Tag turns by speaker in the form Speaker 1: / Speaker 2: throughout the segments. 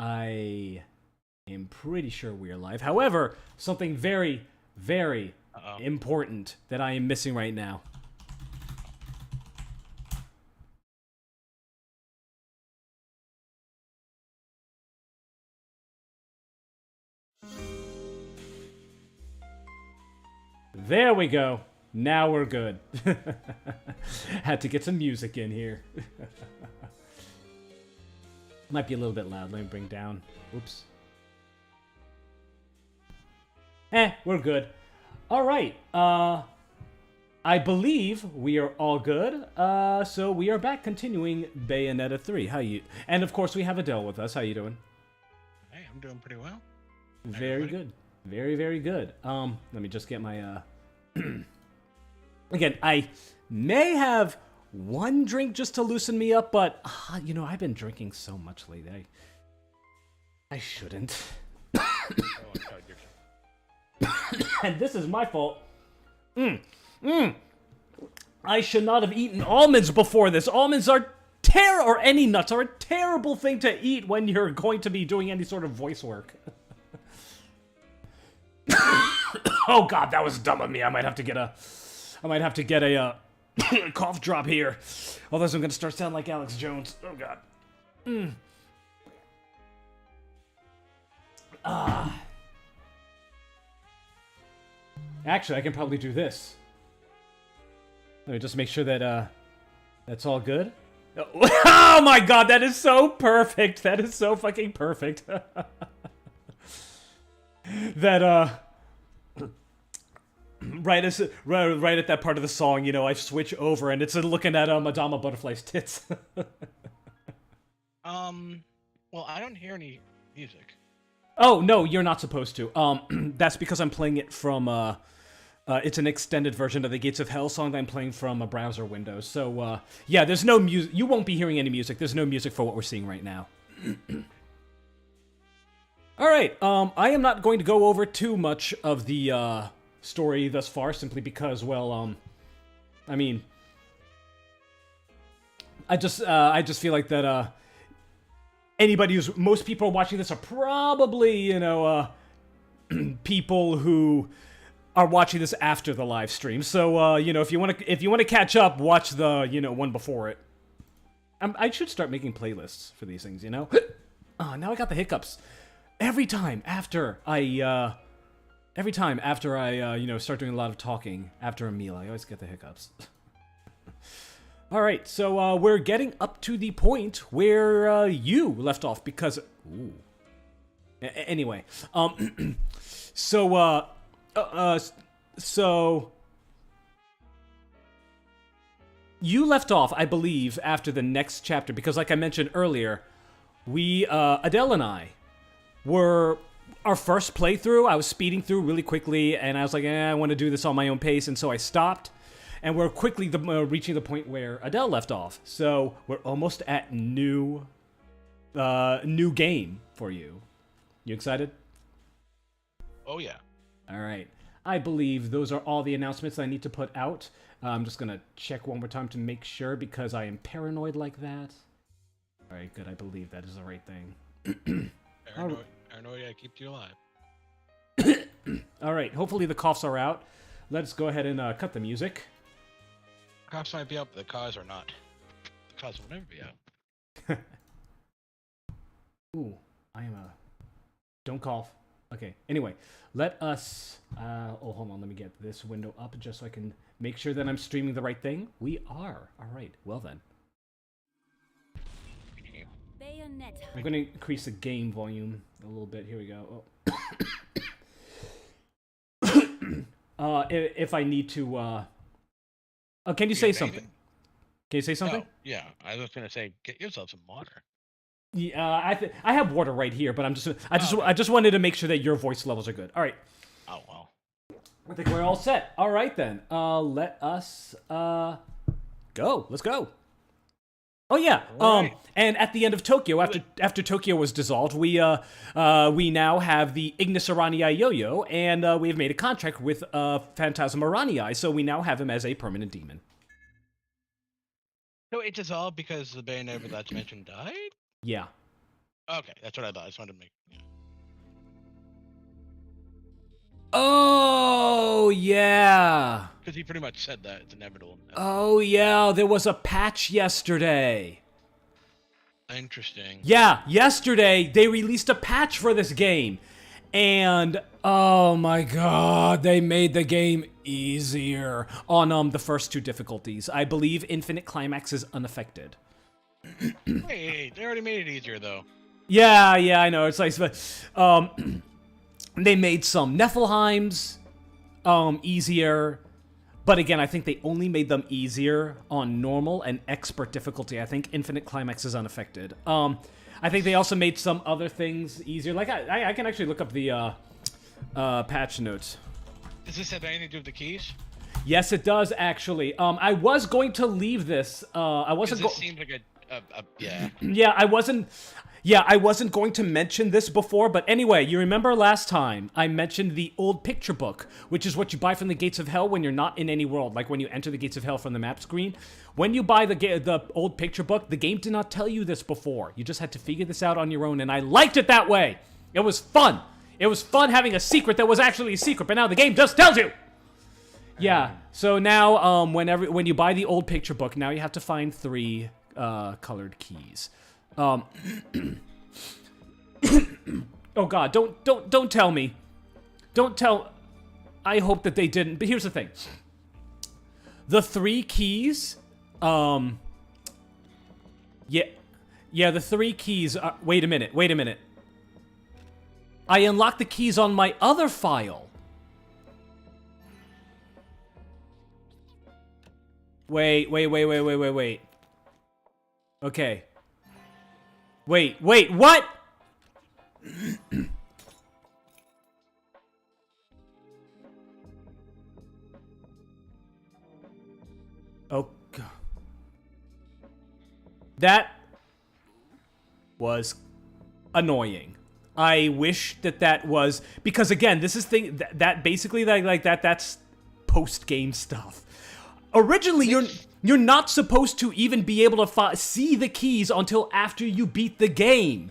Speaker 1: I am pretty sure we are live. However, something very, very important that I am missing right now. There we go. Now we're good. Had to get some music in here. Might be a little bit loud. Let me bring down. Oops. We're good. All right. I believe we are all good. So we are back continuing Bayonetta 3. How you? And of course we have Adele with us. How you doing?
Speaker 2: Hey, I'm doing pretty well.
Speaker 1: Very good. Very, very good. Let me just get my Again, I may have one drink just to loosen me up, but you know, I've been drinking so much lately. I shouldn't. And this is my fault. I should not have eaten almonds before this. Almonds are or any nuts are a terrible thing to eat when you're going to be doing any sort of voice work. Oh god, that was dumb of me. I might have to get a cough drop here. Otherwise I'm gonna start sounding like Alex Jones. Oh god. Actually, I can probably do this. Let me just make sure that that's all good. Oh my god, that is so perfect. That is so fucking perfect. That right at that part of the song, you know, I switch over and it's looking at Madama Butterfly's tits.
Speaker 2: Well, I don't hear any music.
Speaker 1: Oh no, you're not supposed to. That's because I'm playing it from it's an extended version of the Gates of Hell song that I'm playing from a browser window. So yeah, there's no music. You won't be hearing any music. There's no music for what we're seeing right now. All right. I am not going to go over too much of the story thus far, simply because, well, I mean, I just feel like that most people watching this are probably, you know, people who are watching this after the live stream. So, you know, if you want to catch up, watch the, you know, one before it. I should start making playlists for these things, you know. Oh, now I got the hiccups. Every time after I, you know, start doing a lot of talking after a meal, I always get the hiccups. All right, so we're getting up to the point where you left off because, ooh. Anyway, so you left off, I believe, after the next chapter because, like I mentioned earlier, we Adele and I were our first playthrough. I was speeding through really quickly, and I was like, I want to do this on my own pace, and so I stopped. And we're quickly reaching the point where Adele left off. So we're almost at new game for you. You excited?
Speaker 2: Oh yeah.
Speaker 1: All right. I believe those are all the announcements I need to put out. I'm just gonna check one more time to make sure because I am paranoid like that. All right, good. I believe that is the right thing.
Speaker 2: Paranoia keeps you alive.
Speaker 1: All right. Hopefully the coughs are out. Let's go ahead and cut the music.
Speaker 2: Cops might be up, but the cars are not. The cars will never be out.
Speaker 1: Ooh, I am a... Don't cough. Okay, anyway, let us... oh, hold on, let me get this window up just so I can make sure that I'm streaming the right thing. We are. All right, well then.
Speaker 3: Bayonetta.
Speaker 1: I'm going to increase the game volume a little bit. Here we go. Oh. If I need to... Oh, can you say something? Can you say something?
Speaker 2: Oh, yeah, I was gonna say, get yourself some water.
Speaker 1: Yeah, I have water right here, but I just wanted to make sure that your voice levels are good. All right.
Speaker 2: Oh well.
Speaker 1: I think we're all set. All right then. Let us go. Let's go. Oh yeah.
Speaker 2: Right.
Speaker 1: And at the end of Tokyo, after Tokyo was dissolved, we now have the Ignis Aranii Yo-Yo, and we have made a contract with Phantasm Aranii, so we now have him as a permanent demon.
Speaker 2: So it dissolved because the Bayonetta that's mentioned died?
Speaker 1: Yeah.
Speaker 2: Okay, that's what I thought. I just wanted to make. Yeah.
Speaker 1: Oh, yeah.
Speaker 2: Because he pretty much said that it's inevitable.
Speaker 1: Oh, yeah, there was a patch yesterday.
Speaker 2: Interesting.
Speaker 1: Yeah, yesterday they released a patch for this game. And, oh my god, they made the game easier on the first two difficulties. I believe Infinite Climax is unaffected.
Speaker 2: Wait, they already made it easier, though.
Speaker 1: Yeah, I know. It's like, they made some Niflheims easier. But again, I think they only made them easier on normal and expert difficulty. I think Infinite Climax is unaffected. I think they also made some other things easier. Like, I can actually look up the patch notes.
Speaker 2: Does this have anything to do with the keys?
Speaker 1: Yes, it does, actually. I was going to leave this. I wasn't
Speaker 2: Because it seems like yeah.
Speaker 1: Yeah, I wasn't going to mention this before, but anyway, you remember last time I mentioned the old picture book, which is what you buy from the Gates of Hell when you're not in any world, like when you enter the Gates of Hell from the map screen. When you buy the old picture book, the game did not tell you this before. You just had to figure this out on your own, and I liked it that way. It was fun. It was fun having a secret that was actually a secret, but now the game just tells you. Yeah, so now when you buy the old picture book, now you have to find 3 colored keys. Oh god, don't tell me. Don't tell. I hope that they didn't, but here's the thing. The 3 keys, yeah, the 3 keys are, wait a minute. I unlocked the keys on my other file. Wait. Okay. Wait, what? Oh, God. That was annoying. I wish that was, because again, this is that basically that's post-game stuff. Originally, you're not supposed to even be able to see the keys until after you beat the game.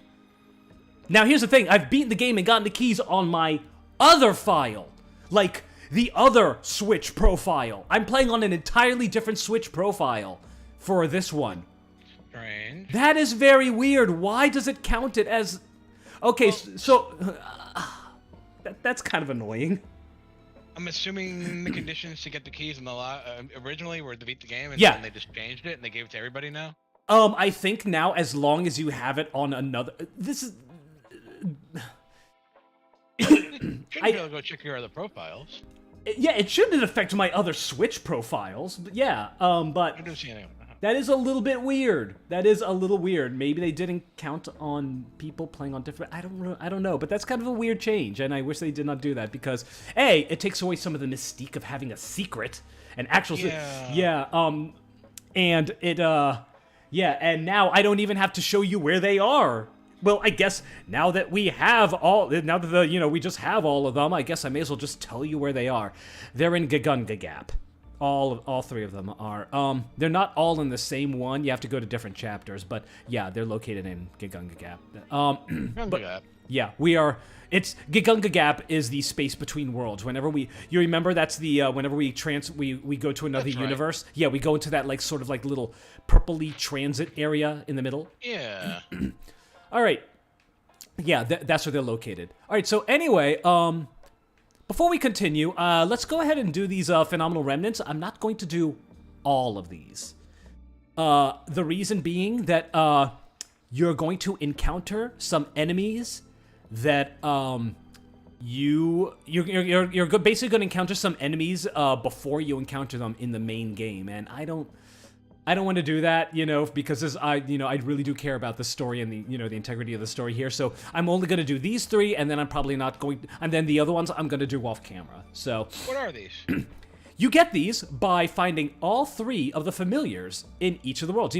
Speaker 1: Now, here's the thing. I've beaten the game and gotten the keys on my other file. Like, the other Switch profile. I'm playing on an entirely different Switch profile for this one.
Speaker 2: Strange.
Speaker 1: That is very weird. Why does it count it as... Okay, so... that's kind of annoying.
Speaker 2: I'm assuming the conditions to get the keys in the originally were to beat the game, and
Speaker 1: Yeah.
Speaker 2: then they just changed it and they gave it to everybody now.
Speaker 1: I think now, as long as you have it on another, this is.
Speaker 2: Shouldn't be able to go check your other profiles.
Speaker 1: Yeah, it shouldn't affect my other Switch profiles, but yeah. But
Speaker 2: I don't see anything.
Speaker 1: that is a little bit weird. That is a little weird. Maybe they didn't count on people playing on different. I don't know. But that's kind of a weird change, and I wish they did not do that because A, it takes away some of the mystique of having a secret, an actual.
Speaker 2: Yeah.
Speaker 1: And it yeah, and now I don't even have to show you where they are. Well, I guess now that we have we just have all of them, I guess I may as well just tell you where they are. They're in Gigunga Gap. All 3 of them are. They're not all in the same one. You have to go to different chapters, but yeah, they're located in Gigunga Gap. But yeah, we are. It's Gigunga Gap is the space between worlds. Whenever you remember, that's the whenever we go to another universe. Right. Yeah, we go into that like sort of like little purpley transit area in the middle.
Speaker 2: Yeah.
Speaker 1: All right. Yeah, that's where they're located. All right. So anyway, before we continue, let's go ahead and do these phenomenal remnants. I'm not going to do all of these. The reason being that you're going to encounter some enemies that you're basically going to encounter some enemies before you encounter them in the main game, and I don't want to do that, because I really do care about the story and the integrity of the story here. So I'm only going to do these 3, and then I'm probably not going. And then the other ones I'm going to do off camera. So
Speaker 2: what are these?
Speaker 1: You get these by finding all 3 of the familiars in each of the worlds.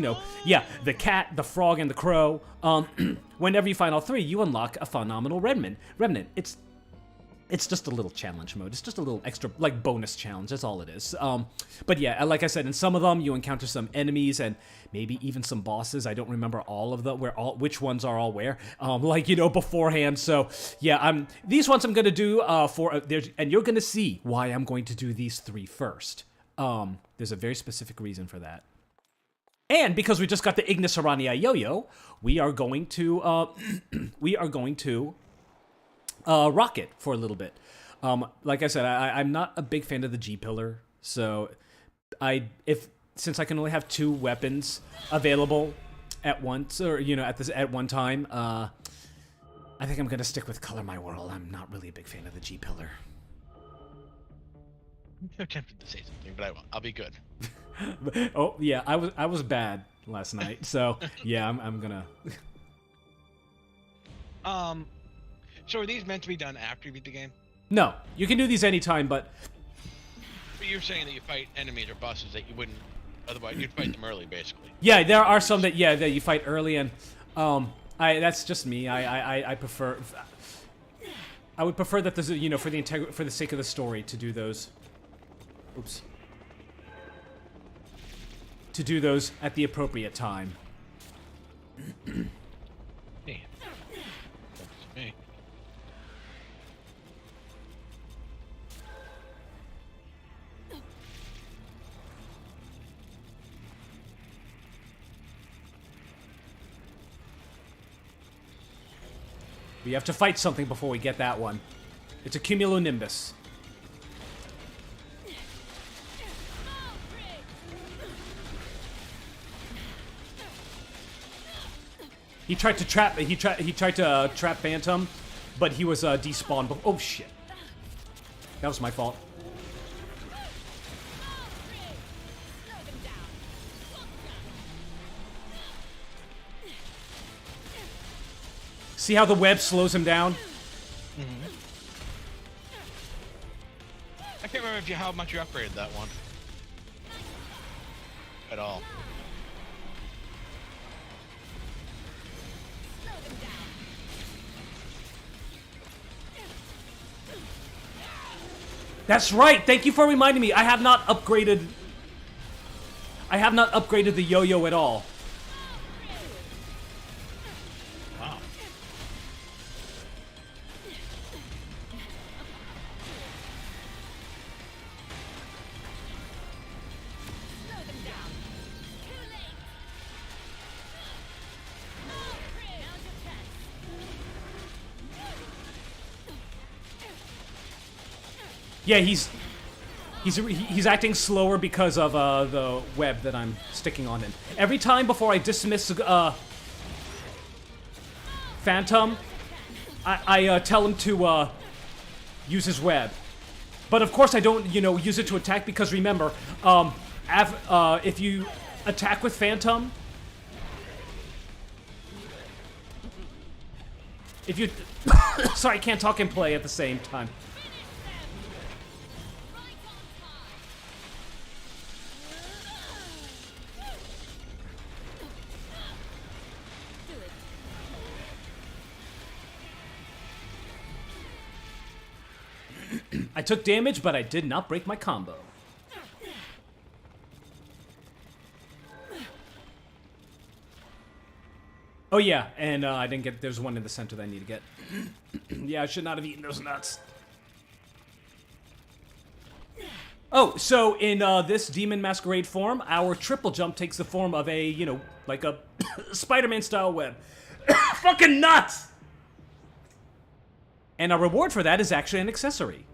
Speaker 1: Yeah, the cat, the frog, and the crow. Whenever you find all 3, you unlock a phenomenal remnant. It's It's just a little challenge mode. It's just a little extra, like, bonus challenge. That's all it is. But yeah, like I said, in some of them, you encounter some enemies and maybe even some bosses. I don't remember all of them, which ones are all where, like, you know, beforehand. So yeah, these ones I'm going to do and you're going to see why I'm going to do these 3 first. There's a very specific reason for that. And because we just got the Ignis Arania Yo-Yo, we are going to, rock it for a little bit. Like I said, I'm not a big fan of the G-Pillar, so since I can only have 2 weapons available at once, or, you know, at one time, I think I'm gonna stick with Color My World. I'm not really a big fan of the G-Pillar.
Speaker 2: I'm so tempted to say something, but I won't. I'll be good.
Speaker 1: Oh yeah, I was bad last night, so yeah, I'm gonna.
Speaker 2: So are these meant to be done after you beat the game?
Speaker 1: No, you can do these anytime, but
Speaker 2: you're saying that you fight enemies or bosses that you wouldn't, otherwise you'd fight them early, basically.
Speaker 1: Yeah, there are some that you fight early, and that's just me. I prefer. I would prefer that there's, you know, for the sake of the story, to do those. Oops. To do those at the appropriate time.
Speaker 2: Hey. That's me.
Speaker 1: We have to fight something before we get that one. It's a cumulonimbus. He tried to trap. He tried to trap Phantom, but he was despawned. Oh shit! That was my fault. See how the web slows him down?
Speaker 2: Mm-hmm. I can't remember how much you upgraded that one. At all.
Speaker 1: That's right. Thank you for reminding me. I have not upgraded the yo-yo at all.
Speaker 2: Wow.
Speaker 1: Yeah, he's acting slower because of the web that I'm sticking on him. Every time before I dismiss Phantom, I tell him to use his web. But of course I don't, you know, use it to attack because remember, if you attack with Phantom, if you sorry, I can't talk and play at the same time. I took damage, but I did not break my combo. Oh yeah, and I didn't get, there's one in the center that I need to get. Yeah, I should not have eaten those nuts. Oh, so in this Demon Masquerade form, our triple jump takes the form of a, you know, like a Spider-Man style web. Fucking nuts! And our reward for that is actually an accessory.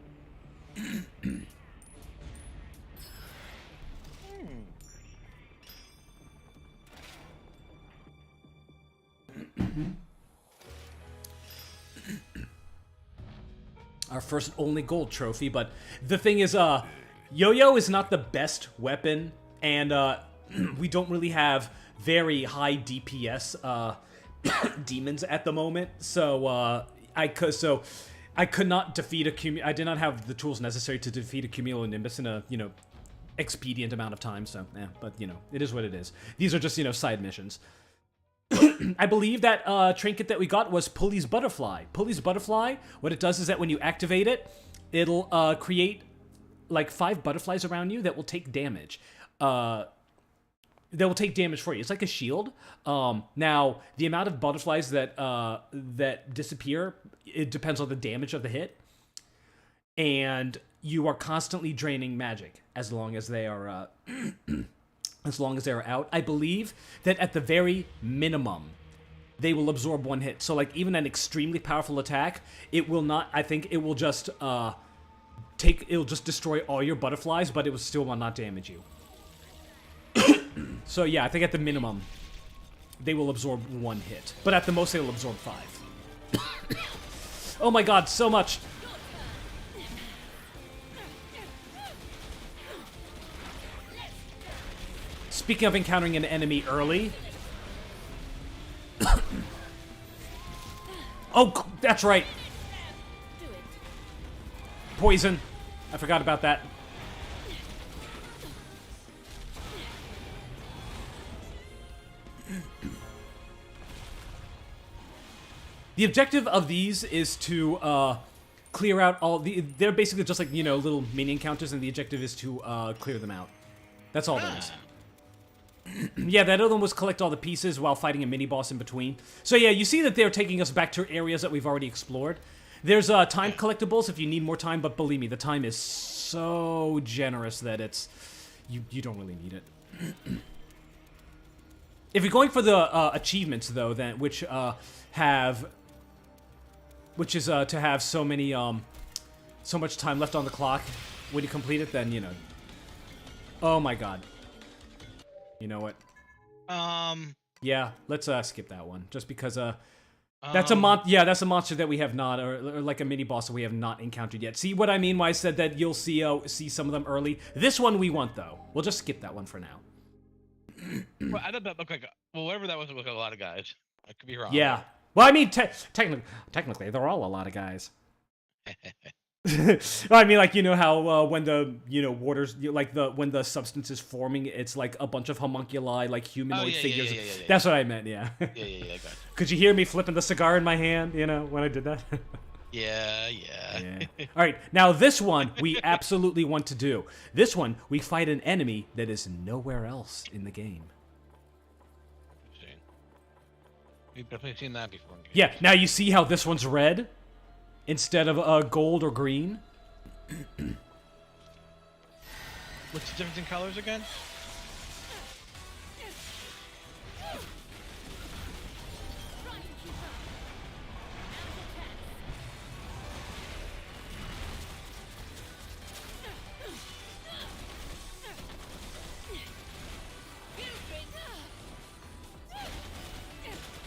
Speaker 1: Our first only gold trophy, but the thing is, Yo-Yo is not the best weapon, and we don't really have very high DPS demons at the moment, so I could not defeat I did not have the tools necessary to defeat a cumulonimbus in a, you know, expedient amount of time, so, yeah, but, you know, it is what it is. These are just, you know, side missions. I believe that trinket that we got was Pulley's Butterfly. Pulley's Butterfly, what it does is that when you activate it, it'll create like 5 butterflies around you that will take damage. That will take damage for you. It's like a shield. Now, the amount of butterflies that disappear, it depends on the damage of the hit. And you are constantly draining magic as long as they are as long as they are out. I believe that at the very minimum, they will absorb 1 hit. So like even an extremely powerful attack, it will not. I think it will just it'll just destroy all your butterflies, but it will still will not damage you. So yeah, I think at the minimum, they will absorb 1 hit, but at the most they will absorb 5. Oh my god, so much. Speaking of encountering an enemy early. Oh, that's right. Poison. I forgot about that. The objective of these is to clear out all the... They're basically just like, you know, little mini encounters, and the objective is to clear them out. That's all that is. Yeah, that other one was collect all the pieces while fighting a mini-boss in between. So yeah, you see that they're taking us back to areas that we've already explored. There's time collectibles if you need more time, but believe me, the time is so generous that it's... You don't really need it. If you're going for the achievements, though, then which is to have so many so much time left on the clock when you complete it, then you know. Oh my god. You know what? Yeah, let's skip that one just because that's a that's a monster that we have not, or like a mini boss that we have not encountered yet. See what I mean when I said that you'll see some of them early? This one we want though. We'll just skip that one for now.
Speaker 2: Well, I thought that looked like whatever that was, it looked like a lot of guys. I could be wrong.
Speaker 1: Yeah. Well, I mean, technically, they're all a lot of guys. I mean, like, you know how when the, you know, waters, like when the substance is forming, it's like a bunch of homunculi, like humanoid figures.
Speaker 2: Yeah.
Speaker 1: That's what I meant, yeah.
Speaker 2: Yeah, I got it.
Speaker 1: Could you hear me flipping the cigar in my hand, you know, when I did that?
Speaker 2: Yeah.
Speaker 1: All right, now this one we absolutely want to do. This one, we fight an enemy that is nowhere else in the game.
Speaker 2: We've definitely seen that before.
Speaker 1: Yeah, now you see how this one's red instead of gold or green?
Speaker 2: What's the difference in colors again?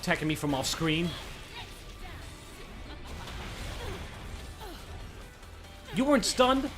Speaker 1: Attacking me from off screen. You weren't stunned?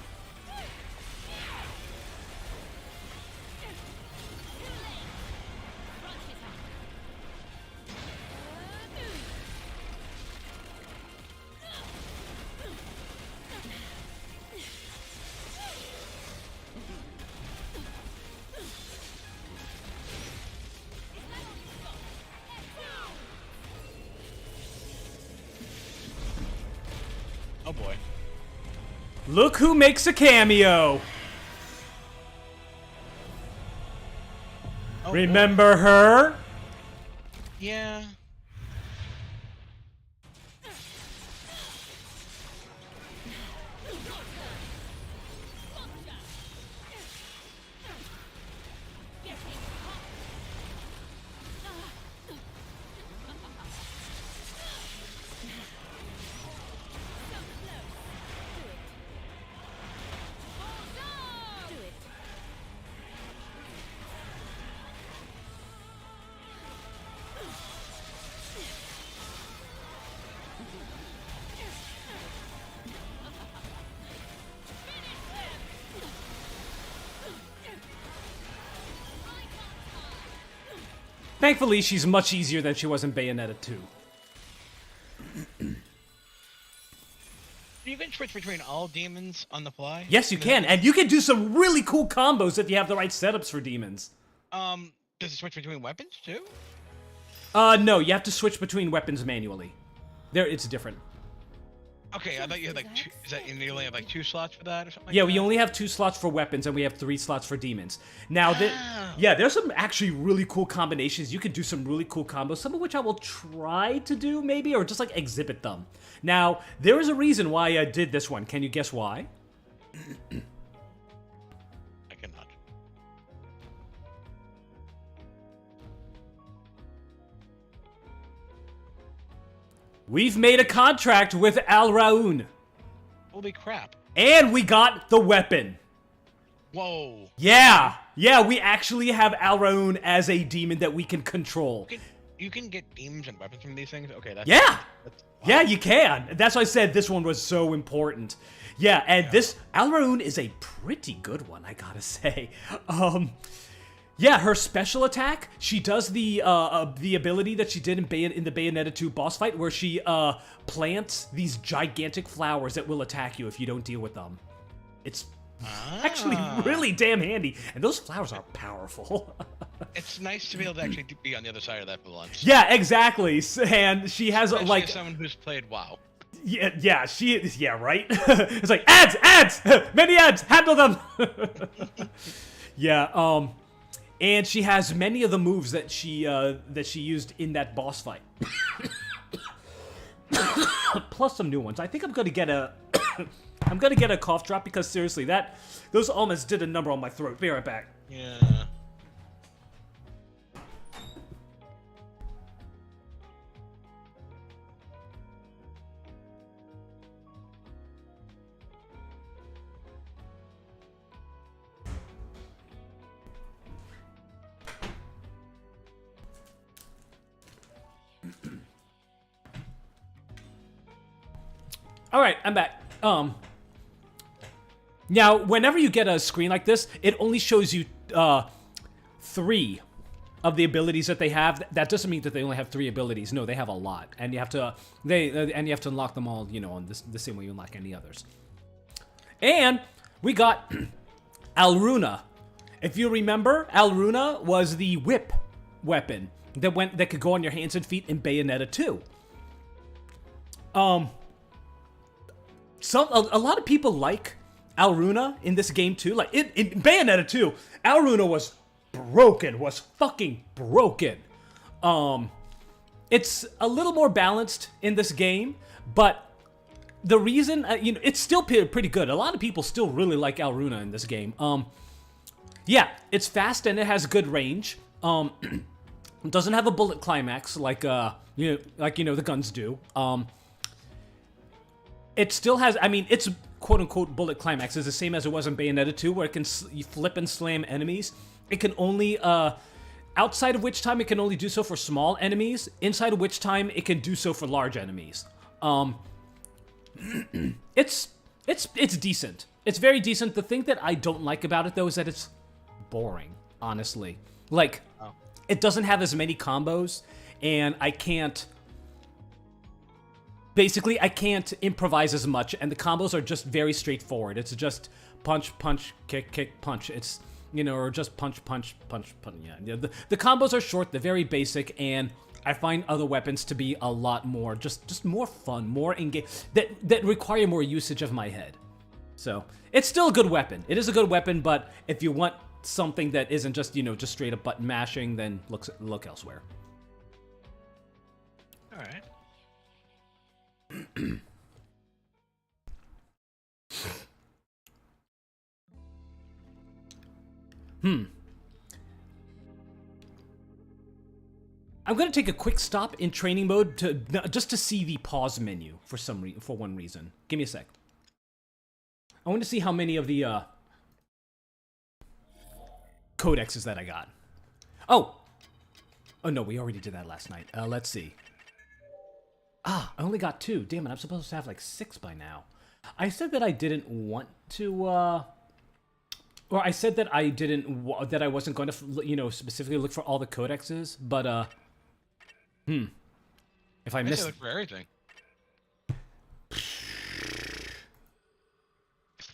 Speaker 2: Oh boy.
Speaker 1: Look who makes a cameo!
Speaker 2: Oh,
Speaker 1: Remember her?
Speaker 2: Yeah.
Speaker 1: Thankfully, she's much easier than she was in Bayonetta 2.
Speaker 2: You can switch between all demons on the fly?
Speaker 1: Yes, you can, and you can do some really cool combos if you have the right setups for demons.
Speaker 2: Does it switch between weapons too?
Speaker 1: No, you have to switch between weapons manually. It's different.
Speaker 2: Okay, I thought you had like two. Is that you only have like 2 slots for that or something?
Speaker 1: Yeah,
Speaker 2: like
Speaker 1: we
Speaker 2: that?
Speaker 1: only have 2 slots for weapons, and we have 3 slots for demons. Now,
Speaker 2: Oh.
Speaker 1: yeah, there's some actually really cool combinations. You could do some really cool combos, some of which I will try to do, maybe, or just, like, exhibit them. Now, there is a reason why I did this one. Can you guess why?
Speaker 2: I cannot.
Speaker 1: We've made a contract with Al Raun,
Speaker 2: Holy crap!
Speaker 1: and we got the weapon.
Speaker 2: Whoa!
Speaker 1: Yeah, we actually have Al Raun as a demon that we can control.
Speaker 2: You can get demons and weapons from these things. Okay, that's
Speaker 1: Yeah!
Speaker 2: That's, wow.
Speaker 1: Yeah, you can. That's why I said this one was so important. Yeah, and this Al Raun is a pretty good one, I gotta say. Yeah, her special attack, she does the ability that she did in the Bayonetta 2 boss fight, where she plants these gigantic flowers that will attack you if you don't deal with them. It's actually really damn handy, and those flowers are powerful.
Speaker 2: It's nice to be able to actually be on the other side of that balance.
Speaker 1: Yeah, exactly. And she has
Speaker 2: Especially
Speaker 1: like
Speaker 2: as someone who's played WoW.
Speaker 1: yeah, she is. Yeah, right. It's like ads, many ads, handle them. Yeah. And she has many of the moves that she used in that boss fight. Plus some new ones. I think I'm gonna get a I'm gonna get a cough drop because seriously, those almost did a number on my throat. Be right back.
Speaker 2: Yeah.
Speaker 1: All right, I'm back. Now, whenever you get a screen like this, it only shows you 3 of the abilities that they have. That doesn't mean that they only have 3 abilities. No, they have a lot, and you have to unlock them all, on the same way you unlock any others. And we got Alruna. If you remember, Alruna was the whip weapon that could go on your hands and feet in Bayonetta 2. A lot of people like Alruna in this game too. Like in Bayonetta 2, Alruna was fucking broken. It's a little more balanced in this game, but the reason, it's still pretty good. A lot of people still really like Alruna in this game. Yeah, it's fast and it has good range. It doesn't have a bullet climax like the guns do. It still has, its quote-unquote bullet climax is the same as it was in Bayonetta 2, where it can flip and slam enemies. It can only, outside of which time it can only do so for small enemies, inside of which time it can do so for large enemies. It's decent. It's very decent. The thing that I don't like about it, though, is that it's boring, honestly. Like, it doesn't have as many combos, and I can't improvise as much, and the combos are just very straightforward. It's just punch, punch, kick, kick, punch. It's, or just punch, punch, punch, punch. Yeah. The combos are short, they're very basic, and I find other weapons to be a lot more, just more fun, more engaged, that require more usage of my head. So, it's still a good weapon. It is a good weapon, but if you want something that isn't just, just straight up button mashing, then look elsewhere.
Speaker 2: All right.
Speaker 1: I'm gonna take a quick stop in training mode just to see the pause menu for one reason. Give me a sec. I want to see how many of the codexes that I got. Oh no, we already did that last night. Let's see. I only got 2. Damn it, I'm supposed to have like 6 by now. I said that I didn't want to, or I said that I didn't, that I wasn't going to, specifically look for all the codexes, but, if I missed...
Speaker 2: look for everything.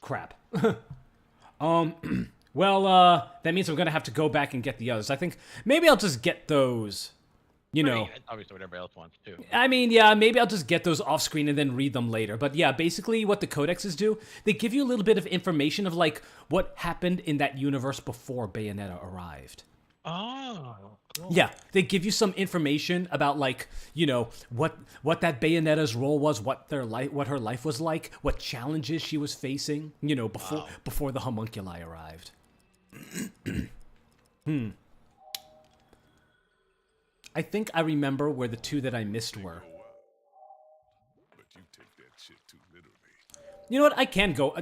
Speaker 1: Crap. Well, that means I'm gonna have to go back and get the others. I think maybe I'll just get those You know,
Speaker 2: That's obviously what everybody else wants too.
Speaker 1: I mean, yeah, maybe I'll just get those off screen and then read them later. But yeah, basically what the codexes do, they give you a little bit of information of like what happened in that universe before Bayonetta arrived.
Speaker 2: Oh, cool.
Speaker 1: Yeah, they give you some information about like, you know, what that Bayonetta's role was, what her life was like, what challenges she was facing, you know, before the homunculi arrived. I think I remember where the two that I missed were.
Speaker 4: But you take that shit too literally.
Speaker 1: You know what? I can go.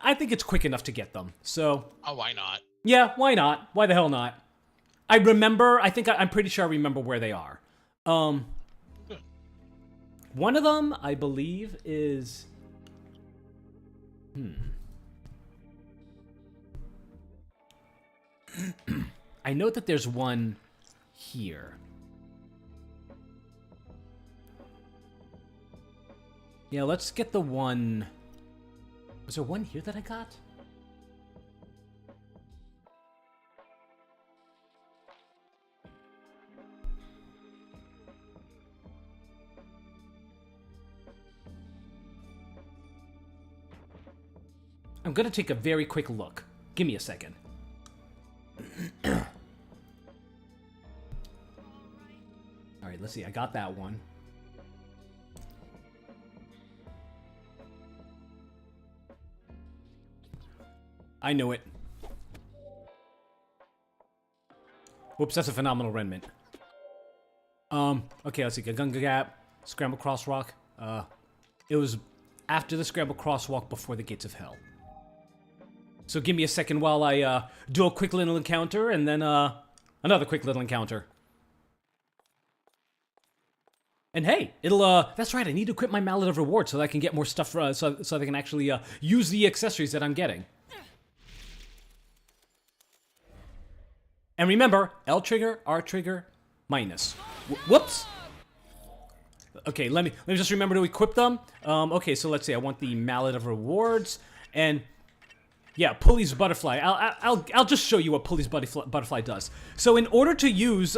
Speaker 1: I think it's quick enough to get them. So,
Speaker 2: Oh, why not?
Speaker 1: yeah, why not? Why the hell not? I remember, I'm pretty sure I remember where they are. One of them, I believe, is... I know that there's one here. Yeah, let's get the one... Was there one here that I got? I'm gonna take a very quick look. Give me a second. Alright, let's see. I got that one. I know it. Whoops, that's a phenomenal remnant. Okay, let's see. Gunga Gap, Scramble Crosswalk. It was after the Scramble Crosswalk, before the Gates of Hell. So give me a second while I do a quick little encounter, and then another quick little encounter. And hey, it'll, that's right, I need to equip my Mallet of Reward so that I can get more stuff, so that I can actually use the accessories that I'm getting. And remember, L trigger, R trigger, minus. Whoops! Okay, let me just remember to equip them. Okay, so let's see, I want the Mallet of Rewards, and... yeah, Pulley's Butterfly. I'll just show you what Pulley's Butterfly does. So in order to use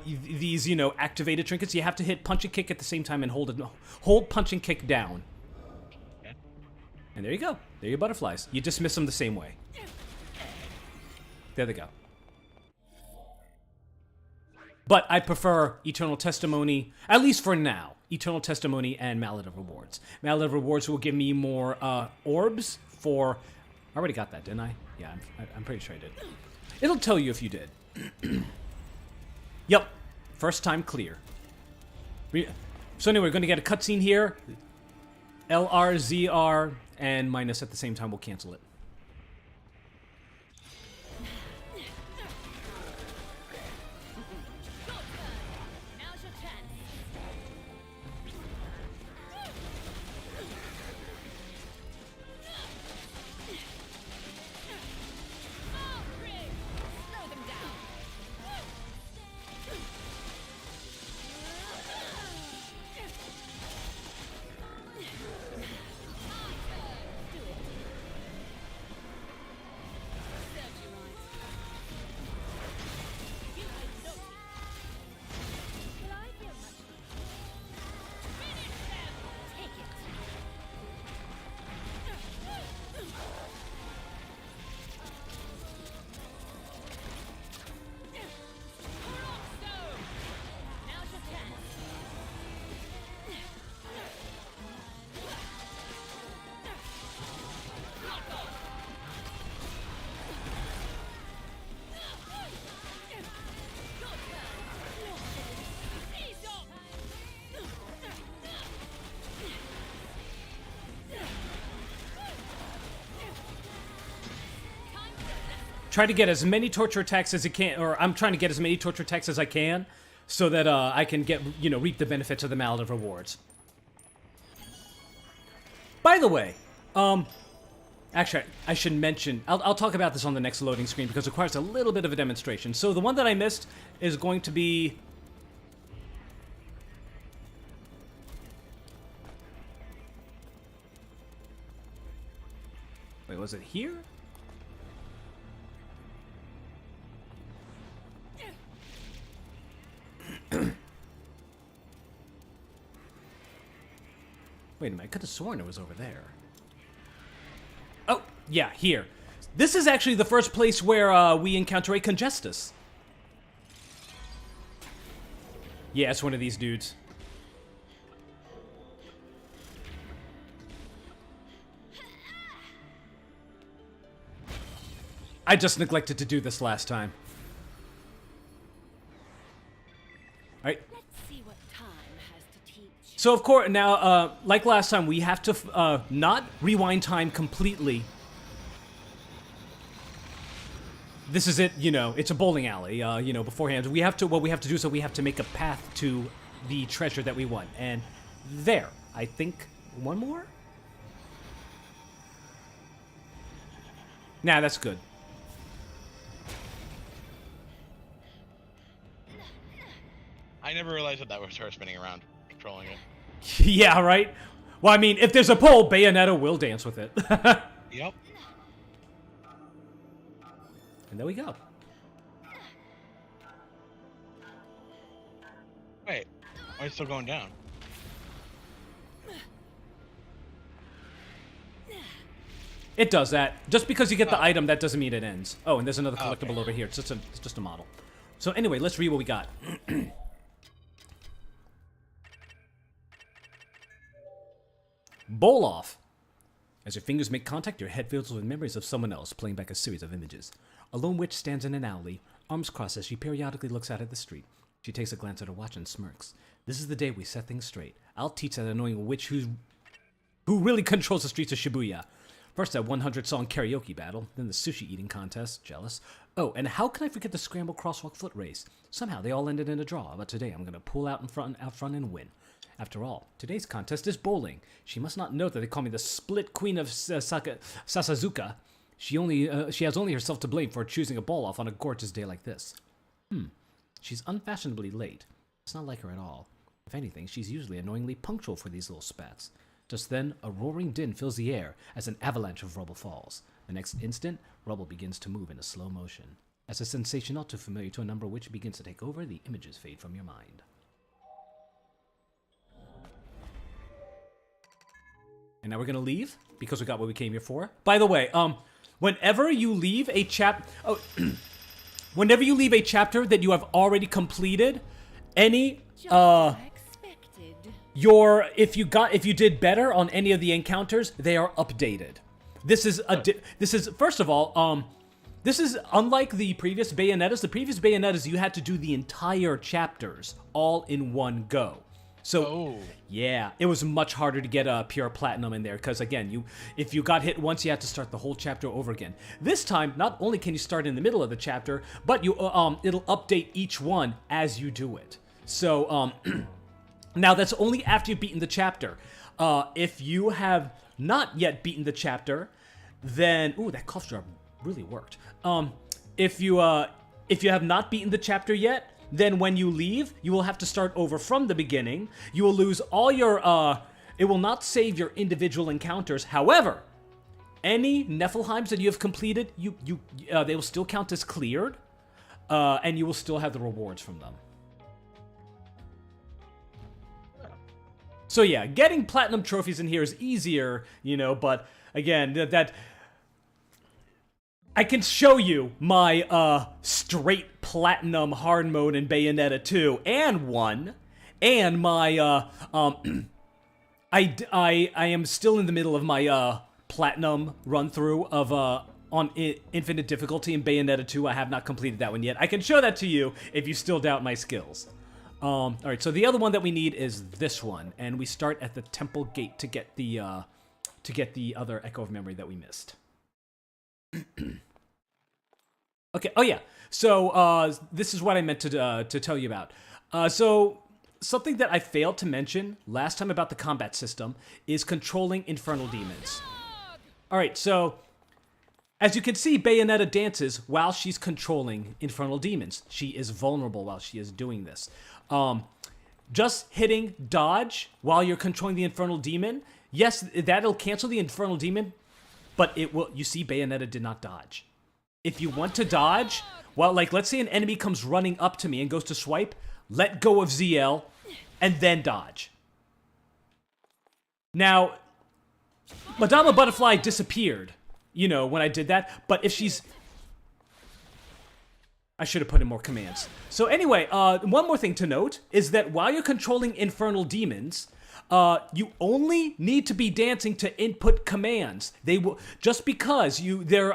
Speaker 1: these, you know, activated trinkets, you have to hit punch and kick at the same time and hold punch and kick down.
Speaker 2: Okay.
Speaker 1: And there you go. There are your butterflies. You dismiss them the same way. There they go. But I prefer Eternal Testimony, at least for now. Eternal Testimony and Mallet of Rewards. Mallet of Rewards will give me more orbs for... I already got that, didn't I? Yeah, I'm pretty sure I did. It'll tell you if you did. Yep. First time clear. So anyway, we're going to get a cutscene here. LR, ZR, and minus at the same time. We'll cancel it.
Speaker 3: Now's your chance. Slow them down. Serves you right. You did naughty. Well, I feel much. Finish them. Take it. Now's your chance.
Speaker 1: Try to get as many torture attacks as you can, or I'm trying to get as many torture attacks as I can, so that I can get, you know, reap the benefits of the Mallet of Rewards. By the way, actually, I should mention, I'll talk about this on the next loading screen because it requires a little bit of a demonstration. So the one that I missed is going to be... Wait, was it here? Wait a minute, I could have sworn it was over there. Oh, yeah, here. This is actually the first place where we encounter a Congestus. Yeah, it's one of these dudes. I just neglected to do this last time. Alright.
Speaker 3: Let's see what time has to teach.
Speaker 1: So of course, now, like last time, we have to not rewind time completely. This is it, you know, it's a bowling alley, you know, beforehand. We have to, what we have to do is we have to make a path to the treasure that we want. And there, I think, one more? Nah, that's good.
Speaker 2: I never realized that was her spinning around, controlling it.
Speaker 1: Yeah, right? Well, I mean, if there's a pole, Bayonetta will dance with it.
Speaker 2: Yep.
Speaker 1: And there we go.
Speaker 2: Wait, why is it still going down?
Speaker 1: It does that. Just because you get the item, that doesn't mean it ends. Oh, and there's another collectible
Speaker 2: Okay.
Speaker 1: over here. It's just a model. So anyway, let's read what we got. Bowl off. As your fingers make contact, your head fills with memories of someone else, playing back a series of images. A lone witch stands in an alley, arms crossed as she periodically looks out at the street. She takes a glance at her watch and smirks. This is the day we set things straight. I'll teach that annoying witch who really controls the streets of Shibuya. First that 100-song karaoke battle, then the sushi eating contest, jealous. Oh, and how can I forget the scramble crosswalk foot race? Somehow they all ended in a draw, but today I'm gonna pull out front and win. After all, today's contest is bowling. She must not know that they call me the split queen of Sasazuka. She has only herself to blame for choosing a ball off on a gorgeous day like this. She's unfashionably late. It's not like her at all. If anything, she's usually annoyingly punctual for these little spats. Just then, a roaring din fills the air as an avalanche of rubble falls. The next instant, rubble begins to move in a slow motion. As a sensation not too familiar to a number which begins to take over, the images fade from your mind. And now we're gonna leave because we got what we came here for. By the way, whenever you leave a whenever you leave a chapter that you have already completed, any
Speaker 3: Just as I expected.
Speaker 1: if you did better on any of the encounters, they are updated. This is first of all, this is unlike the previous Bayonettas. The previous Bayonettas, you had to do the entire chapters all in one go. So, yeah, it was much harder to get a pure platinum in there because, again, if you got hit once, you had to start the whole chapter over again. This time, not only can you start in the middle of the chapter, but it'll update each one as you do it. So, now that's only after you've beaten the chapter. If you have not yet beaten the chapter, then that cough drop really worked. If you have not beaten the chapter yet, then when you leave, you will have to start over from the beginning. You will lose all your, it will not save your individual encounters. However, any Niflheims that you have completed, they will still count as cleared, and you will still have the rewards from them. So yeah, getting platinum trophies in here is easier, but again, that I can show you my straight platinum hard mode in Bayonetta 2 and 1, and my I am still in the middle of my platinum run through of on infinite difficulty in Bayonetta 2. I have not completed that one yet. I can show that to you if you still doubt my skills. All right, so the other one that we need is this one, and we start at the temple gate to get the other Echo of Memory that we missed. Okay. Oh yeah. So this is what I meant to tell you about. So something that I failed to mention last time about the combat system is controlling infernal demons. All right. So as you can see, Bayonetta dances while she's controlling infernal demons. She is vulnerable while she is doing this. Just hitting dodge while you're controlling the infernal demon. Yes, that'll cancel the infernal demon, but it will. You see, Bayonetta did not dodge. If you want to dodge, well, like, let's say an enemy comes running up to me and goes to swipe, let go of ZL, and then dodge. Now, Madama Butterfly disappeared, you know, when I did that. But if she's... I should have put in more commands. So anyway, one more thing to note is that while you're controlling infernal demons, you only need to be dancing to input commands. They will just because you let go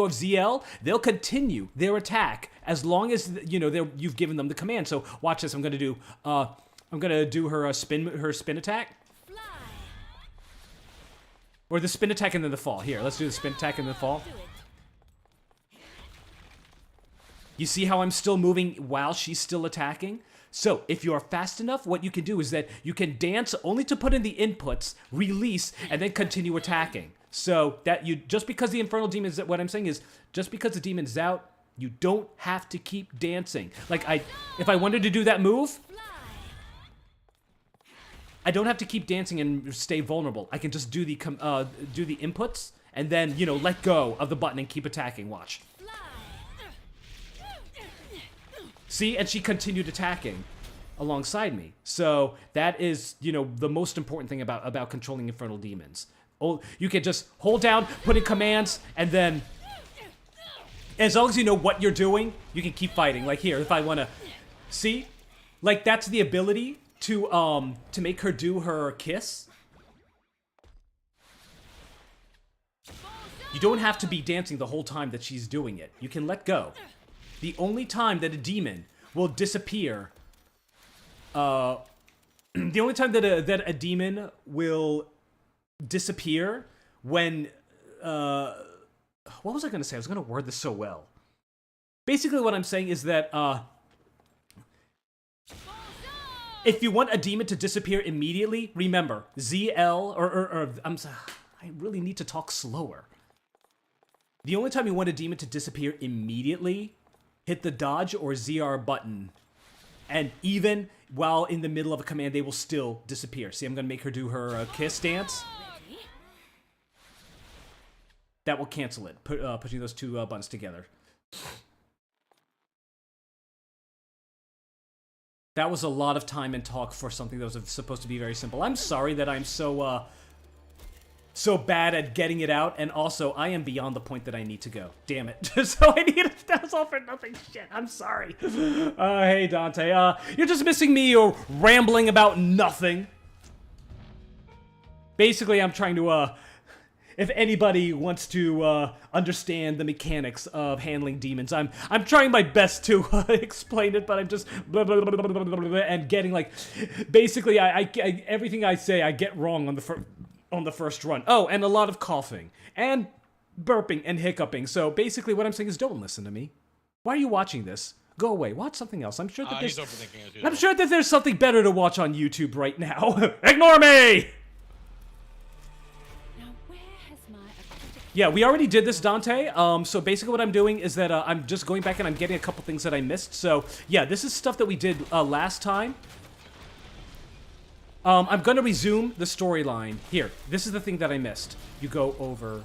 Speaker 1: of ZL, they'll continue their attack as long as you've given them the command. So watch this. I'm gonna do her spin attack.
Speaker 3: Fly.
Speaker 1: Or the spin attack and then the fall. Here, let's do the spin attack and then the fall.
Speaker 3: Do it.
Speaker 1: You see how I'm still moving while she's still attacking? So, if you're fast enough, what you can do is that you can dance only to put in the inputs, release, and then continue attacking. So, just because the Infernal Demon's, what I'm saying is, just because the demon's out, you don't have to keep dancing. Like, if I wanted to do that move,
Speaker 3: Fly.
Speaker 1: I don't have to keep dancing and stay vulnerable. I can just do the inputs, and then, let go of the button and keep attacking. Watch.
Speaker 3: Fly.
Speaker 1: See, and she continued attacking alongside me. So that is, the most important thing about controlling infernal demons. Oh, you can just hold down, put in commands, and then as long as you know what you're doing, you can keep fighting. Like here, if I want to, see, like that's the ability to make her do her kiss. You don't have to be dancing the whole time that she's doing it. You can let go. The only time that a demon will disappear, the only time that a demon will disappear when, what was I going to say? I was going to word this so well. Basically what I'm saying is that, if you want a demon to disappear immediately, remember, ZL, I really need to talk slower. The only time you want a demon to disappear immediately, hit the dodge or ZR button. And even while in the middle of a command, they will still disappear. See, I'm going to make her do her kiss dance.
Speaker 3: Ready.
Speaker 1: That will cancel it, pushing those two buttons together. That was a lot of time and talk for something that was supposed to be very simple. I'm sorry that I'm so bad at getting it out, and also, I am beyond the point that I need to go. Damn it. So I need it. That was all for nothing. Shit, I'm sorry. Hey, Dante. You're just missing me or rambling about nothing. Basically, I'm trying to, if anybody wants to understand the mechanics of handling demons, I'm trying my best to explain it, but I'm just blah, blah, blah, blah, blah, blah, blah, and getting like, basically, I everything I say I get wrong on the first run. Oh, and a lot of coughing and burping and hiccuping. So basically, what I'm saying is, don't listen to me. Why are you watching this? Go away. Watch something else. I'm sure that
Speaker 2: He's overthinking it.
Speaker 1: I'm sure that there's something better to watch on YouTube right now. Ignore me.
Speaker 3: Now where has my acoustic
Speaker 1: Yeah, we already did this, Dante. So basically what I'm doing is that I'm just going back and I'm getting a couple things that I missed. So yeah, this is stuff that we did last time. I'm going to resume the storyline. Here, this is the thing that I missed. You go over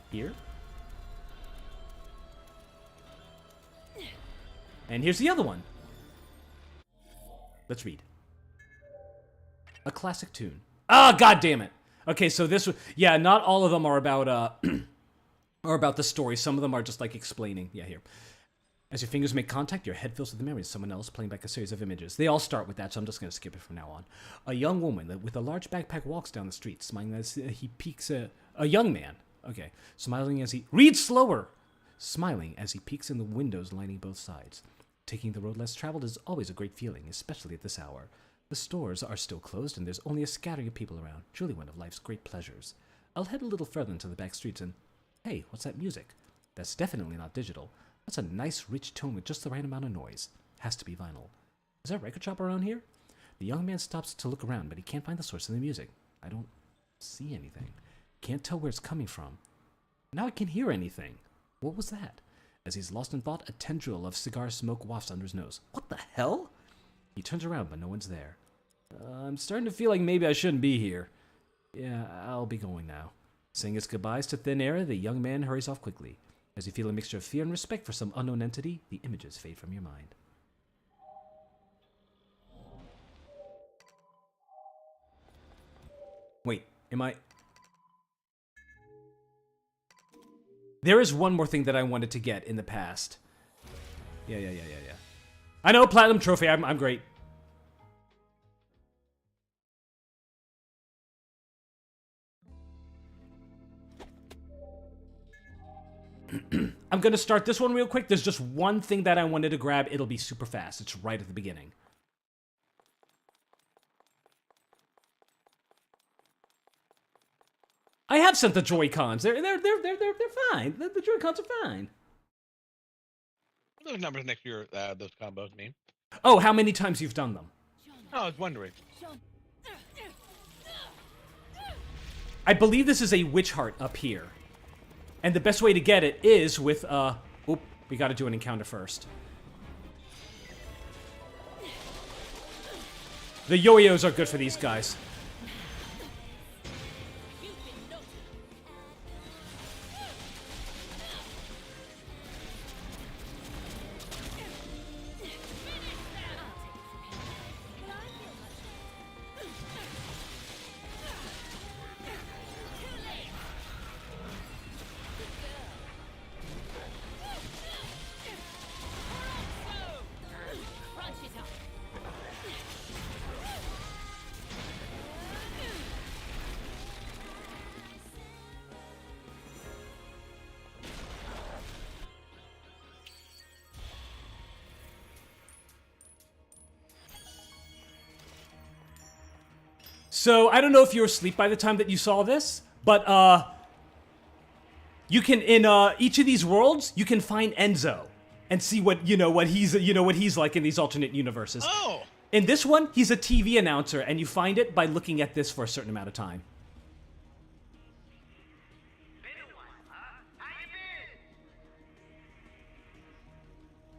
Speaker 1: here. And here's the other one. Let's read. A classic tune. Ah, God damn it. Okay, so this, yeah, not all of them are about, are about the story. Some of them are just like explaining. Yeah, here. As your fingers make contact, your head fills with the memories of someone else playing back a series of images. They all start with that, so I'm just going to skip it from now on. A young woman with a large backpack walks down the street, smiling as he peeks a young man. Okay, smiling as he... Read slower! Smiling as he peeks in the windows lining both sides. Taking the road less traveled is always a great feeling, especially at this hour. The stores are still closed, and there's only a scattering of people around. Truly one of life's great pleasures. I'll head a little further into the back streets and... Hey, what's that music? That's definitely not digital. That's a nice, rich tone with just the right amount of noise. Has to be vinyl. Is there a record shop around here? The young man stops to look around, but he can't find the source of the music. I don't see anything. Can't tell where it's coming from. Now I can hear anything. What was that? As he's lost in thought, a tendril of cigar smoke wafts under his nose. What the hell? He turns around, but no one's there. I'm starting to feel like maybe I shouldn't be here. Yeah, I'll be going now. Saying his goodbyes to thin air, the young man hurries off quickly. As you feel a mixture of fear and respect for some unknown entity, the images fade from your mind. Wait, am I... There is one more thing that I wanted to get in the past. Yeah. I know, Platinum Trophy, I'm great. I'm gonna start this one real quick. There's just one thing that I wanted to grab. It'll be super fast. It's right at the beginning. I have sent the Joy-Cons. They're fine. The Joy-Cons are fine.
Speaker 2: Those numbers next to your those combos mean.
Speaker 1: Oh, how many times you've done them?
Speaker 2: Oh, I was wondering.
Speaker 1: I believe this is a Witch Heart up here. And the best way to get it is with, oop, we gotta do an encounter first. The yo-yos are good for these guys. So, I don't know if you were asleep by the time that you saw this, but, you can, in, each of these worlds, you can find Enzo and see what, what he's like in these alternate universes.
Speaker 2: Oh!
Speaker 1: In this one, he's a TV announcer, and you find it by looking at this for a certain amount of time.
Speaker 5: Been a while, huh? How you been?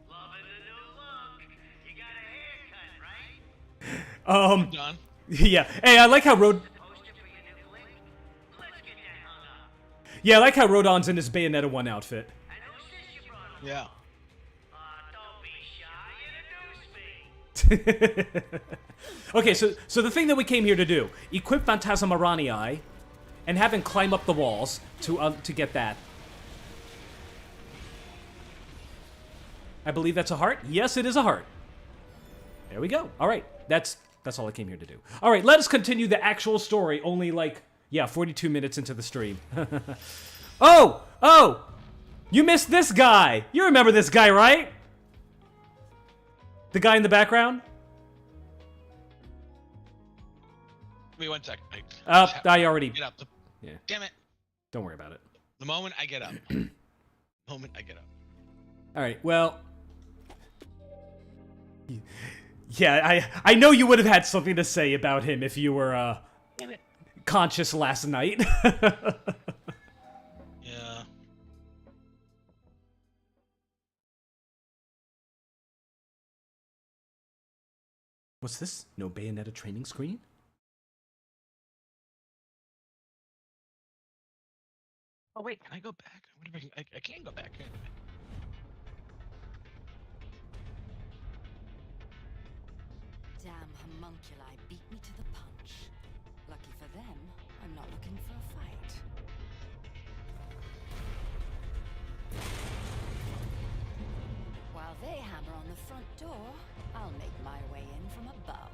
Speaker 5: Loving the new look. You got a haircut, right?
Speaker 2: Done.
Speaker 1: Yeah. Hey, I like how
Speaker 5: Poster for your new flick? Let's get that hung up.
Speaker 1: Yeah, I like how Rodon's in his Bayonetta 1 outfit.
Speaker 5: And who says you brought him?
Speaker 2: Yeah.
Speaker 5: Don't be shy. Introduce me.
Speaker 1: Okay, so the thing that we came here to do, equip Phantasmaranii and have him climb up the walls to get that. I believe that's a heart? Yes, it is a heart. There we go. All right, that's all I came here to do. All right, let us continue the actual story. Only like, yeah, 42 minutes into the stream. Oh! You missed this guy. You remember this guy, right? The guy in the background?
Speaker 2: Give me 1 second.
Speaker 1: I already...
Speaker 2: Get up.
Speaker 1: Yeah.
Speaker 2: Damn it.
Speaker 1: Don't worry about it.
Speaker 2: The moment I get up. Moment I get up.
Speaker 1: All right, well... Yeah, I know you would have had something to say about him if you were,
Speaker 2: Damn it.
Speaker 1: conscious last night.
Speaker 2: Yeah.
Speaker 1: What's this? No Bayonetta training screen?
Speaker 2: Oh, wait. Can I go back? I wonder if I can go back. Can't I?
Speaker 3: Damn homunculi beat me to the punch. Lucky for them, I'm not looking for a fight. While they hammer on the front door, I'll make my way in from above.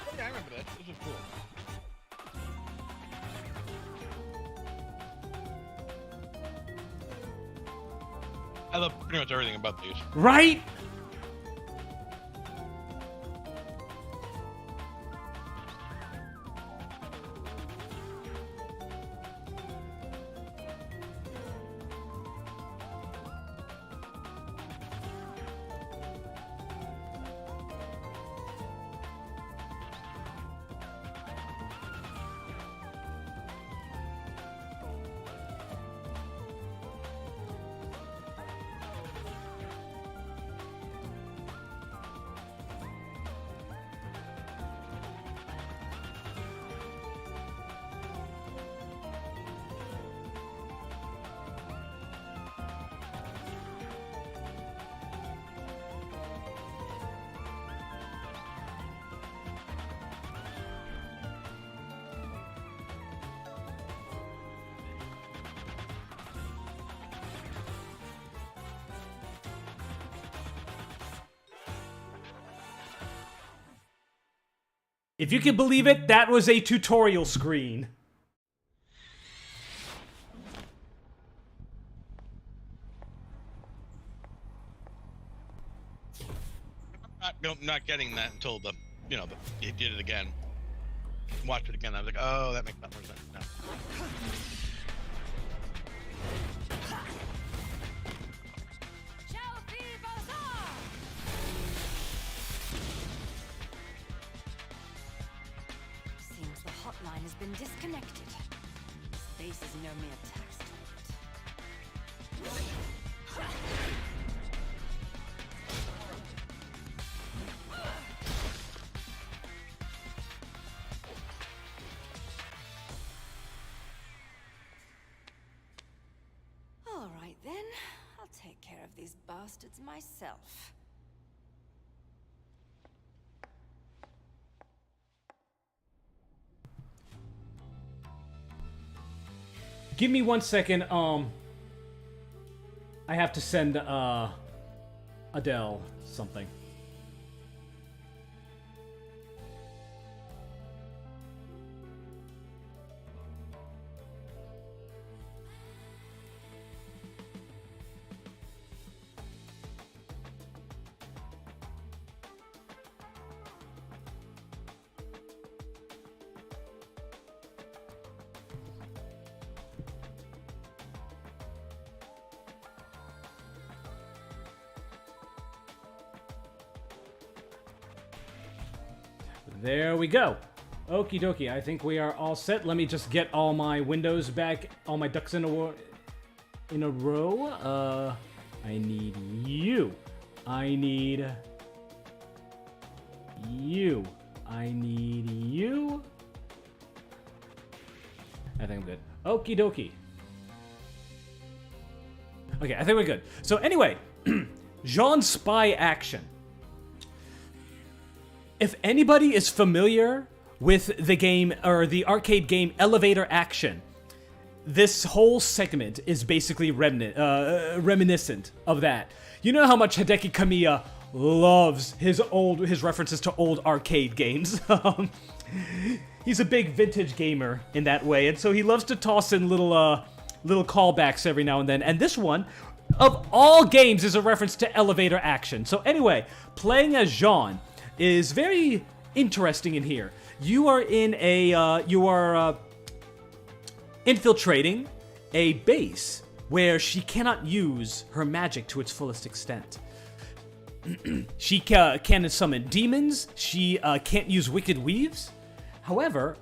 Speaker 2: Oh, yeah, I remember that. This was cool. I love pretty much everything about these.
Speaker 1: Right? If you can believe it, that was a tutorial screen.
Speaker 2: I'm not getting that until he did it again. Watched it again. I was like, oh, that makes a lot more sense now.
Speaker 3: Seems the hotline has been disconnected. Space is no mere tax tool. All right then, I'll take care of these bastards myself.
Speaker 1: Give me 1 second. I have to send Adele something. There we go. Okie dokie, I think we are all set. Let me just get all my windows back, all my ducks in a row. I need you. I need you. I need you. I think I'm good. Okie dokie. Okay, I think we're good. So anyway, Jean's spy action. If anybody is familiar with the game, or the arcade game Elevator Action, this whole segment is basically reminiscent of that. You know how much Hideki Kamiya loves his references to old arcade games. He's a big vintage gamer in that way, and so he loves to toss in little callbacks every now and then. And this one, of all games, is a reference to Elevator Action. So anyway, playing as Jean is very interesting in here. You are in infiltrating a base where she cannot use her magic to its fullest extent. She can't summon demons. She can't use wicked weaves. However,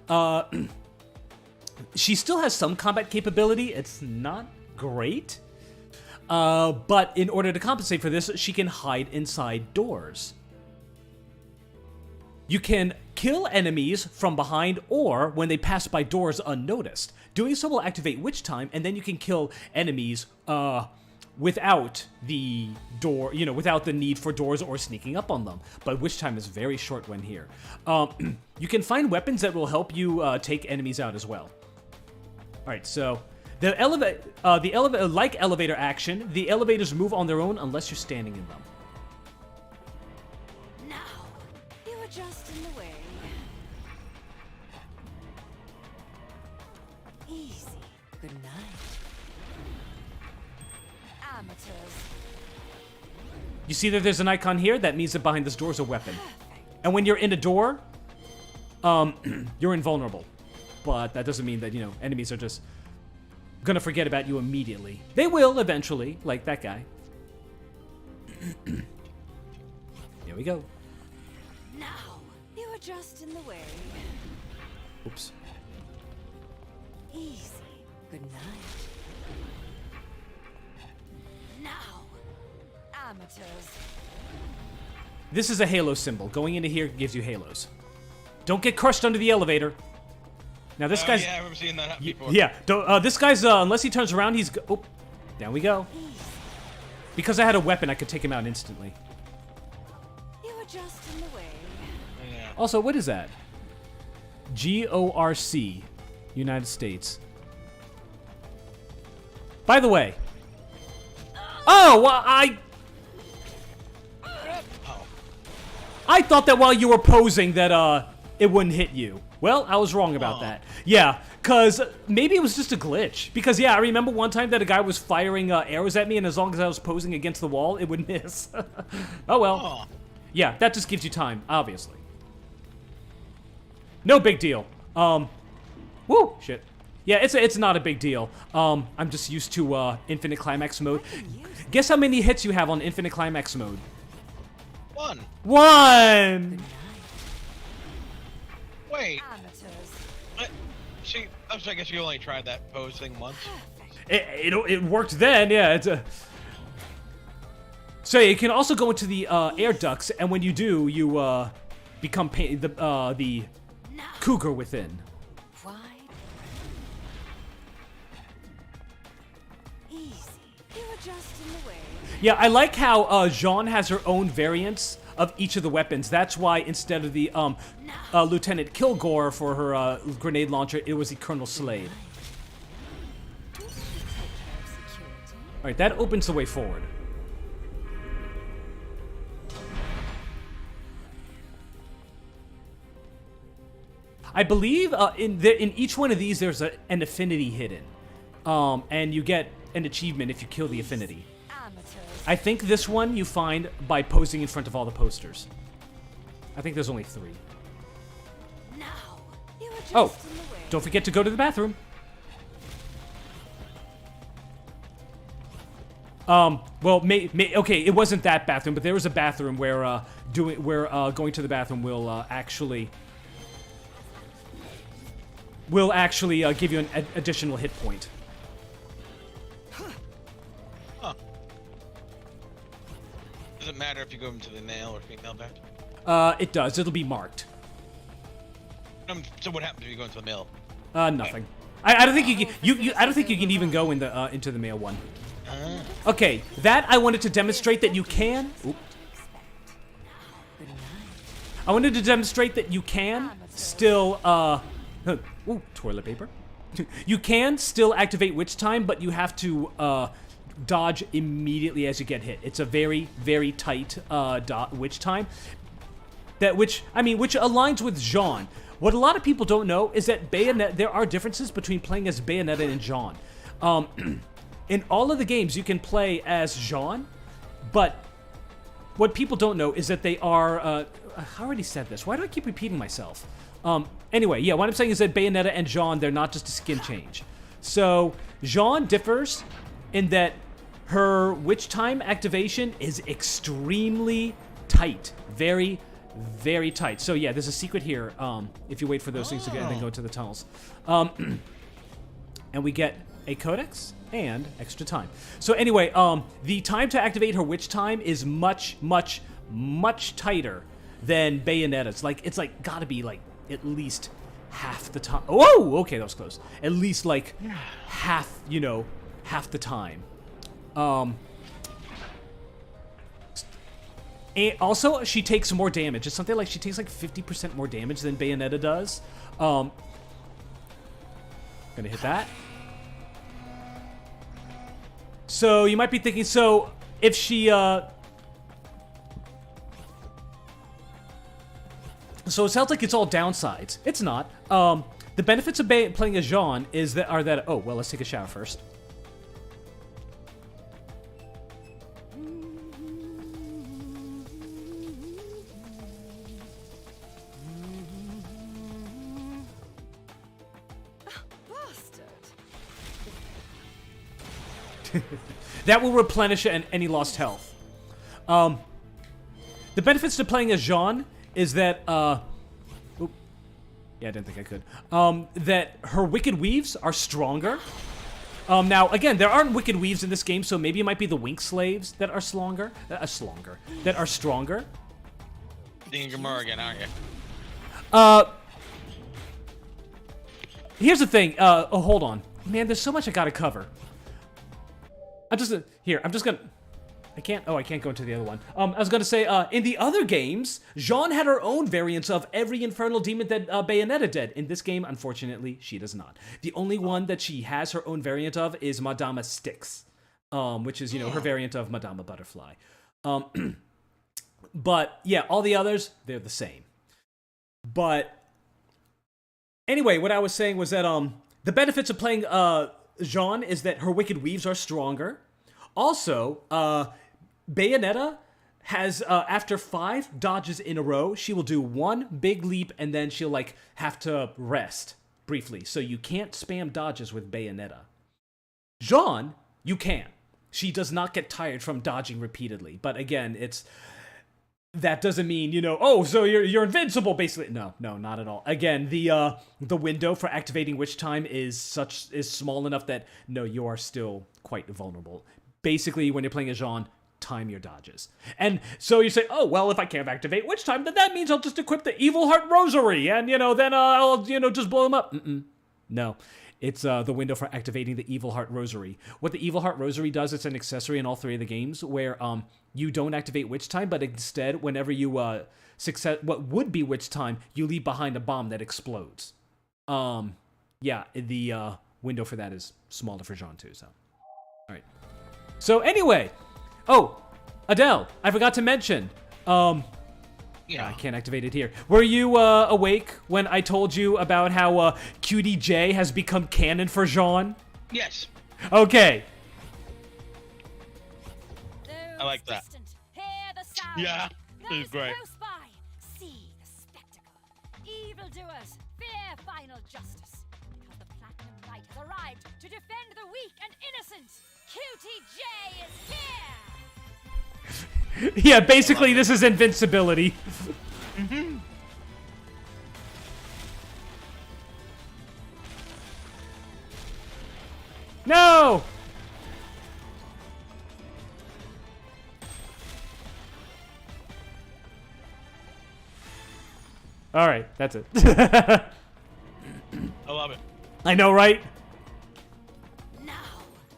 Speaker 1: she still has some combat capability. It's not great. But in order to compensate for this, she can hide inside doors. You can kill enemies from behind or when they pass by doors unnoticed. Doing so will activate Witch Time, and then you can kill enemies without the door, without the need for doors or sneaking up on them. But Witch Time is very short when here. You can find weapons that will help you take enemies out as well. All right, so like Elevator Action, the elevators move on their own unless you're standing in them.
Speaker 3: Just in the way. Easy. Good night. Amateurs.
Speaker 1: You see that there's an icon here? That means that behind this door is a weapon. And when you're in a door, you're invulnerable. But that doesn't mean that, enemies are just gonna forget about you immediately. They will eventually, like that guy. Here we go.
Speaker 3: Now, you are just in the way.
Speaker 1: Oops.
Speaker 3: Easy. Good night. Now, amateurs.
Speaker 1: This is a halo symbol. Going into here gives you halos. Don't get crushed under the elevator. Now this guy's...
Speaker 2: Yeah, I remember seeing that happen before.
Speaker 1: Yeah, this guy's, unless he turns around, he's... Oh, down we go.
Speaker 3: Easy.
Speaker 1: Because I had a weapon, I could take him out instantly.
Speaker 3: You are just in the way.
Speaker 2: Yeah.
Speaker 1: Also, what is that? GORC, United States. By the way. Oh, well, I thought that while you were posing that, it wouldn't hit you. Well, I was wrong about that. Yeah, because maybe it was just a glitch. Because, yeah, I remember one time that a guy was firing arrows at me, and as long as I was posing against the wall, it would miss. Oh, well.
Speaker 2: Oh.
Speaker 1: Yeah, that just gives you time, obviously. No big deal. Woo, shit. Yeah, it's not a big deal. I'm just used to infinite climax mode. Guess how many hits you have on infinite climax mode?
Speaker 2: 1.
Speaker 1: 1!
Speaker 2: Wait.
Speaker 3: Amateurs.
Speaker 2: See, I guess you only tried that pose thing once.
Speaker 1: It worked then, yeah. So you can also go into the air ducts, and when you do, you become the cougar within.
Speaker 3: Wide. Easy. You were just in the way.
Speaker 1: Yeah, I like how Jean has her own variants of each of the weapons. That's why instead of the Lieutenant Kilgore for her grenade launcher, it was the Colonel Slade.
Speaker 3: This should take care of security.
Speaker 1: All right, that opens the way forward. I believe in each one of these there's an affinity hidden, and you get an achievement if you kill the affinity.
Speaker 3: Amateurs.
Speaker 1: I think this one you find by posing in front of all the posters. I think there's only 3.
Speaker 3: Now. You were just
Speaker 1: Oh,
Speaker 3: in the way.
Speaker 1: don't forget to go to the bathroom. Well, okay, it wasn't that bathroom, but there was a bathroom where going to the bathroom will actually give you an additional hit point.
Speaker 2: Huh. Does it matter if you go into the male or female bathroom?
Speaker 1: It does. It'll be marked.
Speaker 2: So what happens if you go into the male?
Speaker 1: Nothing. I don't think you can. I don't think you can even go in the into the male one. Okay, that I wanted to demonstrate that you can. Oop. I wanted to demonstrate that you can still ooh, toilet paper. You can still activate Witch Time, but you have to dodge immediately as you get hit. It's a very, very tight Witch Time. Which aligns with Jean. What a lot of people don't know is that there are differences between playing as Bayonetta and Jean. In all of the games, you can play as Jean, but what people don't know is that they are. I already said this. Why do I keep repeating myself? Anyway, yeah, what I'm saying is that Bayonetta and Jean, they're not just a skin change. So, Jean differs in that her Witch Time activation is extremely tight. Very, very tight. So, yeah, there's a secret here, if you wait for those things to get and then go to the tunnels. And we get a codex and extra time. So, anyway, the time to activate her Witch Time is much, much, much tighter than Bayonetta's. It's like gotta be like at least half the time. Oh, okay, that was close. At least like half the time. And also, she takes more damage. It's something like she takes like 50% more damage than Bayonetta does. Gonna hit that. So you might be thinking, so if she so it sounds like it's all downsides. It's not. The benefits of playing as Jean are that. Oh well, let's take a shower first.
Speaker 3: Bastard.
Speaker 1: That will replenish any lost health. The benefits to playing as Jean is that, oop. Yeah, I didn't think I could. That her Wicked Weaves are stronger. Now, again, there aren't Wicked Weaves in this game, so maybe it might be the Wink Slaves that are that are stronger.
Speaker 2: Thinking Gamora again, aren't you?
Speaker 1: Here's the thing. Oh, hold on. Man, there's so much I gotta cover. I'm just gonna... I can't go into the other one. I was gonna say, in the other games, Jean had her own variants of every infernal demon that Bayonetta did. In this game, unfortunately, she does not. The only one that she has her own variant of is Madama Styx, which is, her variant of Madama Butterfly. But, yeah, all the others, they're the same. But Anyway, what I was saying was that the benefits of playing Jean is that her wicked weaves are stronger. Also, Bayonetta has after 5 dodges in a row, she will do one big leap and then she'll like have to rest briefly. So you can't spam dodges with Bayonetta. Jean, you can. She does not get tired from dodging repeatedly. But again, that doesn't mean, oh, so you're invincible, basically. No, not at all. Again, the window for activating witch time is small enough that no, you are still quite vulnerable. Basically, when you're playing a Jean, time your dodges. And so you say, oh, well, if I can't activate witch time, then that means I'll just equip the Evil Heart Rosary, and then I'll just blow them up. No. It's the window for activating the Evil Heart Rosary. What the Evil Heart Rosary does, it's an accessory in all 3 of the games where you don't activate Witch Time, but instead, whenever you what would be Witch Time, you leave behind a bomb that explodes. Yeah, the window for that is smaller for Jean too. So, all right. So anyway, Adele, I forgot to mention.
Speaker 2: Yeah.
Speaker 1: I can't activate it here. Were you awake when I told you about how Cutie J has become canon for Jean?
Speaker 2: Yes.
Speaker 1: Okay.
Speaker 2: I like that.
Speaker 3: Distant, hear the sound.
Speaker 2: Yeah,
Speaker 3: Those
Speaker 2: it's great.
Speaker 3: close by, see the spectacle. Evildoers, fear final justice. Because the Platinum Knight has arrived to defend the weak and innocent. QTJ is here!
Speaker 1: Yeah, basically this is invincibility. No! All right, that's it.
Speaker 2: I love it.
Speaker 1: I know, right?
Speaker 3: Now,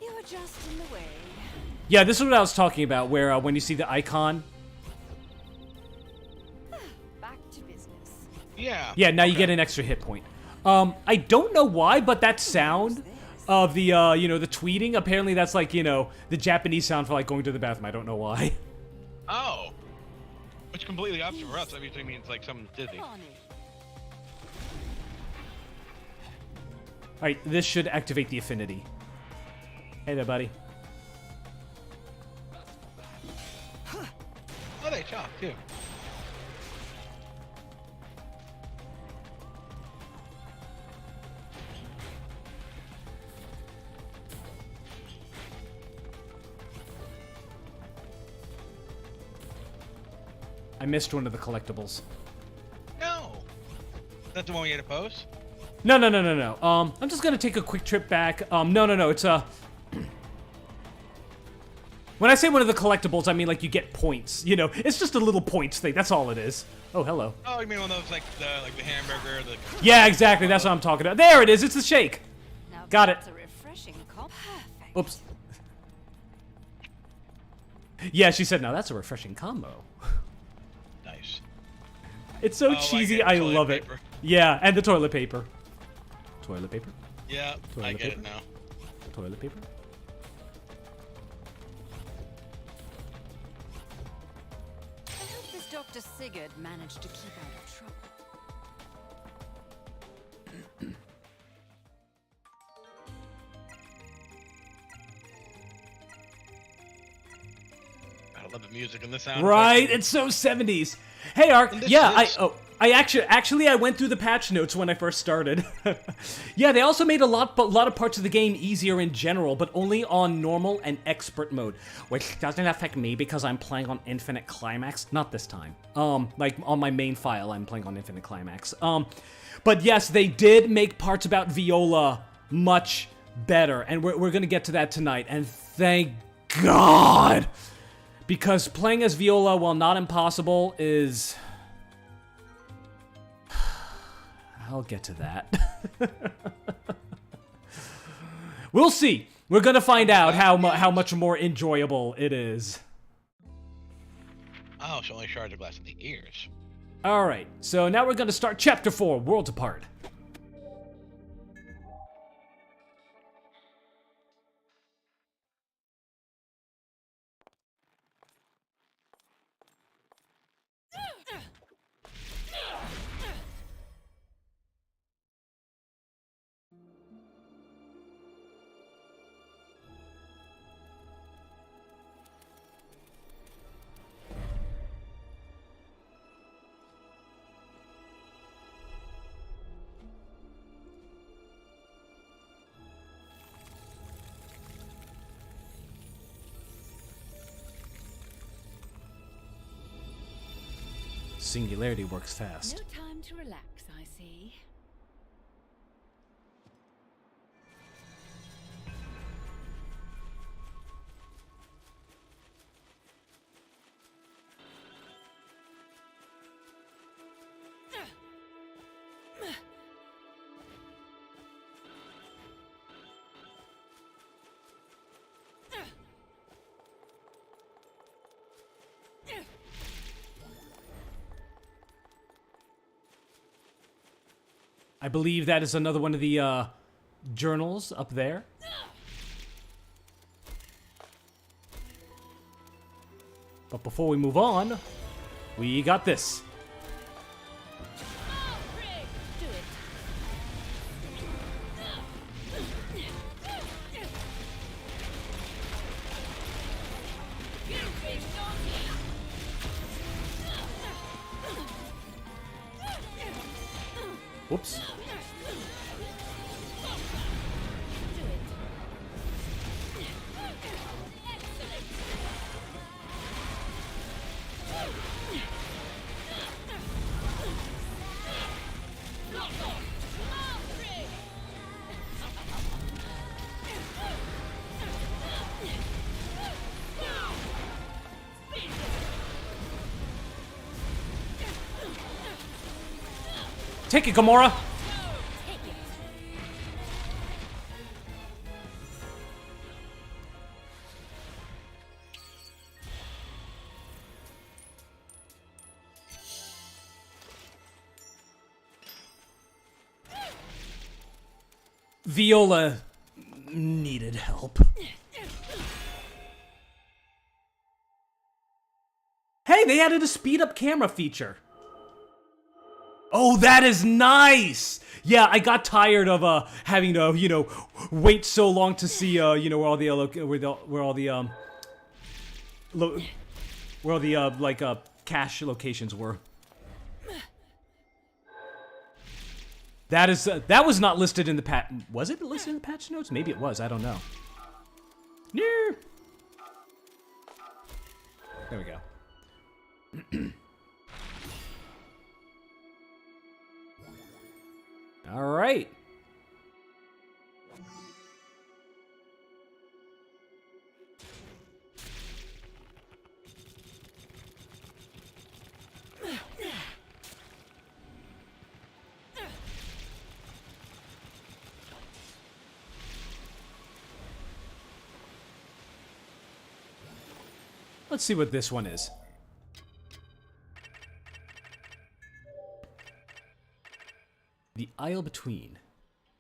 Speaker 3: you are just in the way.
Speaker 1: Yeah, this is what I was talking about, where when you see the icon,
Speaker 3: Back to business.
Speaker 2: Yeah.
Speaker 1: yeah, now you get an extra hit point. I don't know why, but that sound of the, the tweeting, apparently that's like, the Japanese sound for like going to the bathroom. I don't know why.
Speaker 2: Oh. It's completely opposite for us. That usually means like someone's dizzy.
Speaker 3: Come on in.
Speaker 1: All right, this should activate the affinity. Hey there, buddy.
Speaker 2: Oh, they chop too.
Speaker 1: I missed one of the collectibles.
Speaker 2: No. That's the one we had to post?
Speaker 1: No. I'm just gonna take a quick trip back. No. It's when I say one of the collectibles, I mean like you get points. It's just a little points thing. That's all it is. Oh, hello.
Speaker 2: Oh, you mean one of those like the hamburger, the
Speaker 1: Yeah, exactly. That's what I'm talking about. There it is. It's the shake.
Speaker 3: Now
Speaker 1: Got it.
Speaker 3: that's a refreshing perfect.
Speaker 1: Oops. Yeah, she said, now that's a refreshing combo.
Speaker 2: nice.
Speaker 1: It's so
Speaker 2: Oh,
Speaker 1: cheesy.
Speaker 2: get
Speaker 1: I
Speaker 2: toilet
Speaker 1: love it.
Speaker 2: paper.
Speaker 1: Yeah, and the toilet paper. Toilet paper?
Speaker 2: Yeah, I
Speaker 1: Toilet
Speaker 2: get
Speaker 1: paper?
Speaker 2: it now.
Speaker 1: Toilet paper?
Speaker 3: I hope this Dr. Sigurd managed to keep out of trouble.
Speaker 2: I love the music and the sound.
Speaker 1: Right?
Speaker 2: effects.
Speaker 1: It's so 70s. Hey, Ark.
Speaker 2: And this
Speaker 1: Yeah,
Speaker 2: is-
Speaker 1: I actually I went through the patch notes when I first started. Yeah, they also made a lot of parts of the game easier in general, but only on normal and expert mode, which doesn't affect me because I'm playing on Infinite Climax. Not this time. Like on my main file, I'm playing on Infinite Climax. But yes, they did make parts about Viola much better, and we're gonna get to that tonight. And thank God, because playing as Viola, while not impossible, is. I'll get to that. We'll see. We're gonna find out how much more enjoyable it is.
Speaker 2: Oh, she only shards a glass in the ears.
Speaker 1: All right, so now we're gonna start Chapter 4, Worlds Apart. Singularity works fast.
Speaker 3: No time to relax, I see.
Speaker 1: I believe that is another one of the journals up there. But before we move on, we got this.
Speaker 3: Do it.
Speaker 1: Whoops. Take it, Gamora! Viola needed help. Hey, they added a speed up camera feature. Oh, that is nice. Yeah, I got tired of having to, wait so long to see where all the cache locations were. That was not listed in the patch. Was it listed in the patch notes? Maybe it was. I don't know. There we go. All right. Let's see what this one is. The Isle Between.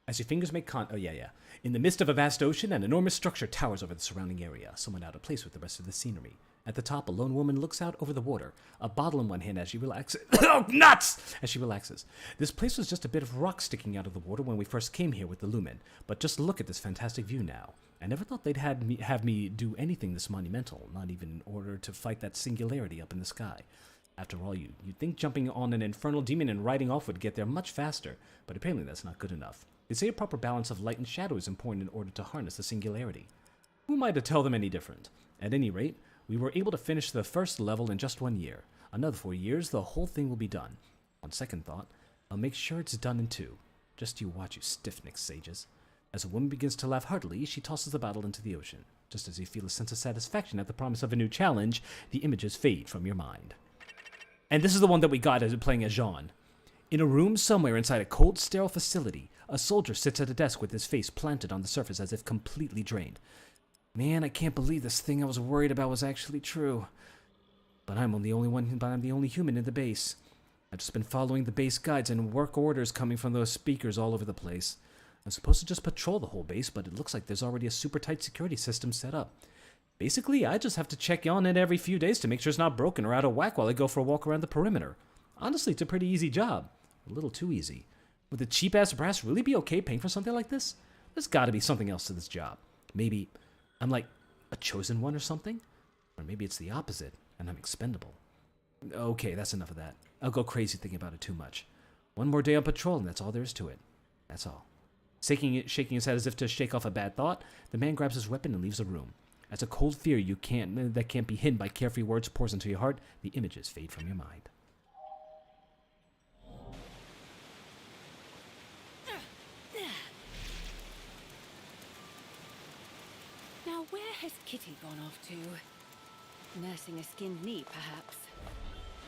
Speaker 1: As your fingers make oh yeah. In the midst of a vast ocean, an enormous structure towers over the surrounding area, somewhat out of place with the rest of the scenery. At the top, a lone woman looks out over the water, a bottle in one hand as she relaxes. Oh, nuts! As she relaxes. This place was just a bit of rock sticking out of the water when we first came here with the Lumen, but just look at this fantastic view now. I never thought they'd have me do anything this monumental, not even in order to fight that singularity up in the sky. After all, you'd think jumping on an infernal demon and riding off would get there much faster, but apparently that's not good enough. They say a proper balance of light and shadow is important in order to harness the singularity. Who am I to tell them any different? At any rate, we were able to finish the first level in just 1 year. Another 4 years, the whole thing will be done. On second thought, I'll make sure it's done in 2. Just you watch, you stiff-necked sages. As a woman begins to laugh heartily, she tosses the bottle into the ocean. Just as you feel a sense of satisfaction at the promise of a new challenge, the images fade from your mind. And this is the one that we got as playing as Jean. In a room somewhere inside a cold, sterile facility, a soldier sits at a desk with his face planted on the surface as if completely drained. Man, I can't believe this thing I was worried about was actually true. But I'm the only human in the base. I've just been following the base guides and work orders coming from those speakers all over the place. I'm supposed to just patrol the whole base, but it looks like there's already a super tight security system set up. Basically, I just have to check on it every few days to make sure it's not broken or out of whack while I go for a walk around the perimeter. Honestly, it's a pretty easy job. A little too easy. Would the cheap-ass brass really be okay paying for something like this? There's gotta be something else to this job. Maybe I'm like a chosen one or something? Or maybe it's the opposite, and I'm expendable. Okay, that's enough of that. I'll go crazy thinking about it too much. 1 more day on patrol, and that's all there is to it. That's all. Shaking his head as if to shake off a bad thought, the man grabs his weapon and leaves the room. As a cold fear that can't be hidden by carefree words pours into your heart, the images fade from your mind.
Speaker 6: where has Kitty gone off to? Nursing a skinned knee, perhaps.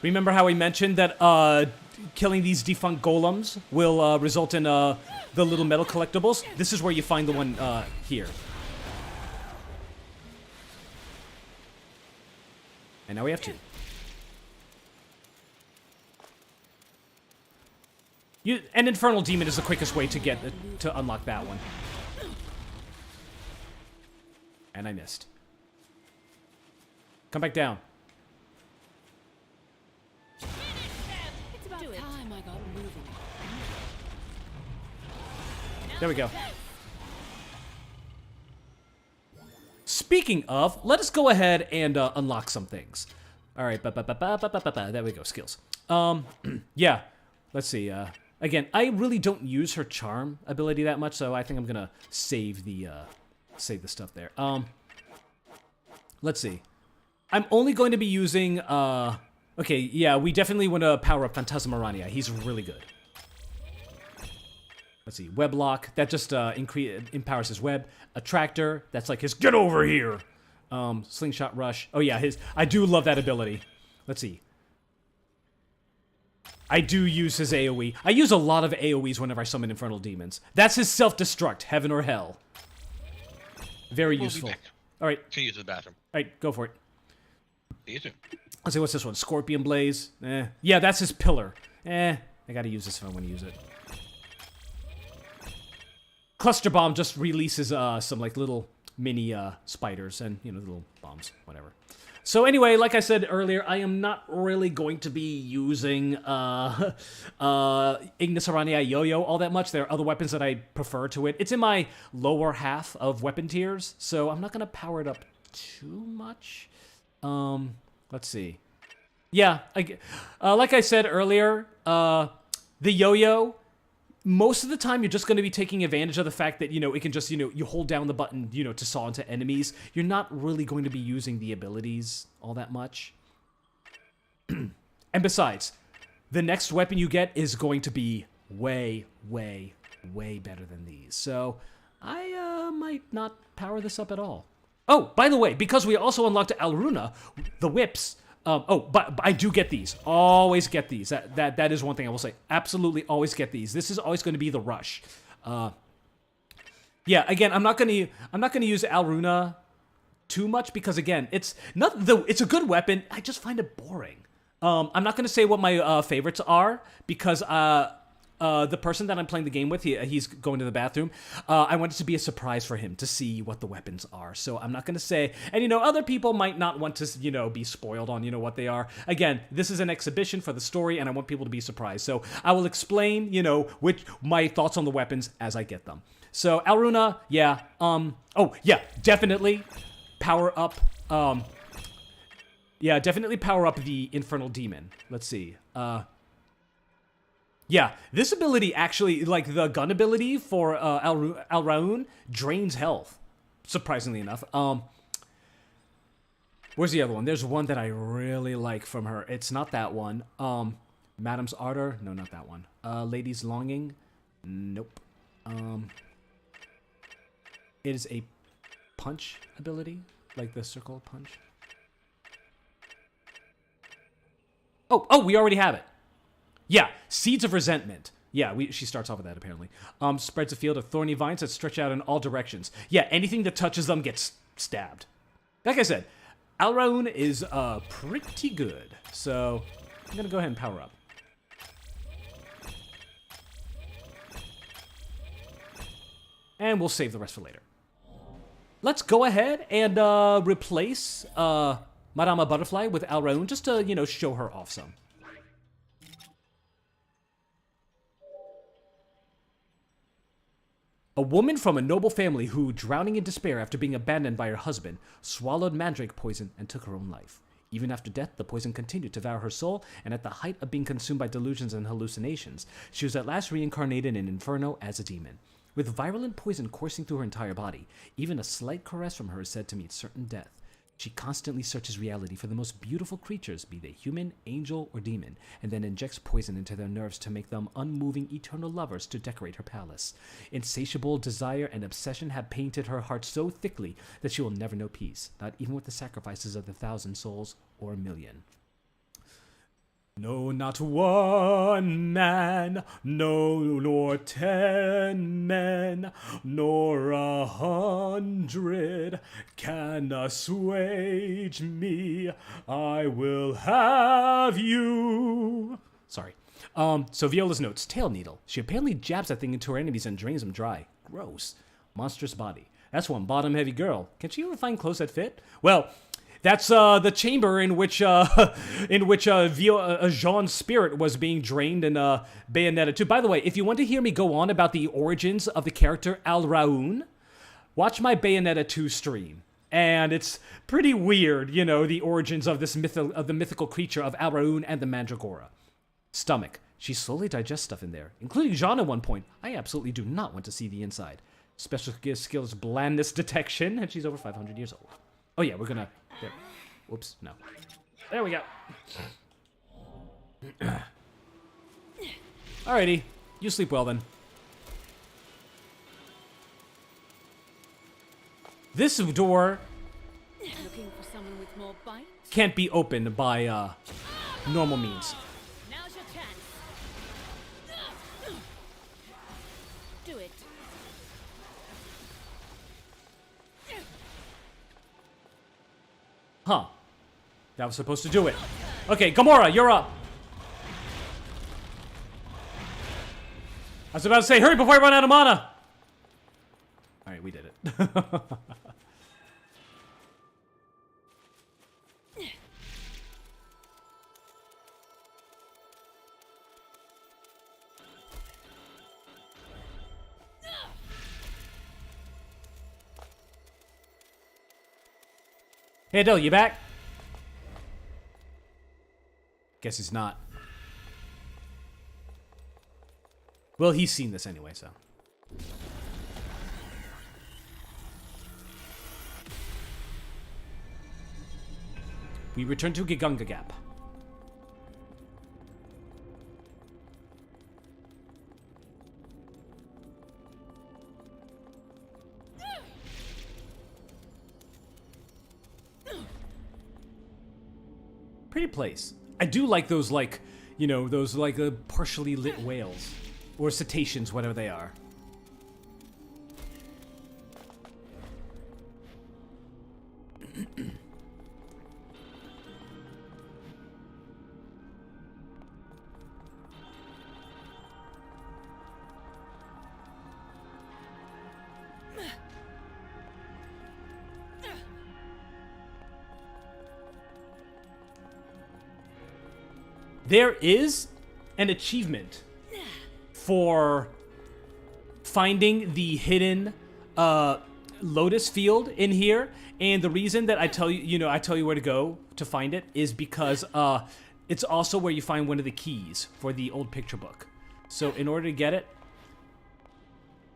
Speaker 1: Remember how we mentioned that killing these defunct golems will result in the little metal collectibles? This is where you find the one here. And now we have 2. An Infernal Demon is the quickest way to get to unlock that one. And I missed. Come back down.
Speaker 6: It's about time I got moving.
Speaker 1: There we go. Speaking of, let us go ahead and unlock some things. All right, there we go, skills. Yeah, let's see. Again, I really don't use her charm ability that much, so I think I'm gonna save the stuff there. Let's see. I'm only going to be using. Okay, yeah, we definitely want to power up Phantasmarania. He's really good. Let's see, web lock, that just empowers his web. Attractor, that's like his get over here. Slingshot rush. Oh yeah, I do love that ability. Let's see. I do use his AoE. I use a lot of AoEs whenever I summon Infernal Demons. That's his self-destruct, heaven or hell. Very useful. All right.
Speaker 2: Can use the bathroom.
Speaker 1: All right, go for it.
Speaker 2: See you soon.
Speaker 1: Let's see, what's this one? Scorpion Blaze. Yeah, that's his pillar. I gotta use this if I want to use it. Cluster Bomb just releases some like little mini spiders and, you know, little bombs, whatever. So anyway, like I said earlier, I am not really going to be using Ignis Arania Yo-Yo all that much. There are other weapons that I prefer to it. It's in my lower half of weapon tiers, so I'm not going to power it up too much. Let's see. Yeah, like I said earlier, the Yo-Yo, most of the time you're just going to be taking advantage of the fact that, you know, it can just, you know, you hold down the button, you know, to saw into enemies. You're not really going to be using the abilities all that much. And besides, the next weapon you get is going to be way, way, way better than these. So I might not power this up at all. Oh, by the way, because we also unlocked Alruna, the whips. But I do get these. Always get these. That is one thing I will say. Absolutely always get these. This is always going to be the rush. Yeah, again, I'm not going to use Alruna too much because again, it's a good weapon. I just find it boring. I'm not going to say what my favorites are because the person that I'm playing the game with, he's going to the bathroom. I want it to be a surprise for him to see what the weapons are. So I'm not going to say, and you know, other people might not want to, you know, be spoiled on, you know, what they are. Again, this is an exhibition for the story and I want people to be surprised. So I will explain, you know, my thoughts on the weapons as I get them. So Alruna, yeah. Oh yeah, definitely power up. Yeah, definitely power up the Infernal Demon. Let's see. Yeah, this ability actually, like the gun ability for Alraun, drains health, surprisingly enough. Where's the other one? There's one that I really like from her. It's not that one. Madame's Ardor? No, not that one. Lady's Longing? Nope. It is a punch ability, like the circle punch. Oh, we already have it. Yeah, Seeds of Resentment. Yeah, she starts off with that, apparently. Spreads a field of thorny vines that stretch out in all directions. Yeah, anything that touches them gets stabbed. Like I said, Alraun is pretty good. So, I'm going to go ahead and power up. And we'll save the rest for later. Let's go ahead and replace Madama Butterfly with Alraun, just to, you know, show her off some. A woman from a noble family who, drowning in despair after being abandoned by her husband, swallowed mandrake poison and took her own life. Even after death, the poison continued to devour her soul, and at the height of being consumed by delusions and hallucinations, she was at last reincarnated in Inferno as a demon. With virulent poison coursing through her entire body, even a slight caress from her is said to mean certain death. She constantly searches reality for the most beautiful creatures, be they human, angel, or demon, and then injects poison into their nerves to make them unmoving, eternal lovers to decorate her palace. Insatiable desire and obsession have painted her heart so thickly that she will never know peace, not even with the sacrifices of 1,000 souls or 1,000,000. No, not one man, no, nor 10 men, nor 100 can assuage me. I will have you. Sorry. So Viola's notes. Tail needle. She apparently jabs that thing into her enemies and drains them dry. Gross. Monstrous body. That's one bottom-heavy girl. Can she ever find clothes that fit? Well, that's the chamber in which Jean's spirit was being drained in Bayonetta 2. By the way, if you want to hear me go on about the origins of the character Al Raoun, watch my Bayonetta 2 stream. And it's pretty weird, you know, the origins of this the mythical creature of Al Raoun and the Mandragora. Stomach. She slowly digests stuff in there, including Jean at one point. I absolutely do not want to see the inside. Special skills blandness detection, and she's over 500 years old. Oh yeah, we're gonna... There. Whoops, no. There we go. Alrighty. You sleep well then. This door
Speaker 6: Looking for someone with more bite?
Speaker 1: can't be opened by normal means.
Speaker 6: Now's your chance. Do it.
Speaker 1: Huh. That was supposed to do it. Okay, Gamora, you're up. I was about to say, hurry before I run out of mana. Alright, we did it. Hey, Adele, you back? Guess he's not. Well, he's seen this anyway, so. We return to Gigunga Gap. Pretty place. I do like those, like, you know, those, like, partially lit whales. Or cetaceans, whatever they are. There is an achievement for finding the hidden lotus field in here, and the reason that I tell you, I tell you where to go to find it is because it's also where you find one of the keys for the old picture book. So in order to get it,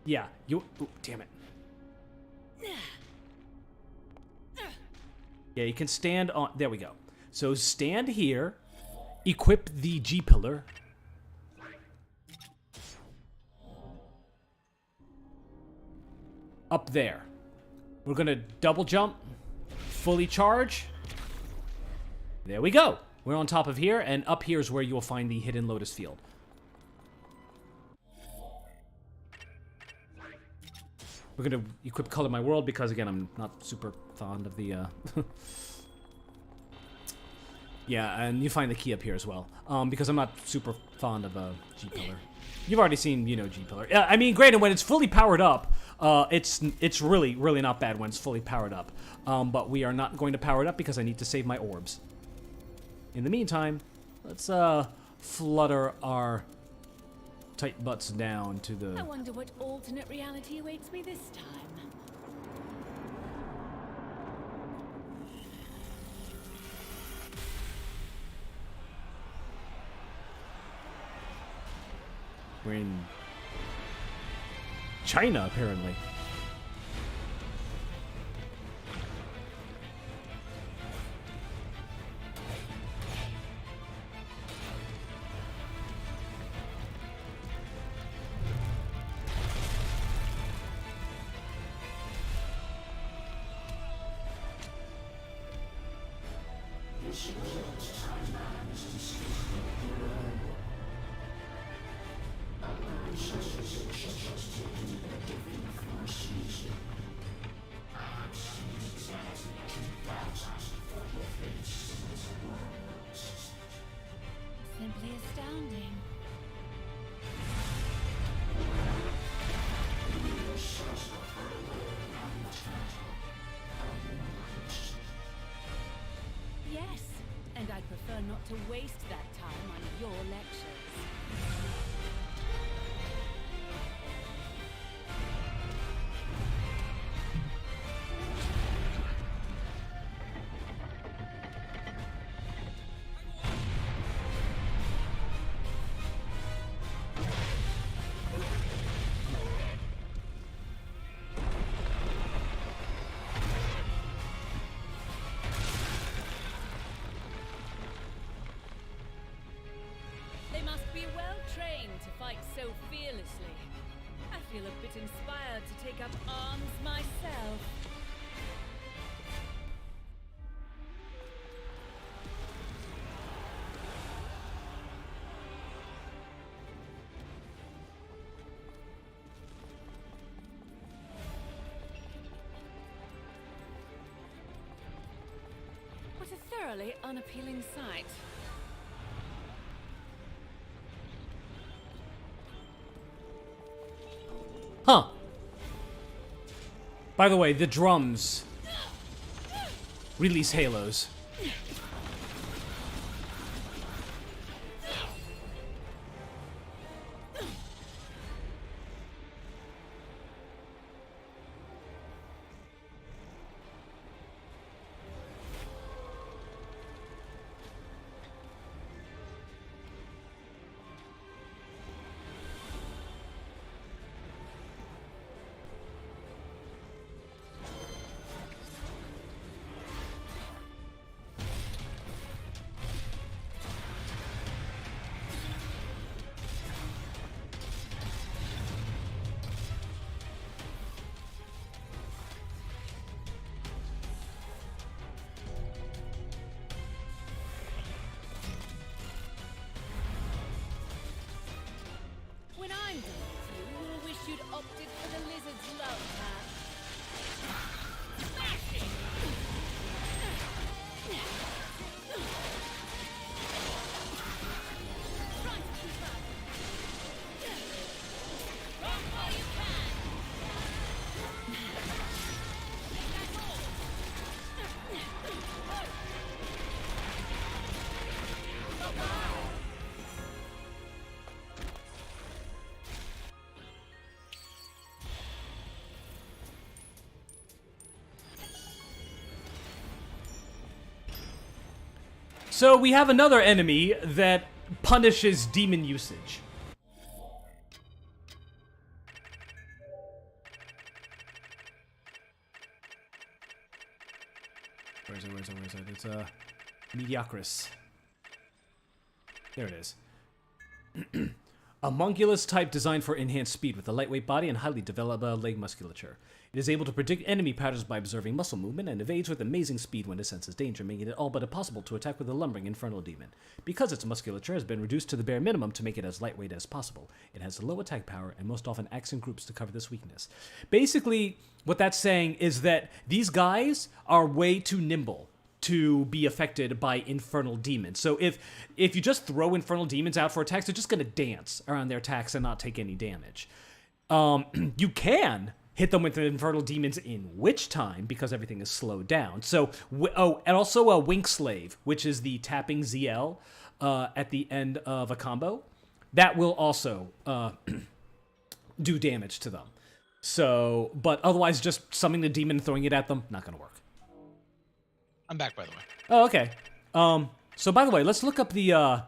Speaker 1: yeah, ooh, damn it. Yeah, you can stand on, there we go. So stand here. Equip the G-pillar. Up there. We're gonna double jump, fully charge. There we go. We're on top of here, and up here is where you will find the hidden lotus field. We're gonna equip Color My World because, again, I'm not super fond of the, Yeah, and you find the key up here as well. Because I'm not super fond of a G-pillar. You've already seen, G-pillar. Yeah, I mean, granted, when it's fully powered up, it's really, really not bad when it's fully powered up. But we are not going to power it up because I need to save my orbs. In the meantime, let's flutter our tight butts down to the...
Speaker 6: I wonder what alternate reality awaits me this time.
Speaker 1: We're in China, apparently.
Speaker 3: Simply astounding. Yes, and I'd prefer not to waste that time on your lectures. They must be well trained to fight so fearlessly. I feel a bit inspired to take up arms myself. What a thoroughly unappealing sight.
Speaker 1: Huh. By the way, the drums release halos.
Speaker 3: When I'm done with you, you'll wish you'd opted for the lizard's love path. Smash it! Try to keep up. Run while you can. That's all.
Speaker 1: So we have another enemy that punishes demon usage. Where is it? It's Mediocris. There it is. A Monculus type designed for enhanced speed with a lightweight body and highly developed leg musculature. It is able to predict enemy patterns by observing muscle movement and evades with amazing speed when it senses danger, making it all but impossible to attack with a lumbering infernal demon. Because its musculature has been reduced to the bare minimum to make it as lightweight as possible, it has low attack power and most often acts in groups to cover this weakness. Basically, what that's saying is that these guys are way too nimble to be affected by infernal demons. So if you just throw infernal demons out for attacks, they're just going to dance around their attacks and not take any damage. You can hit them with the infernal demons in witch time because everything is slowed down. So, and also a Wink Slave, which is the tapping ZL at the end of a combo, that will also do damage to them. So, but otherwise, just summoning the demon and throwing it at them, not going to work.
Speaker 2: I'm back, by the way.
Speaker 1: Oh, okay. So by the way, let's look up the,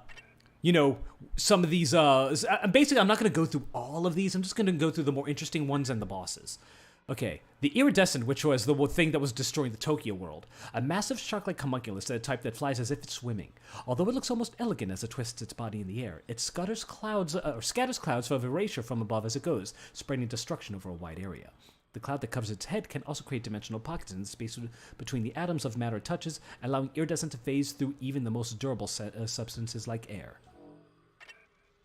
Speaker 1: some of these, basically I'm not going to go through all of these, I'm just going to go through the more interesting ones and the bosses. Okay, the Iridescent, which was the thing that was destroying the Tokyo world. A massive shark-like homunculus, a type that flies as if it's swimming. Although it looks almost elegant as it twists its body in the air, it scatters clouds of erasure from above as it goes, spreading destruction over a wide area. The cloud that covers its head can also create dimensional pockets in the space between the atoms of matter it touches, allowing iridescent to phase through even the most durable substances like air.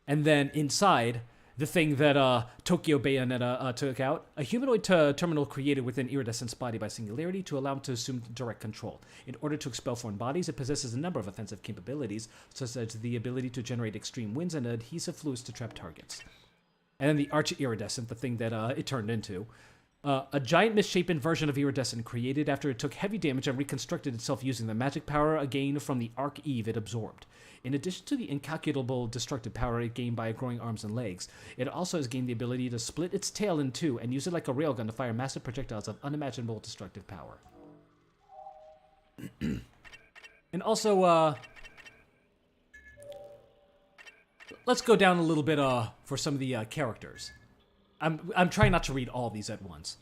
Speaker 1: And then inside, the thing that Tokyo Bayonetta took out, a humanoid terminal created within Iridescent's body by Singularity to allow him to assume direct control. In order to expel foreign bodies, it possesses a number of offensive capabilities, such as the ability to generate extreme winds and adhesive fluids to trap targets. And then the Arch-Iridescent, the thing that it turned into. A giant misshapen version of Iridescent created after it took heavy damage and reconstructed itself using the magic power gained from the Arc-Eve it absorbed. In addition to the incalculable destructive power it gained by growing arms and legs, it also has gained the ability to split its tail in two and use it like a railgun to fire massive projectiles of unimaginable destructive power. And also, let's go down a little bit for some of the characters. I'm trying not to read all these at once.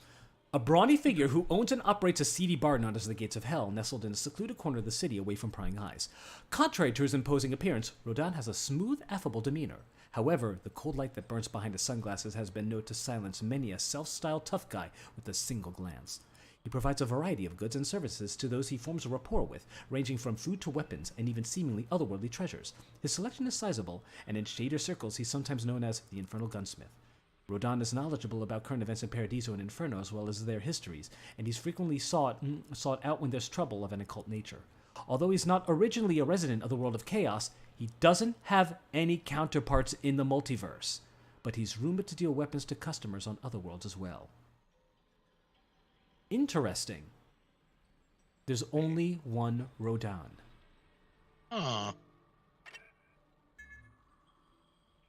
Speaker 1: A brawny figure who owns and operates a seedy bar known as the Gates of Hell, nestled in a secluded corner of the city away from prying eyes. Contrary to his imposing appearance, Rodan has a smooth, affable demeanor. However, the cold light that burns behind his sunglasses has been known to silence many a self-styled tough guy with a single glance. He provides a variety of goods and services to those he forms a rapport with, ranging from food to weapons and even seemingly otherworldly treasures. His selection is sizable, and in shadier circles he's sometimes known as the Infernal Gunsmith. Rodan is knowledgeable about current events in Paradiso and Inferno as well as their histories, and he's frequently sought out when there's trouble of an occult nature. Although he's not originally a resident of the world of chaos, he doesn't have any counterparts in the multiverse, but he's rumored to deal weapons to customers on other worlds as well. Interesting. There's only one Rodan.
Speaker 2: Huh.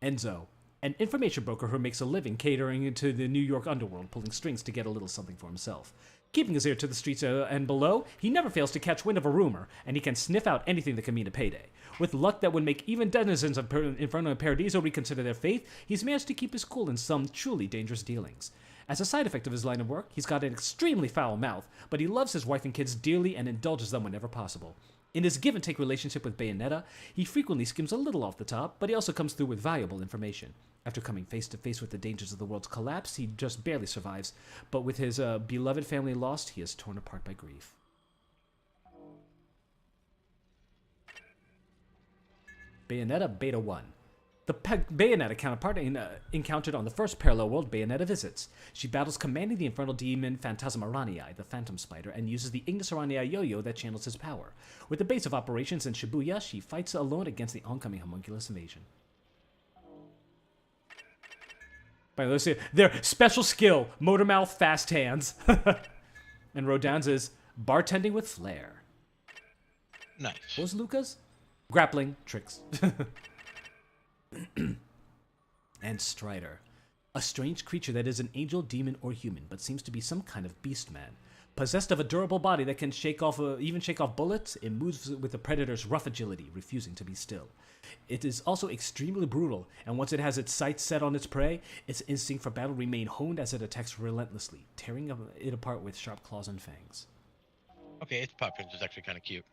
Speaker 1: Enzo, an information broker who makes a living catering to the New York underworld, pulling strings to get a little something for himself. Keeping his ear to the streets and below, he never fails to catch wind of a rumor, and he can sniff out anything that can mean a payday. With luck that would make even denizens of Inferno and Paradiso reconsider their faith, he's managed to keep his cool in some truly dangerous dealings. As a side effect of his line of work, he's got an extremely foul mouth, but he loves his wife and kids dearly and indulges them whenever possible. In his give-and-take relationship with Bayonetta, he frequently skims a little off the top, but he also comes through with valuable information. After coming face-to-face with the dangers of the world's collapse, he just barely survives, but with his beloved family lost, he is torn apart by grief. Bayonetta Beta 1. The Bayonetta counterpart encountered on the first parallel world Bayonetta visits. She battles commanding the infernal demon Phantasm Aranii, the Phantom Spider, and uses the Ignis Aranii yo-yo that channels his power. With the base of operations in Shibuya, she fights alone against the oncoming homunculus invasion. By the way, their special skill, motor mouth, fast hands. And Rodan's is bartending with flair.
Speaker 2: Nice.
Speaker 1: What was Luca's? Grappling, tricks. And Strider. A strange creature that is an angel, demon, or human, but seems to be some kind of beast man. Possessed of a durable body that can even shake off bullets, it moves with the predator's rough agility, refusing to be still. It is also extremely brutal, and once it has its sights set on its prey, its instinct for battle remains honed as it attacks relentlessly, tearing it apart with sharp claws and fangs.
Speaker 2: Okay, its pup is actually kind of cute.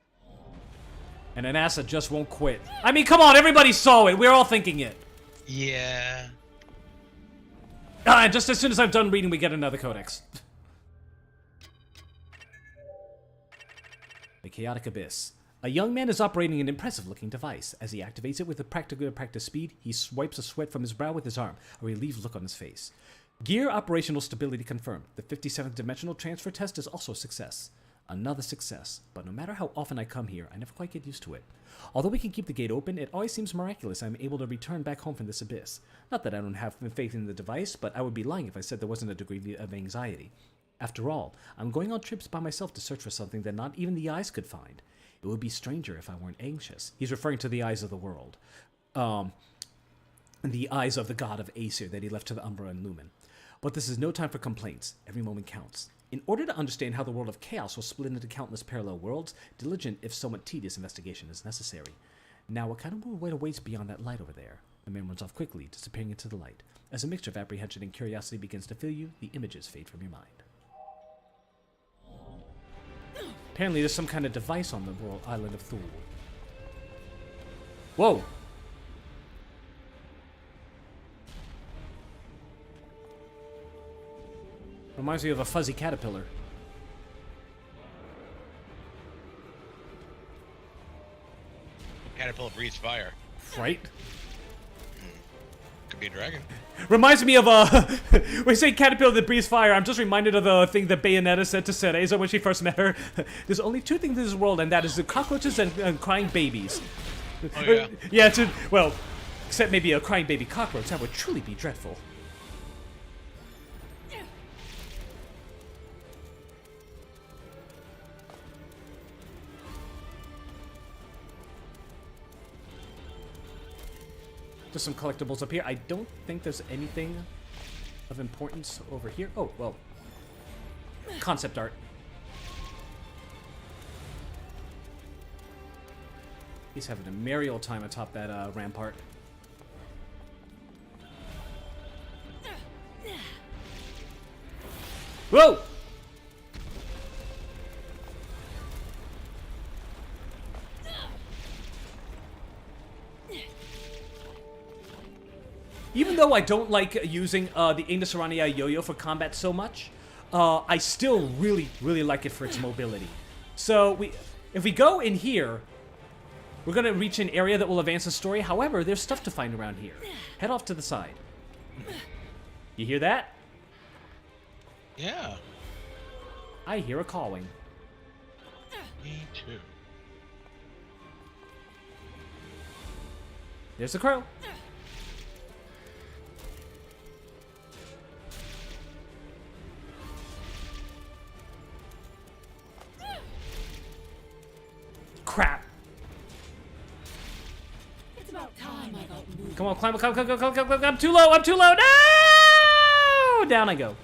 Speaker 1: And an ass that just won't quit. I mean, come on, everybody saw it. We're all thinking it.
Speaker 2: Yeah.
Speaker 1: And just as soon as I'm done reading, we get another codex. The Chaotic Abyss. A young man is operating an impressive-looking device. As he activates it with a practice speed, he wipes a sweat from his brow with his arm, a relieved look on his face. Gear operational stability confirmed. The 57th dimensional transfer test is also a success. Another success, but no matter how often I come here, I never quite get used to it. Although we can keep the gate open, it always seems miraculous I'm able to return back home from this abyss. Not that I don't have faith in the device, but I would be lying if I said there wasn't a degree of anxiety. After all, I'm going on trips by myself to search for something that not even the eyes could find. It would be stranger if I weren't anxious. He's referring to the eyes of the world. The eyes of the god of Aesir that he left to the Umbra and Lumen. But this is no time for complaints. Every moment counts. In order to understand how the world of chaos was split into countless parallel worlds, diligent if somewhat tedious investigation is necessary. Now, what kind of world awaits beyond that light over there? The man runs off quickly, disappearing into the light. As a mixture of apprehension and curiosity begins to fill you, the images fade from your mind. Apparently, there's some kind of device on the world island of Thule. Whoa! Reminds me of a fuzzy caterpillar.
Speaker 2: Caterpillar breathes fire.
Speaker 1: Right?
Speaker 2: Could be a dragon.
Speaker 1: Reminds me of when you say caterpillar that breathes fire, I'm just reminded of the thing that Bayonetta said to Cereza when she first met her. There's only two things in this world, and that is the cockroaches and crying babies.
Speaker 2: Oh yeah.
Speaker 1: Yeah, well, except maybe a crying baby cockroach. That would truly be dreadful. There's some collectibles up here. I don't think there's anything of importance over here. Oh, well. Concept art. He's having a merry old time atop that rampart. Whoa! Even though I don't like using the Ignis Urania yo-yo for combat so much, I still really, really like it for its mobility. So if we go in here, we're going to reach an area that will advance the story. However, there's stuff to find around here. Head off to the side. You hear that?
Speaker 2: Yeah.
Speaker 1: I hear a calling.
Speaker 2: Me too.
Speaker 1: There's the crow. Crap.
Speaker 6: It's about time I got moved.
Speaker 1: Come on, climb, come. I'm too low, No! Down I go.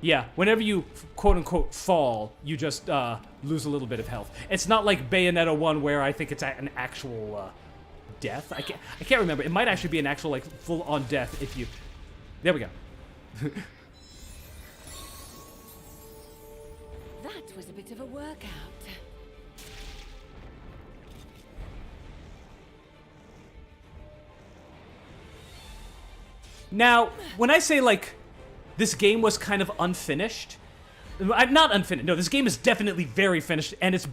Speaker 1: Yeah, whenever you quote-unquote fall, you just lose a little bit of health. It's not like Bayonetta 1 where I think it's an actual death. I can't remember. It might actually be an actual like full-on death if you... There we go.
Speaker 6: That was a bit of a workout.
Speaker 1: Now, when I say like this game was kind of unfinished, not unfinished. No, this game is definitely very finished, and it's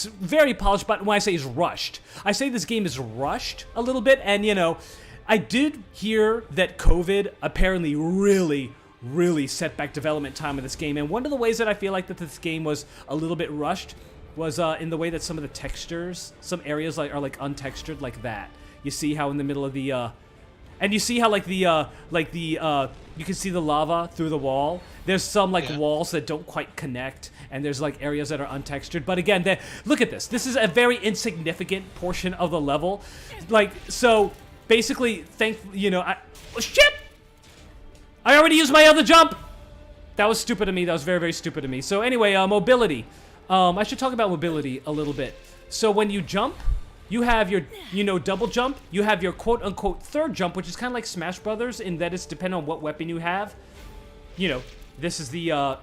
Speaker 1: very polished. But when I say is rushed, I say this game is rushed a little bit. And you know, I did hear that COVID apparently really set back development time of this game. And one of the ways that I feel like that this game was a little bit rushed was in the way that some of the textures, some areas are like untextured, like that. You see how in the middle of the and you see how like you can see the lava through the wall. There's some like walls that don't quite connect, and there's like areas that are untextured. But again, look at this. This is a very insignificant portion of the level. Like, so basically, oh, shit! I already used my other jump! That was stupid of me. That was very stupid of me. So anyway, mobility. I should talk about mobility a little bit. So when you jump, you have your, double jump. You have your quote-unquote third jump, which is kind of like Smash Brothers in that it's dependent on what weapon you have. This is the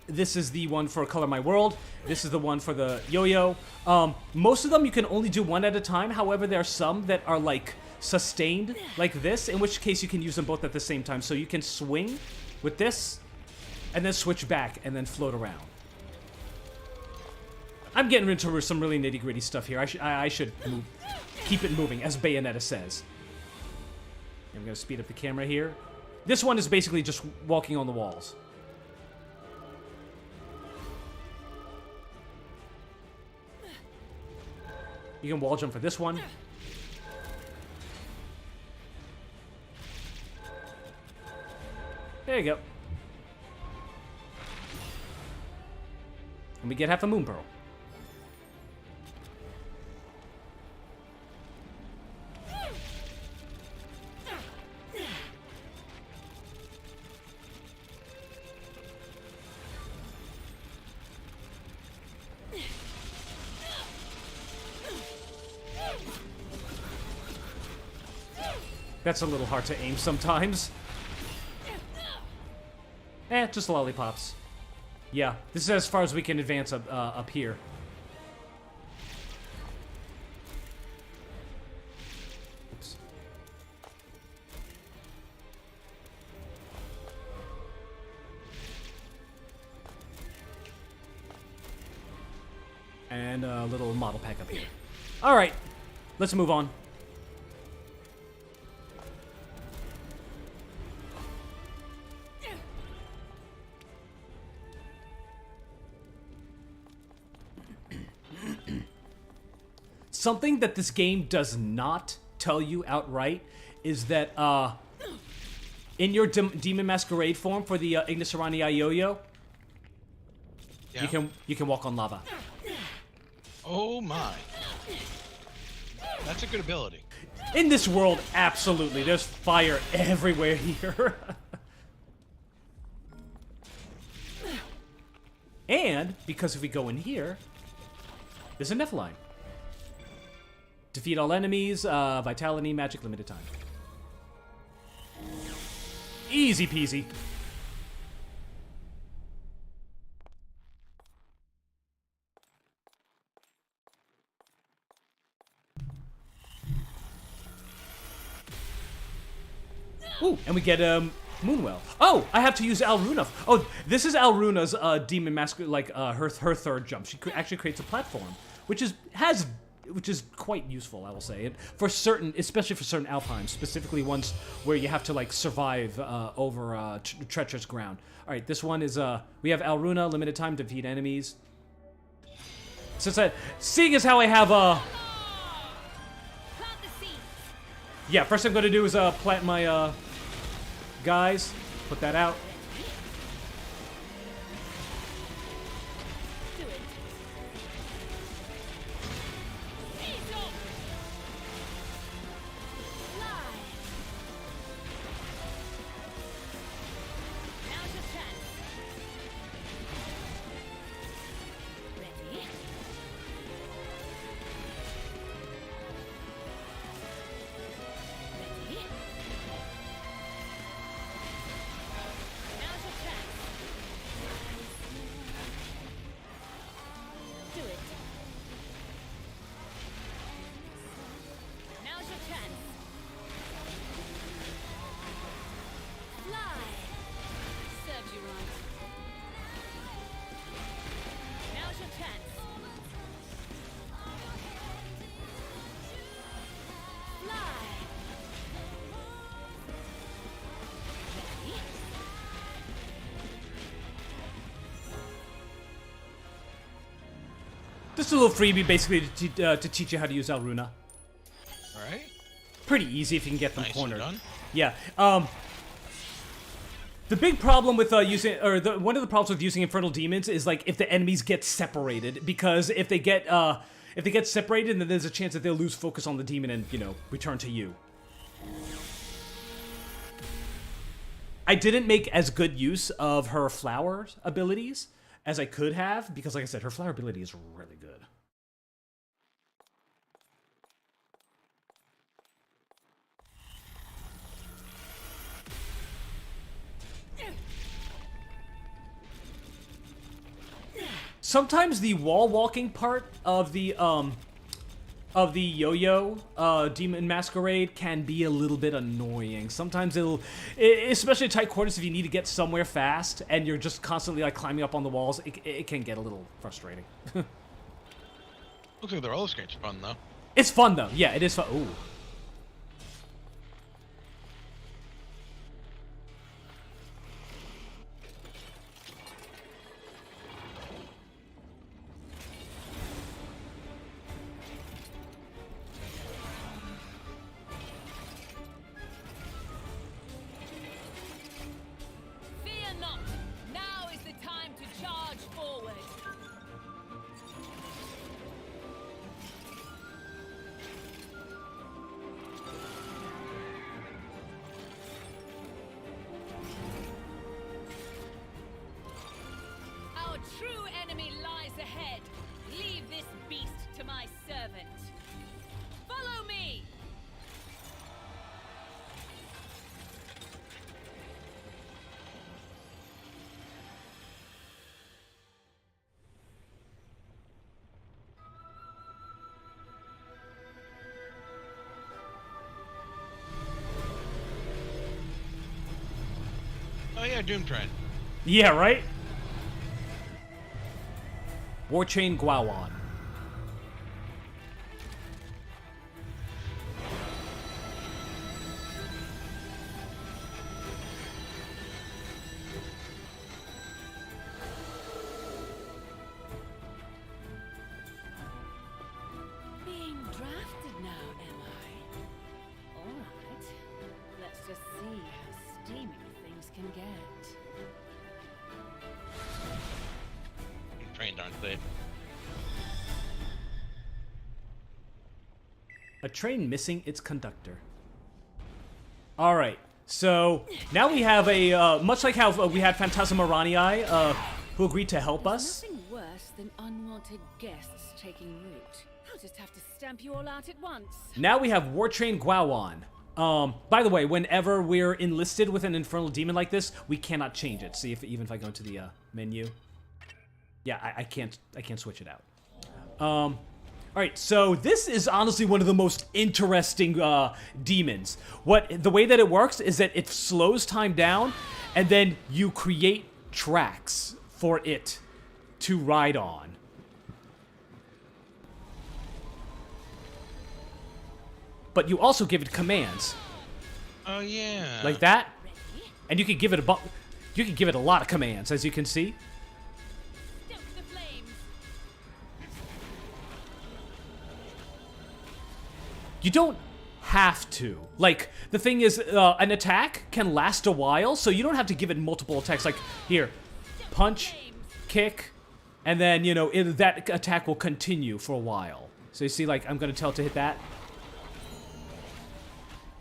Speaker 1: this is the one for Color My World. This is the one for the yo-yo. Most of them you can only do one at a time. However, there are some that are like sustained like this, in which case you can use them both at the same time. So you can swing with this and then switch back and then float around. I'm getting into some really nitty-gritty stuff here. I should keep it moving, as Bayonetta says. I'm going to speed up the camera here. This one is basically just walking on the walls. You can wall jump for this one. There you go. And we get half a moon pearl. That's a little hard to aim sometimes. Just lollipops. Yeah, this is as far as we can advance up here. Oops. And a little model pack up here. All right, let's move on. Something that this game does not tell you outright is that in your Demon Masquerade form for the Ignis Arani Ioyo,
Speaker 2: Yeah.
Speaker 1: you can walk on lava.
Speaker 2: Oh my. That's a good ability.
Speaker 1: In this world, absolutely. There's fire everywhere here. And, because if we go in here, there's a Nephilim. Defeat all enemies, vitality, magic, limited time. Easy peasy. Ooh, and we get Moonwell. Oh, I have to use Alruna. Oh, this is Alruna's demon mask, like her third jump. She actually creates a platform, which is quite useful, I will say. And for certain, especially for certain alpines, specifically ones where you have to like survive over treacherous ground. All right, this one is we have Alruna, limited time, defeat enemies. Seeing as how I have
Speaker 3: Plant the seeds.
Speaker 1: yeah, first thing I'm gonna do is plant my guys, put that out.
Speaker 3: Do it. Ease up. Fly. Now's your chance. Ready? Ready? Now's your chance. Do it. Now's your chance. Fly. Serves you right. Now's your chance. Fly. Ready?
Speaker 1: Just a little freebie, basically, to teach you how to use Alruna.
Speaker 2: Alright.
Speaker 1: Pretty easy if you can get them
Speaker 2: Nicely
Speaker 1: cornered.
Speaker 2: done.
Speaker 1: Yeah. The big problem with using, or one of the problems with using Infernal Demons is like if the enemies get separated, because if they get separated, then there's a chance that they'll lose focus on the demon and return to you. I didn't make as good use of her flower abilities as I could have, because like I said, her flower ability is really good. Sometimes the wall walking part of the yo-yo Demon Masquerade can be a little bit annoying. Sometimes especially in tight quarters, if you need to get somewhere fast and you're just constantly like climbing up on the walls, it can get a little frustrating.
Speaker 2: Looks like the roller skates are fun though.
Speaker 1: It's fun though. Yeah, it is fun. Ooh.
Speaker 3: Fear not. Now is the time to charge forward. Our true enemy lies ahead. Leave this beast to my servant. Follow me.
Speaker 2: Oh yeah, Doom Train.
Speaker 1: Yeah, right? Warchain Gwawan.
Speaker 2: see.
Speaker 1: A train missing its conductor. All right. So now we have a much like how we had Phantasma Ranii, who agreed to help us.
Speaker 6: Nothing worse than unwanted guests taking root. I'll just have to stamp you all out at once.
Speaker 1: Now we have War Train Gwawan. By the way, whenever we're enlisted with an infernal demon like this, we cannot change it. See if even if I go into the menu, yeah, I can't switch it out. All right, so this is honestly one of the most interesting demons. The way that it works is that it slows time down, and then you create tracks for it to ride on. But you also give it commands.
Speaker 2: Oh yeah.
Speaker 1: Like that. And you can give it a lot of commands, as you can see.
Speaker 6: Stoke the flames.
Speaker 1: You don't have to. Like, the thing is, an attack can last a while, so you don't have to give it multiple attacks. Like, here, punch, kick, and then, you know, that attack will continue for a while. So you see, like, I'm gonna tell it to hit that.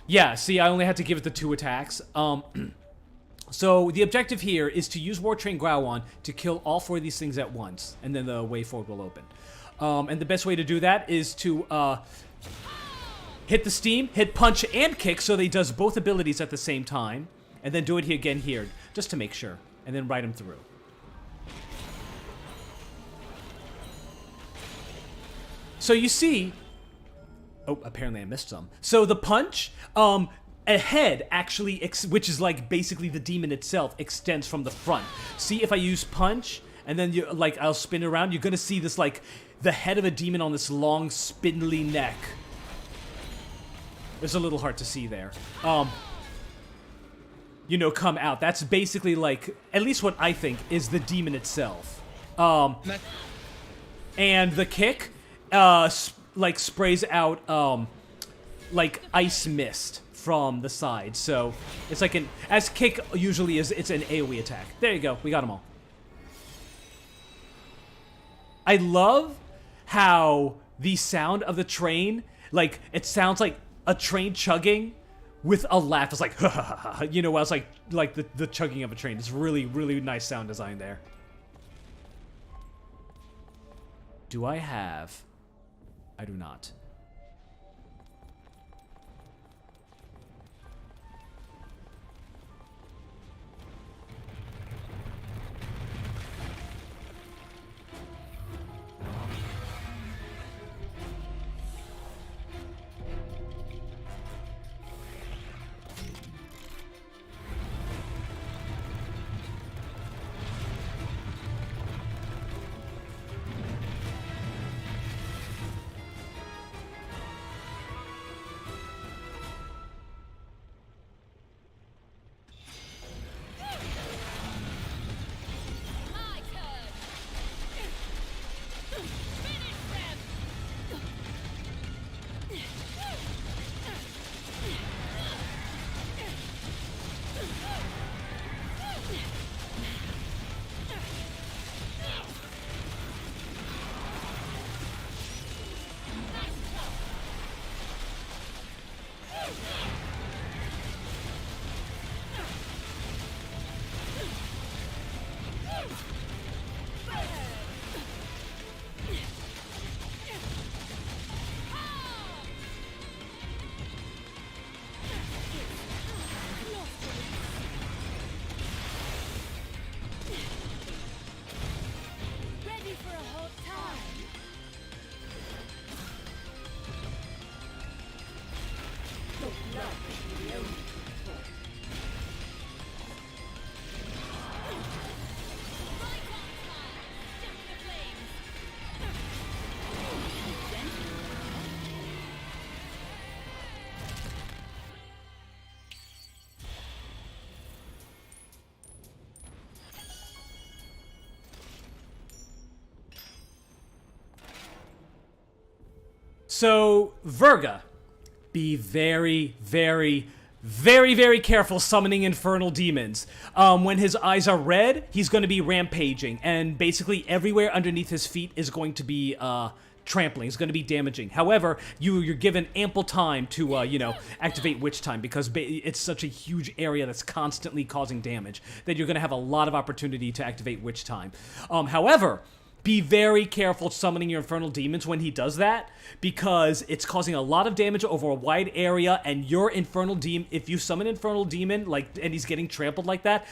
Speaker 1: Yeah, see, I only had to give it the 2 attacks. So the objective here is to use War Train Gwawan to kill all 4 of these things at once, and then the way forward will open. And the best way to do that is to hit the steam, hit punch and kick, so that he does both abilities at the same time, and then do it again here, just to make sure, and then ride him through. So you see... Oh, apparently I missed some. So the punch, a head actually, which is like basically the demon itself, extends from the front. See, if I use punch, and then you like I'll spin it around, you're gonna see this like the head of a demon on this long spindly neck. It's a little hard to see there. You know, come out. That's basically like, at least what I think is the demon itself. And the kick, like sprays out like ice mist from the side, so it's like as kick usually is, it's an AoE attack. There you go, we got them all. I love how the sound of the train, like it sounds like a train chugging with a laugh. It's like you know, it's like the chugging of a train. It's really nice sound design there. Do I have? I do not.
Speaker 6: My turn. Finish them. Ready for a hot time.
Speaker 1: So, Virga, be very very, very careful summoning infernal demons. When his eyes are red, he's going to be rampaging, and basically everywhere underneath his feet is going to be trampling. It's going to be damaging. However, you're given ample time to, activate Witch Time, because it's such a huge area that's constantly causing damage that you're going to have a lot of opportunity to activate Witch Time. However, be very careful summoning your infernal demons when he does that, because it's causing a lot of damage over a wide area, and your infernal demon, if you summon infernal demon, and he's getting trampled like that,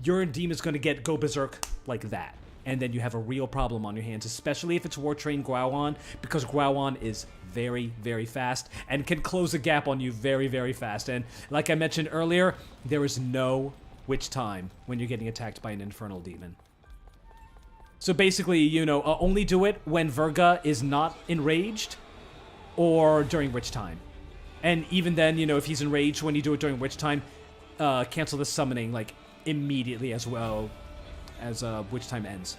Speaker 1: your demon's going to go berserk like that. And then you have a real problem on your hands, especially if it's War Train Growon, because Growon is very, very fast and can close a gap on you very, very fast. And like I mentioned earlier, there is no Witch Time when you're getting attacked by an infernal demon. So basically, only do it when Virga is not enraged or during Witch Time. And even then, if he's enraged when you do it during Witch Time, cancel the summoning, immediately as well as Witch Time ends.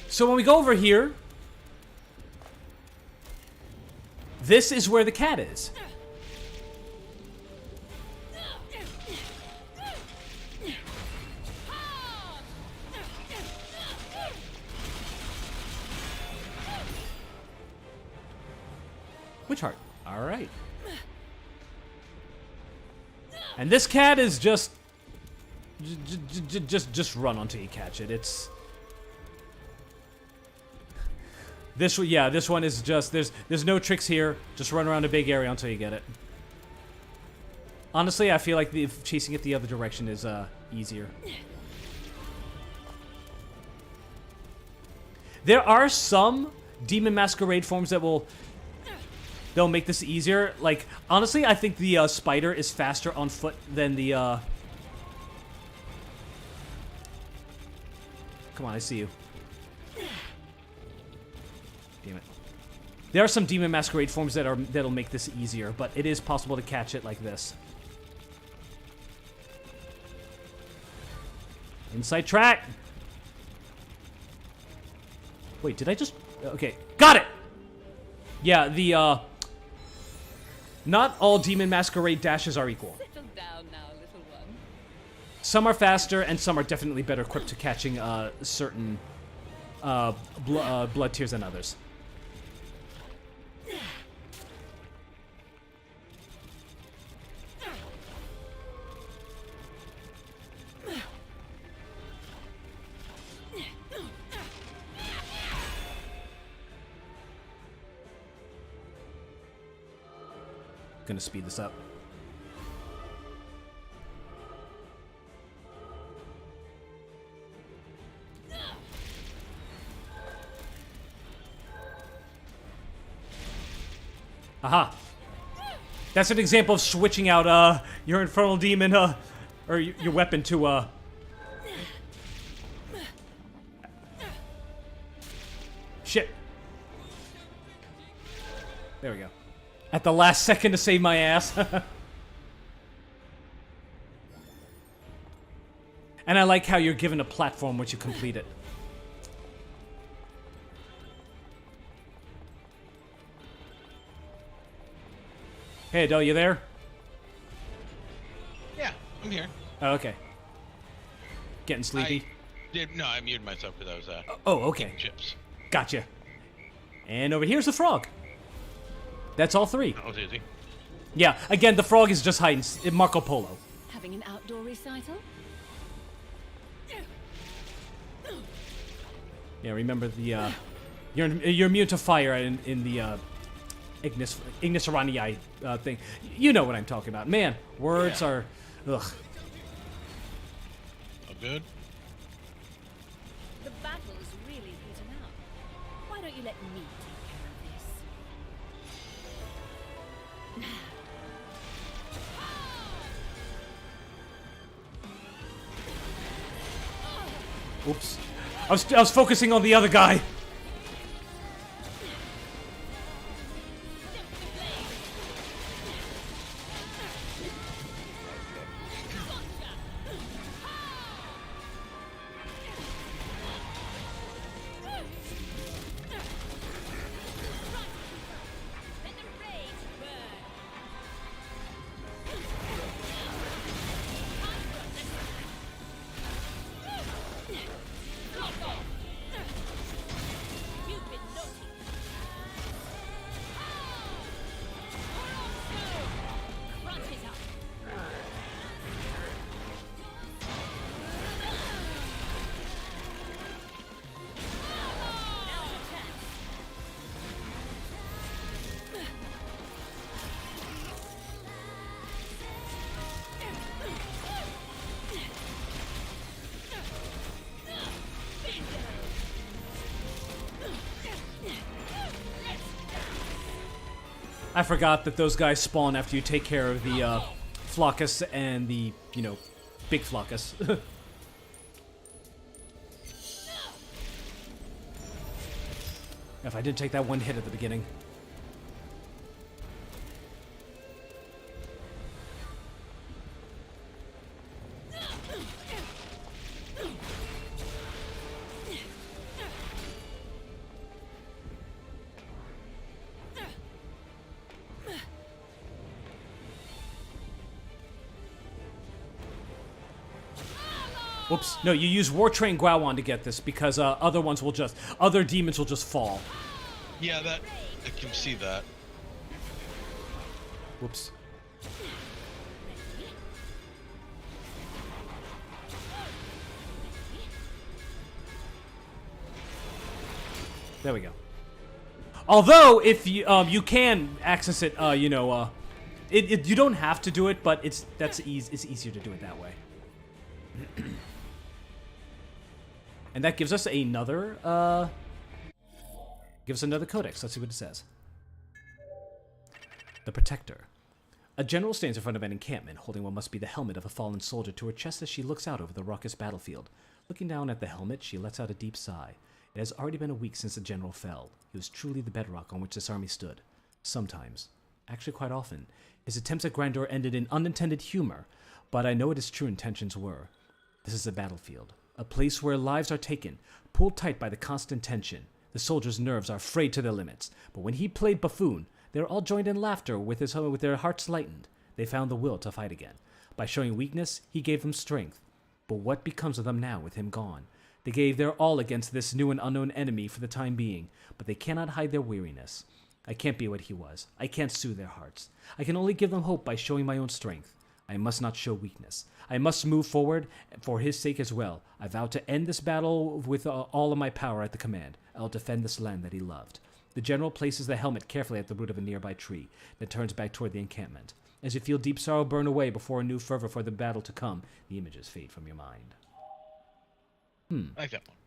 Speaker 1: So when we go over here, this is where the cat is. Witch Heart. All right. And this cat is just run until you catch it. It's this one is just there's no tricks here. Just run around a big area until you get it. Honestly, I feel like chasing it the other direction is easier. There are some Demon Masquerade forms that they'll make this easier. Honestly, I think the spider is faster on foot than the Come on, I see you. Damn it. There are some Demon Masquerade forms that'll make this easier, but it is possible to catch it like this. Inside track! Wait, did I just... Okay, got it! Yeah, not all Demon Masquerade dashes are equal.
Speaker 6: Settle down now, little one.
Speaker 1: Some are faster, and some are definitely better equipped to catching certain blood tiers than others. Gonna speed this up. Aha! That's an example of switching out your infernal demon or your weapon to shit. There we go. At the last second to save my ass. And I like how you're given a platform once you complete it. Hey, Adele, you there?
Speaker 2: Yeah, I'm here.
Speaker 1: Oh, okay. Getting sleepy?
Speaker 2: I muted myself because I was
Speaker 1: Oh, okay.
Speaker 2: eating chips.
Speaker 1: Gotcha. And over here's the frog. That's all three.
Speaker 2: That was easy.
Speaker 1: Yeah, again, the frog is just hiding. Marco Polo.
Speaker 6: Having an outdoor recital?
Speaker 1: Yeah, remember the, you're immune to fire in the, Ignis Aranii thing. You know what I'm talking about. Man, words are, ugh.
Speaker 2: All good?
Speaker 6: The battle's really heating up. Why don't you let me take care of this?
Speaker 1: Oops. I was focusing on the other guy. I forgot that those guys spawn after you take care of the Flockus and the, big Flockus. If I didn't take that one hit at the beginning. Whoops. No, you use War Train Gwawan to get this because other demons will just fall.
Speaker 2: Yeah, I can see that.
Speaker 1: Whoops. There we go. Although, if you you can access it, you don't have to do it, but it's easier to do it that way. And that gives us another codex. Let's see what it says. The Protector. A general stands in front of an encampment, holding what must be the helmet of a fallen soldier to her chest as she looks out over the raucous battlefield. Looking down at the helmet, she lets out a deep sigh. It has already been a week since the general fell. He was truly the bedrock on which this army stood. Sometimes, actually quite often, his attempts at grandeur ended in unintended humor, but I know what his true intentions were. This is a battlefield, a place where lives are taken, pulled tight by the constant tension. The soldiers' nerves are frayed to their limits, but when he played buffoon, they were all joined in laughter with their hearts lightened. They found the will to fight again. By showing weakness, he gave them strength. But what becomes of them now with him gone? They gave their all against this new and unknown enemy for the time being, but they cannot hide their weariness. I can't be what he was. I can't soothe their hearts. I can only give them hope by showing my own strength. I must not show weakness. I must move forward for his sake as well. I vow to end this battle with all of my power at the command. I'll defend this land that he loved. The general places the helmet carefully at the root of a nearby tree, then turns back toward the encampment. As you feel deep sorrow burn away before a new fervor for the battle to come, the images fade from your mind.
Speaker 2: I like that one.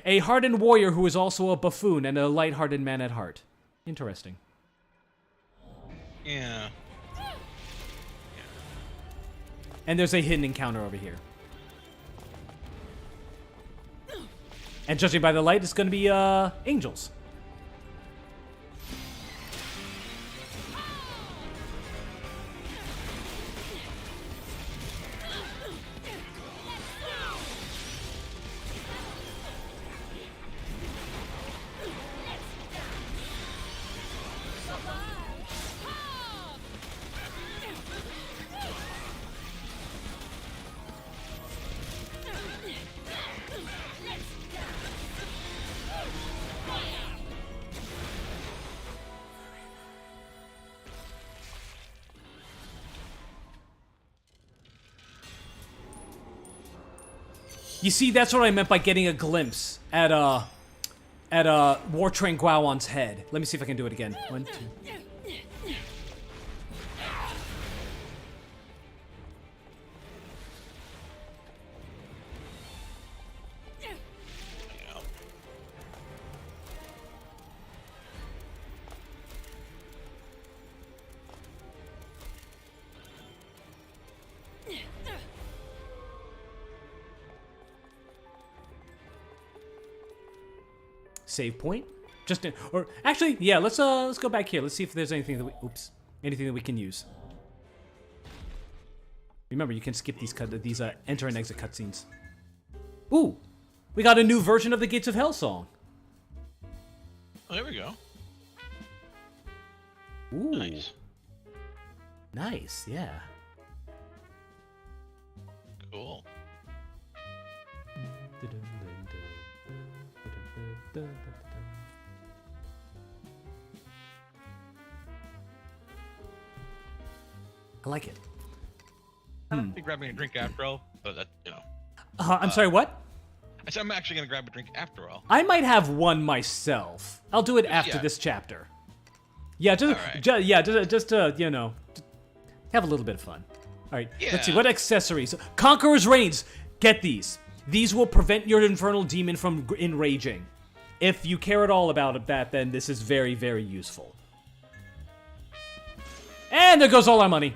Speaker 1: A hardened warrior who is also a buffoon and a light-hearted man at heart. Interesting.
Speaker 2: Yeah.
Speaker 1: And there's a hidden encounter over here. And judging by the light, it's going to be angels. You see, that's what I meant by getting a glimpse at War Train Gwawan's head. Let me see if I can do it again. 1, 2. Save point. Actually, yeah. Let's go back here. Let's see if there's anything that we can use. Remember, you can skip these enter and exit cutscenes. Ooh, we got a new version of the Gates of Hell song.
Speaker 2: Oh, there we go.
Speaker 1: Ooh,
Speaker 2: Nice.
Speaker 1: Nice, yeah.
Speaker 2: Cool.
Speaker 1: I like it.
Speaker 2: I'll be grabbing a drink after all, but that,
Speaker 1: I'm sorry, what?
Speaker 2: I said I'm actually gonna grab a drink after all.
Speaker 1: I might have one myself. I'll do it after this chapter. Yeah, just to, have a little bit of fun. All right, let's see. What accessories? Conqueror's Reigns. Get these. These will prevent your infernal demon from enraging. if you care at all about that, then this is very, very useful. And there goes all our money.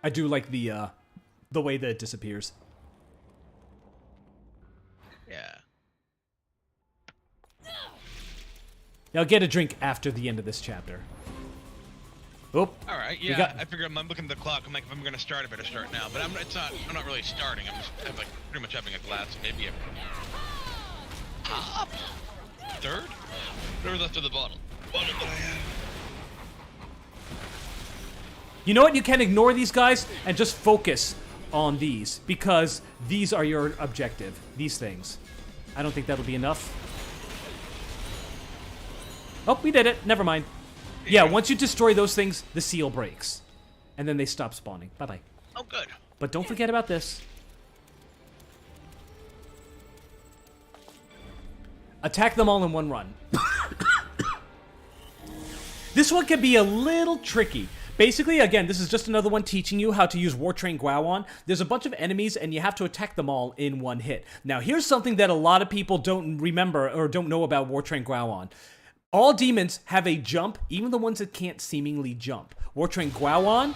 Speaker 1: I do like the way that it disappears.
Speaker 2: Yeah.
Speaker 1: I'll get a drink after the end of this chapter. Oop.
Speaker 2: All right. Yeah. I figure I'm looking at the clock. I'm like, if I'm gonna start, I better start now. But I'm not really starting. I'm like pretty much having a glass, maybe a top, third. Whatever's left of the bottle. Bottle that I have.
Speaker 1: You know what? You can ignore these guys and just focus on these, because these are your objective. These things. I don't think that'll be enough. Oh, we did it. Never mind. Yeah, once you destroy those things, the seal breaks. And then they stop spawning. Bye-bye.
Speaker 2: Oh, good.
Speaker 1: But don't forget about this. Attack them all in one run. This one can be a little tricky. Basically, again, this is just another one teaching you how to use War Train Gowon. There's a bunch of enemies, and you have to attack them all in one hit. Now, here's something that a lot of people don't remember or don't know about War Train Gowon. All demons have a jump, even the ones that can't seemingly jump. War Train Gowon,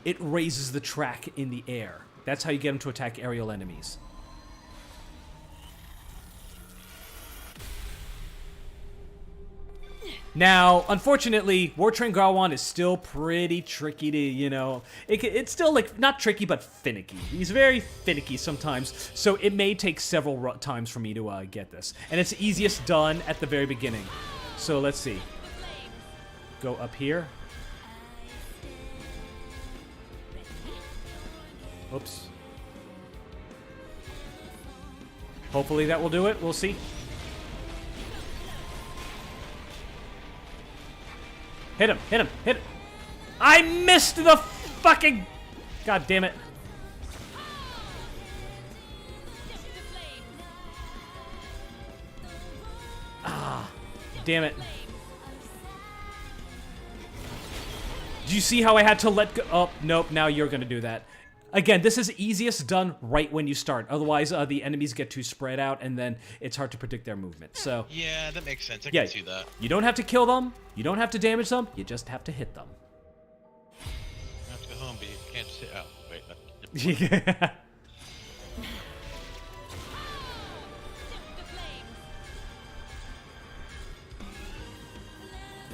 Speaker 1: it raises the track in the air. That's how you get them to attack aerial enemies. Now, unfortunately, War Train Gowon is still pretty tricky to, you know... It's still, like, not tricky, but finicky. He's very finicky sometimes, so it may take several times for me to get this. And it's easiest done at the very beginning. So, let's see. Go up here. Oops. Hopefully that will do it. We'll see. Hit him, hit him, hit him. I missed the fucking... God damn it. Ah, damn it. Do you see how I had to let go? Oh, nope, now you're gonna do that. Again, this is easiest done right when you start. Otherwise, the enemies get too spread out, and then it's hard to predict their movement. So
Speaker 2: yeah, that makes sense. I
Speaker 1: yeah,
Speaker 2: can see that.
Speaker 1: You don't have to kill them. You don't have to damage them. You just have to hit them.
Speaker 2: You have to go home, but you can't sit out. Wait.
Speaker 1: Yeah.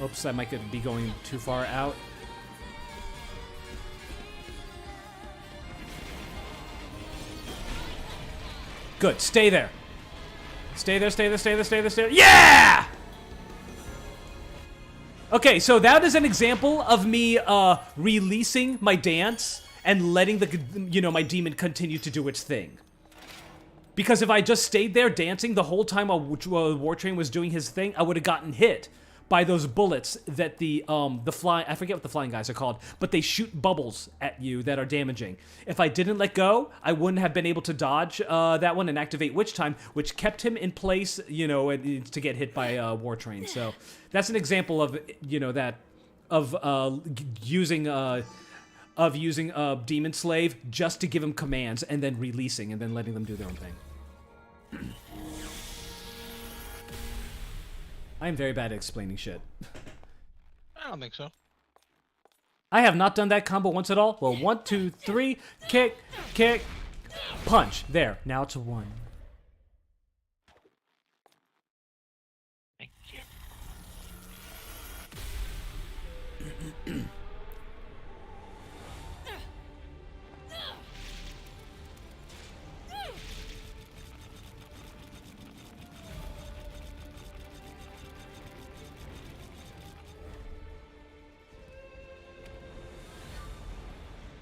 Speaker 1: Oops, I might be going too far out. Good, stay there. Stay there, stay there, stay there, stay there, stay there. Yeah! Okay, so that is an example of me releasing my dance and letting the, you know, my demon continue to do its thing. Because if I just stayed there dancing the whole time while War Train was doing his thing, I would have gotten hit by those bullets that the fly, I forget what the flying guys are called, but they shoot bubbles at you that are damaging. If I didn't let go, I wouldn't have been able to dodge that one and activate Witch Time, which kept him in place, you know, to get hit by War Train. So that's an example of, you know, that of using Demon Slave just to give him commands and then releasing and then letting them do their own thing. I am very bad at explaining shit.
Speaker 2: I don't think so.
Speaker 1: I have not done that combo once at all. Well, 1, 2, 3, kick, kick, punch. There. Now it's a 1.
Speaker 2: Thank you.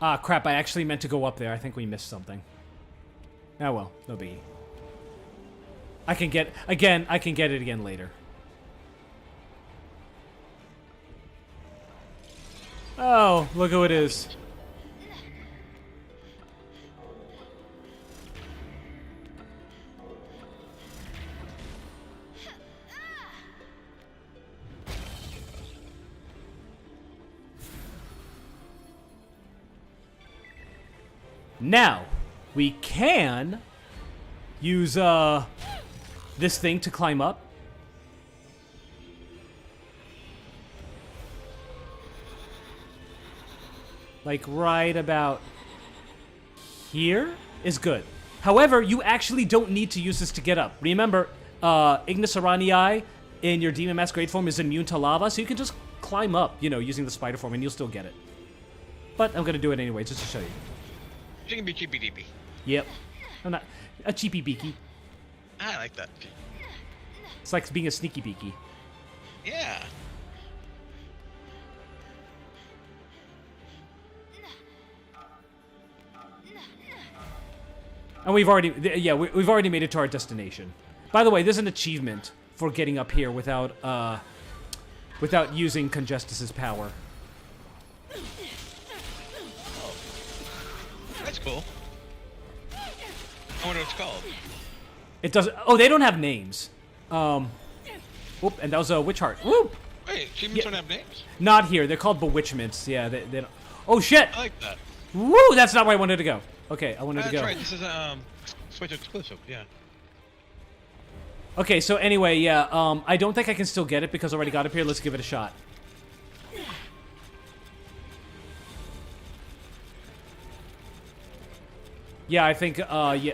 Speaker 1: Ah, crap, I actually meant to go up there. I think we missed something. Oh well, no biggie. I can get it again later. Oh, look who it is. Now, we can use, this thing to climb up. Like right about here is good. However, you actually don't need to use this to get up. Remember, Ignis Aranii in your Demon Masquerade form is immune to lava, so you can just climb up, you know, using the spider form, and you'll still get it. But I'm gonna do it anyway, just to show you.
Speaker 2: She can be cheapy deepy.
Speaker 1: Yep. I'm not a cheapy beaky.
Speaker 2: I like that.
Speaker 1: It's like being a sneaky beaky.
Speaker 2: Yeah.
Speaker 1: And we've already, yeah, we've already made it to our destination. By the way, there's an achievement for getting up here without using Congestus's power.
Speaker 2: That's cool. I wonder what it's called.
Speaker 1: It doesn't. Oh, they don't have names. Whoop, and that was a witch heart. Whoop.
Speaker 2: Wait, achievements don't have names?
Speaker 1: Not here. They're called bewitchments. Yeah, they don't. Oh shit!
Speaker 2: I like that.
Speaker 1: Woo! That's not where I wanted to go. Okay, I wanted to
Speaker 2: That's
Speaker 1: go.
Speaker 2: right. This is a Switch exclusive. Yeah.
Speaker 1: Okay, so anyway, yeah. I don't think I can still get it because I already got up here. Let's give it a shot. Yeah, I think. Yeah.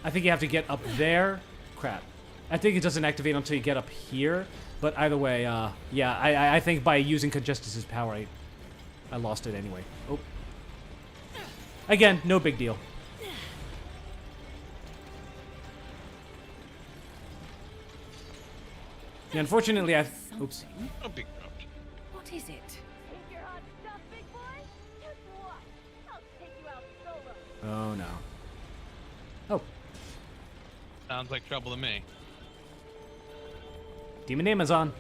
Speaker 1: I think you have to get up there. Crap. I think it doesn't activate until you get up here. But either way, yeah, I think by using Congestus's power, I lost it anyway. Oh. Again, no big deal. Yeah, unfortunately, oops.
Speaker 2: No big problem.
Speaker 6: What is it?
Speaker 3: Think you're hot stuff, big boy? Guess what? I'll take you out solo.
Speaker 1: Oh no. Oh,
Speaker 2: Sounds like trouble to me.
Speaker 1: Demon Amazon.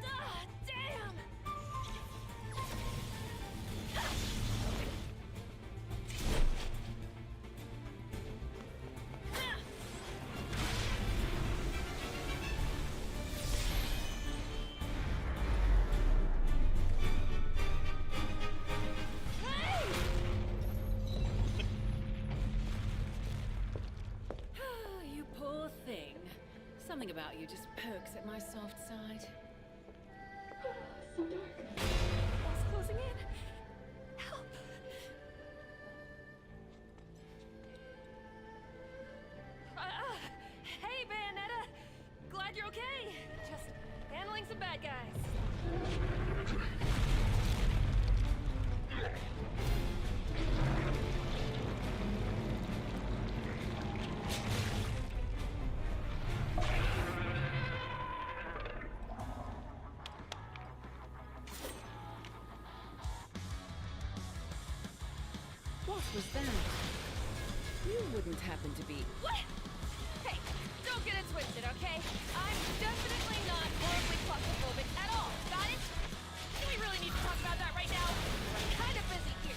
Speaker 3: Ah, damn!
Speaker 6: You poor thing. Something about you just pokes at my soft side.
Speaker 3: So dark. Walls closing in. Help! Hey, Bayonetta! Glad you're okay. Just handling some bad guys.
Speaker 6: What was that? You wouldn't happen to be...
Speaker 3: What? Hey, don't get it twisted, okay? I'm definitely not horribly claustrophobic at all. Got it? Do we really need to talk about that right now? I'm kind of busy here.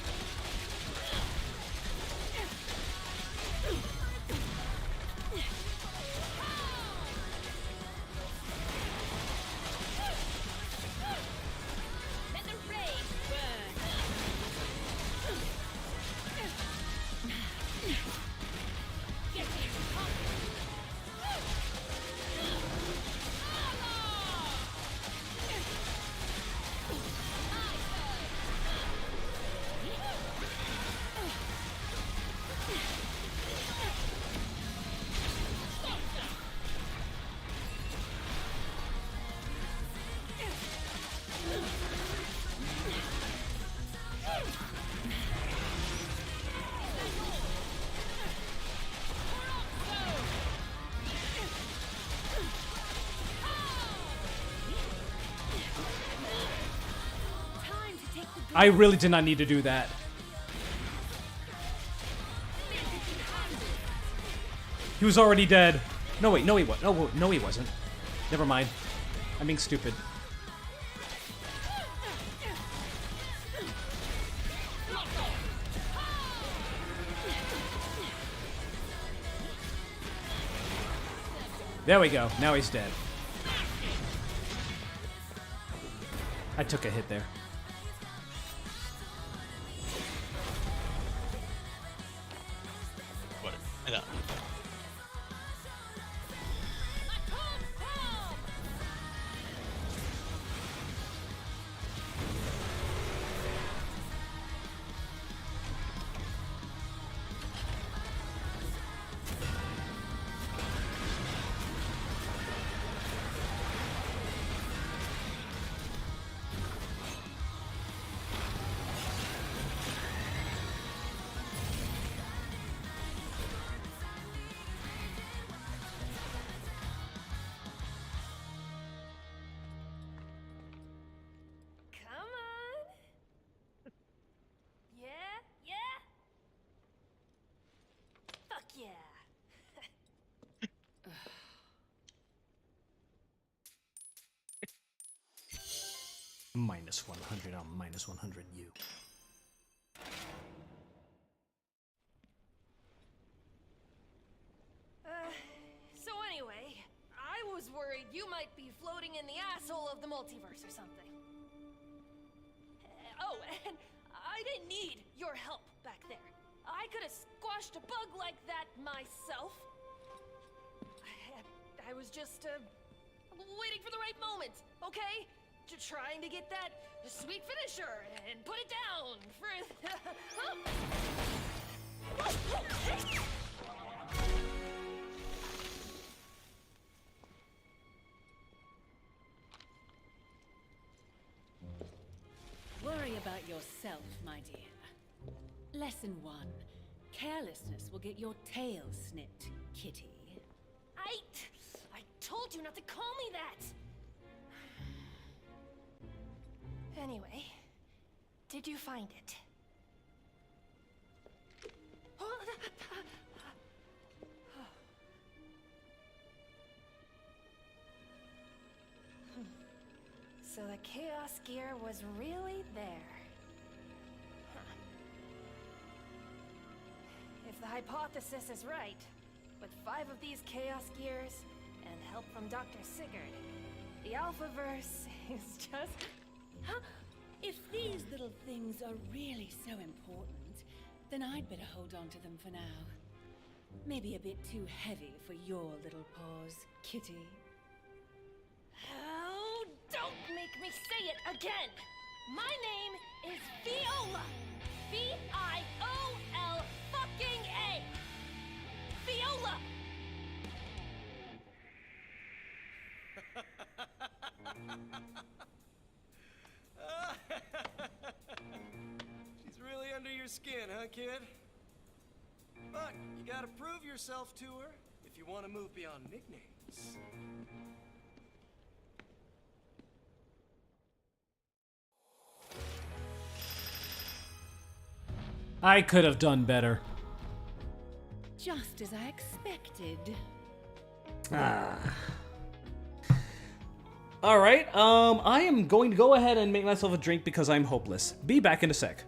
Speaker 3: Let the rage burn. Get here,
Speaker 1: I really did not need to do that. He was already dead. No, wait, no, he wasn't. No, he wasn't. Never mind. I'm being stupid. There we go. Now he's dead. I took a hit there.
Speaker 2: Whatever. I know.
Speaker 3: Come on. Yeah, yeah. Fuck yeah.
Speaker 1: Minus 100. I'll minus 100 you.
Speaker 3: So anyway, I was worried you might be floating in the asshole of the multiverse or something. Oh, and I didn't need your help back there. I could have squashed a bug like that myself. I was just, waiting for the right moment, okay? Trying to get that sweet finisher and put it down for...
Speaker 6: Worry about yourself, my dear. Lesson 1. Carelessness will get your tail snipped, kitty.
Speaker 3: I told you not to call me that! Anyway, did you find it? So the Chaos Gear was really there. Huh. If the hypothesis is right, with 5 of these Chaos Gears and help from Dr. Sigurd, the Alphaverse is just...
Speaker 6: Huh? If these little things are really so important, then I'd better hold on to them for now. Maybe a bit too heavy for your little paws, kitty.
Speaker 3: Oh, don't make me say it again! My name is Viola! V-I-O-L fucking A! Viola!
Speaker 7: She's really under your skin, huh, kid? But you gotta prove yourself to her if you want to move beyond nicknames.
Speaker 1: I could have done better.
Speaker 6: Just as I expected.
Speaker 1: All right. I am going to go ahead and make myself a drink because I'm hopeless. Be back in a sec.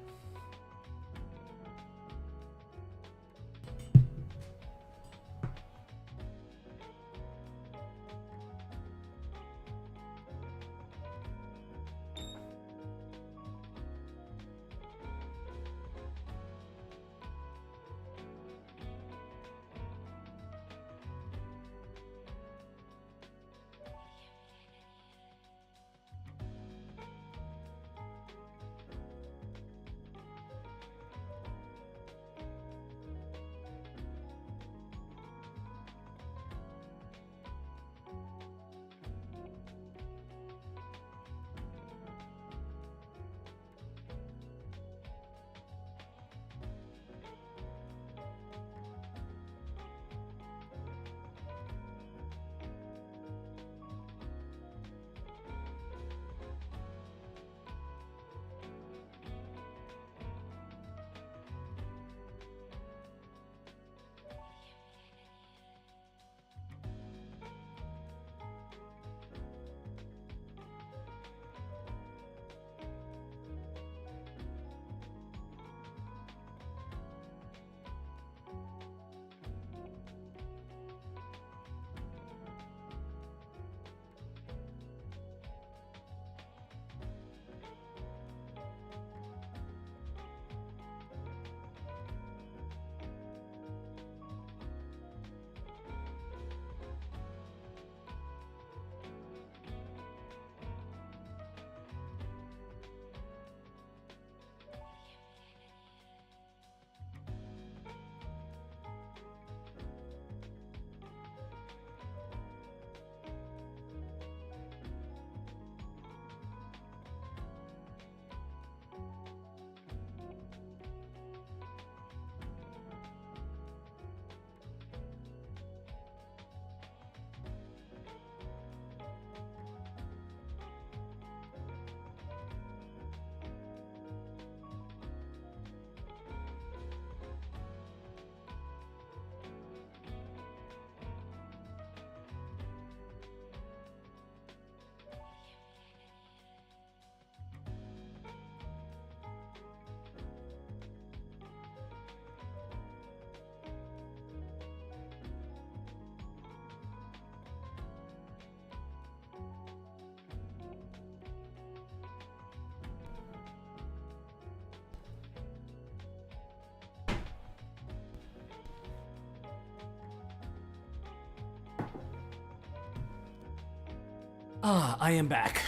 Speaker 1: Ah, I am back.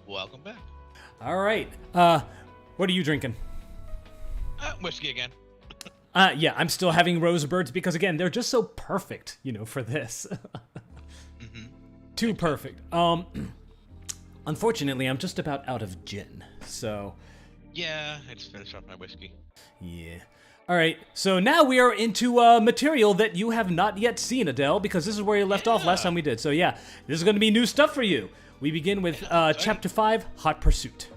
Speaker 2: Welcome back.
Speaker 1: All right. What are you drinking?
Speaker 2: Whiskey again.
Speaker 1: Yeah, I'm still having Rosebirds because, again, they're just so perfect, for this. Too perfect. Unfortunately, I'm just about out of gin, so...
Speaker 2: Yeah, I just finished off my whiskey.
Speaker 1: Yeah. All right, so now we are into material that you have not yet seen, Adele, because this is where you left off last time we did. So yeah, this is going to be new stuff for you. We begin with Chapter 5, Hot Pursuit.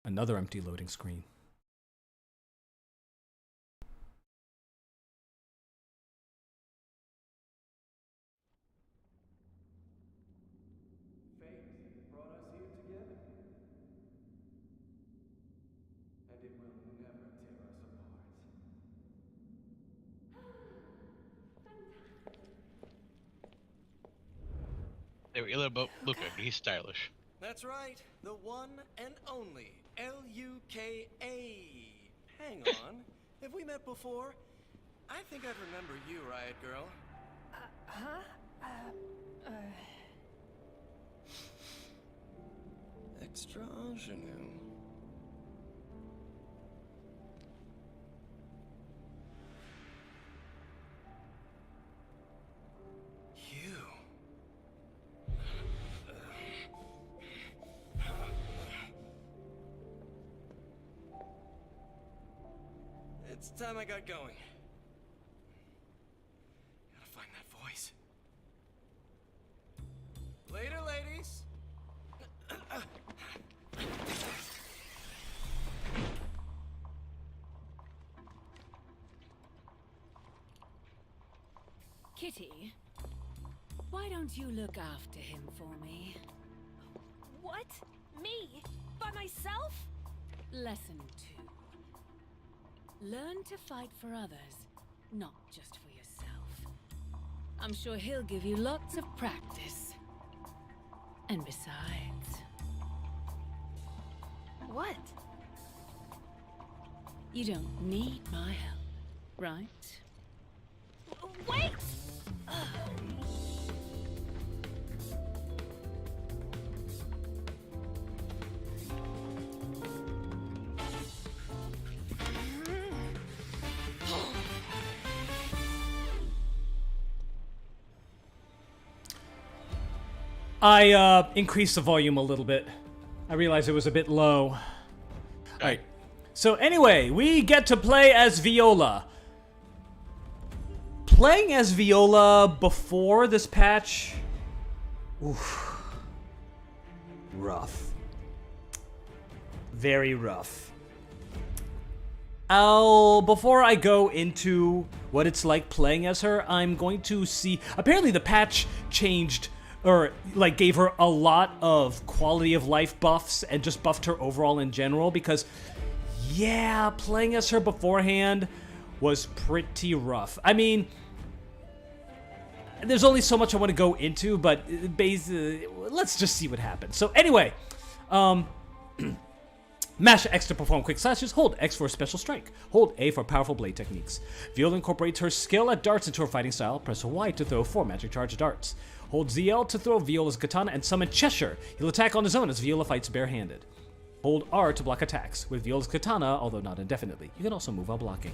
Speaker 1: Another empty loading screen.
Speaker 7: Fate brought us here together. And it will never tear us apart.
Speaker 2: They were ill about Luca. He's stylish.
Speaker 7: That's right, the one and only L-U-K-A. Hang on, have we met before? I think I'd remember you, Riot Girl. Extra ingenue. You. It's time I got going. Gotta find that voice. Later, ladies.
Speaker 6: Kitty, why don't you look after him for me?
Speaker 3: What? Me? By myself?
Speaker 6: Lesson 2. Learn to fight for others, not just for yourself. I'm sure he'll give you lots of practice. And besides...
Speaker 3: What?
Speaker 6: You don't need my help, right?
Speaker 3: Wait!
Speaker 1: I increased the volume a little bit. I realized it was a bit low. All right. So anyway, we get to play as Viola. Playing as Viola before this patch... Oof. Rough. Very rough. Before I go into what it's like playing as her, I'm going to see... Apparently the patch changed... or like gave her a lot of quality of life buffs and just buffed her overall in general, because yeah, playing as her beforehand was pretty rough. I mean, there's only so much I want to go into, but basically, let's just see what happens. So anyway, mash X to perform quick slashes, hold X for a special strike, hold A for powerful blade techniques. Viola incorporates her skill at darts into her fighting style, press Y to throw 4 magic charge darts. Hold ZL to throw Viola's katana and summon Cheshire. He'll attack on his own as Viola fights barehanded. Hold R to block attacks. With Viola's katana, although not indefinitely, you can also move while blocking.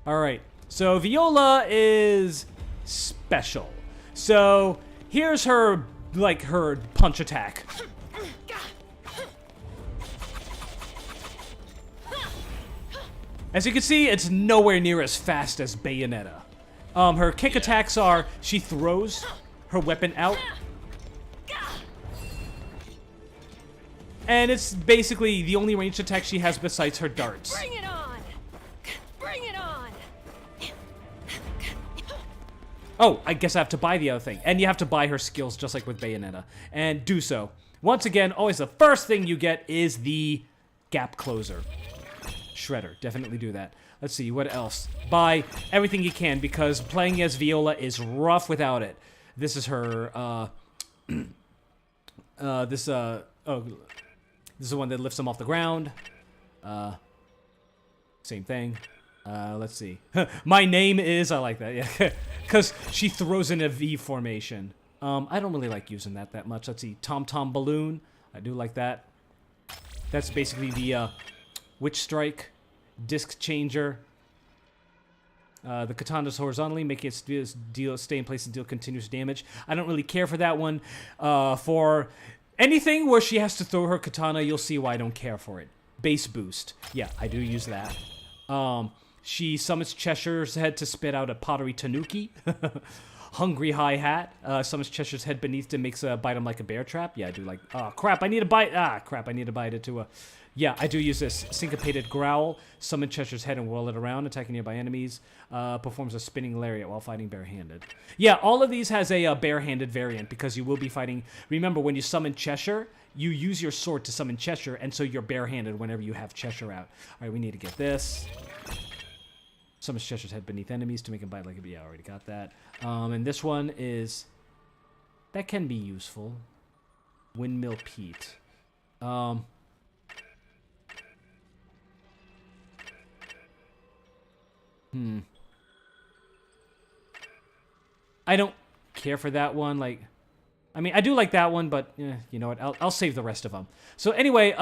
Speaker 1: Alright, so Viola is special. So here's her, like, her punch attack. As you can see, it's nowhere near as fast as Bayonetta. Her kick attacks are, she throws her weapon out, and it's basically the only ranged attack she has besides her darts.
Speaker 3: Bring it on! Bring it on!
Speaker 1: Oh, I guess I have to buy the other thing. And you have to buy her skills just like with Bayonetta. And do so. Once again, always the first thing you get is the gap closer. Shredder, definitely do that. Let's see, what else? Buy everything you can, because playing as Viola is rough without it. This is her, This is the one that lifts him off the ground. Same thing. Let's see. My name is, I like that, yeah. Because she throws in a V formation. I don't really like using that much. Let's see. Tom Tom Balloon. I do like that. That's basically the Witch Strike. Disc Changer. The katana's horizontally, making it stay in place and deal continuous damage. I don't really care for that one. For anything where she has to throw her katana, you'll see why I don't care for it. Base boost. Yeah, I do use that. She summons Cheshire's head to spit out a pottery tanuki. Hungry hi-hat. Summons Cheshire's head beneath to makes a bite him like a bear trap. Yeah, I do like... Oh, crap, I need to bite... crap, I need to bite it to a... Yeah, I do use this. Syncopated growl. Summon Cheshire's head and whirl it around, attacking nearby enemies. Performs a spinning lariat while fighting barehanded. Yeah, all of these has a barehanded variant because you will be fighting... Remember, when you summon Cheshire, you use your sword to summon Cheshire, and so you're barehanded whenever you have Cheshire out. All right, we need to get this. Summons Cheshire's head beneath enemies to make him bite like a... Yeah, I already got that. And this one is... That can be useful. Windmill Pete. I don't care for that one. Like, I mean, I do like that one, but you know what? I'll save the rest of them. So anyway,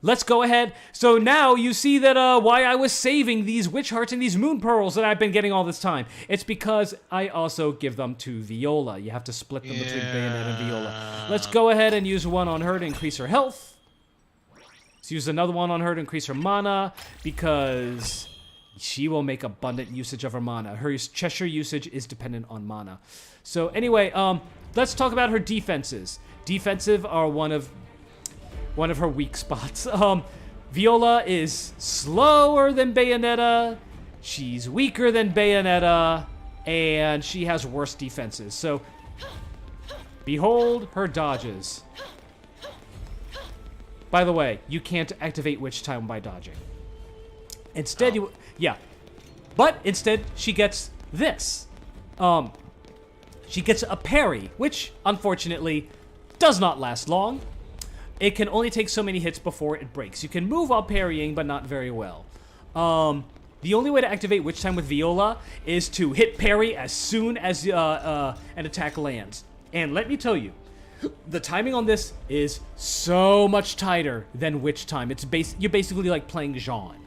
Speaker 1: let's go ahead. So now you see that why I was saving these witch hearts and these moon pearls that I've been getting all this time. It's because I also give them to Viola. You have to split them between Bayonetta and Viola. Let's go ahead and use one on her to increase her health. Let's use another one on her to increase her mana because she will make abundant usage of her mana. Her Cheshire usage is dependent on mana. So anyway, let's talk about her defenses. Defensive are one of her weak spots. Viola is slower than Bayonetta. She's weaker than Bayonetta, and she has worse defenses. So behold her dodges. By the way, you can't activate Witch Time by dodging. Instead, but instead she gets this. She gets a parry, which unfortunately does not last long. It can only take so many hits before it breaks. You can move while parrying, but not very well. The only way to activate Witch Time with Viola is to hit parry as soon as an attack lands. And let me tell you, the timing on this is so much tighter than Witch Time. You're basically like playing Jean.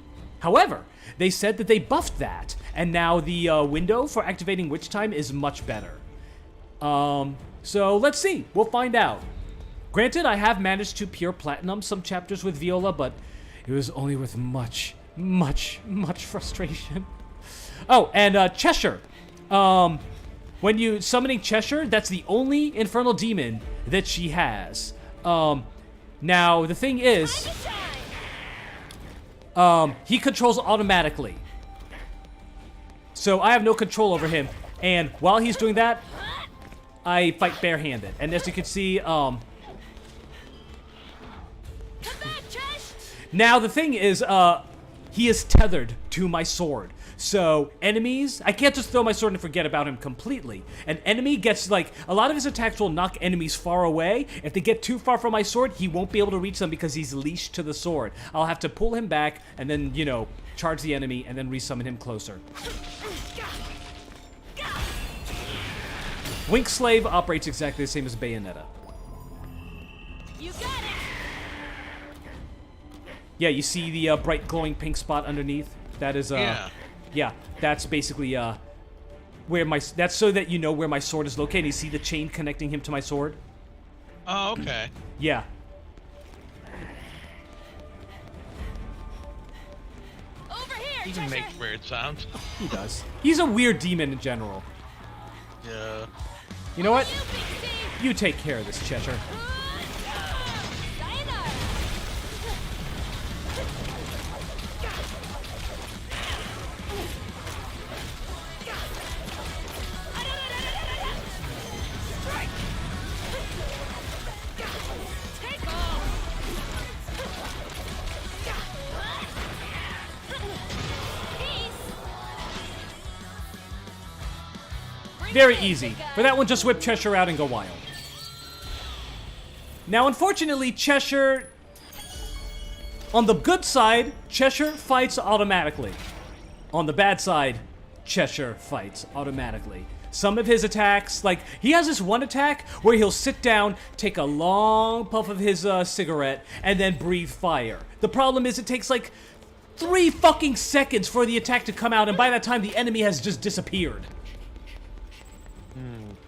Speaker 1: However, they said that they buffed that, and now the window for activating Witch Time is much better. So let's see. We'll find out. Granted, I have managed to pure platinum some chapters with Viola, but it was only with much, much, much frustration. Oh, and Cheshire. When you summoning Cheshire, that's the only infernal demon that she has. Now, the thing is... he controls automatically. So I have no control over him. And while he's doing that, I fight barehanded. And as you can see, now the thing is, he is tethered to my sword. So enemies, I can't just throw my sword and forget about him completely. An enemy gets, like, a lot of his attacks will knock enemies far away. If they get too far from my sword, he won't be able to reach them because he's leashed to the sword. I'll have to pull him back and then, you know, charge the enemy and then resummon him closer. Wink Slave operates exactly the same as Bayonetta.
Speaker 3: You got it.
Speaker 1: Yeah, you see the bright glowing pink spot underneath? That is, yeah, that's basically, where that's so that you know where my sword is located. You see the chain connecting him to my sword?
Speaker 2: Oh, okay.
Speaker 1: Yeah.
Speaker 3: Over here,
Speaker 2: He can make weird sounds.
Speaker 1: He does. He's a weird demon in general.
Speaker 2: Yeah.
Speaker 1: You know what?
Speaker 3: You big thief.
Speaker 1: You take care of this, Cheshire.
Speaker 3: Sayonara. Take off.
Speaker 1: Very easy. For that one, just whip Cheshire out and go wild. Now, unfortunately, Cheshire... On the good side, Cheshire fights automatically. On the bad side, Cheshire fights automatically. Some of his attacks, like, he has this one attack where he'll sit down, take a long puff of his cigarette, and then breathe fire. The problem is it takes, like, 3 fucking seconds for the attack to come out, and by that time, the enemy has just disappeared.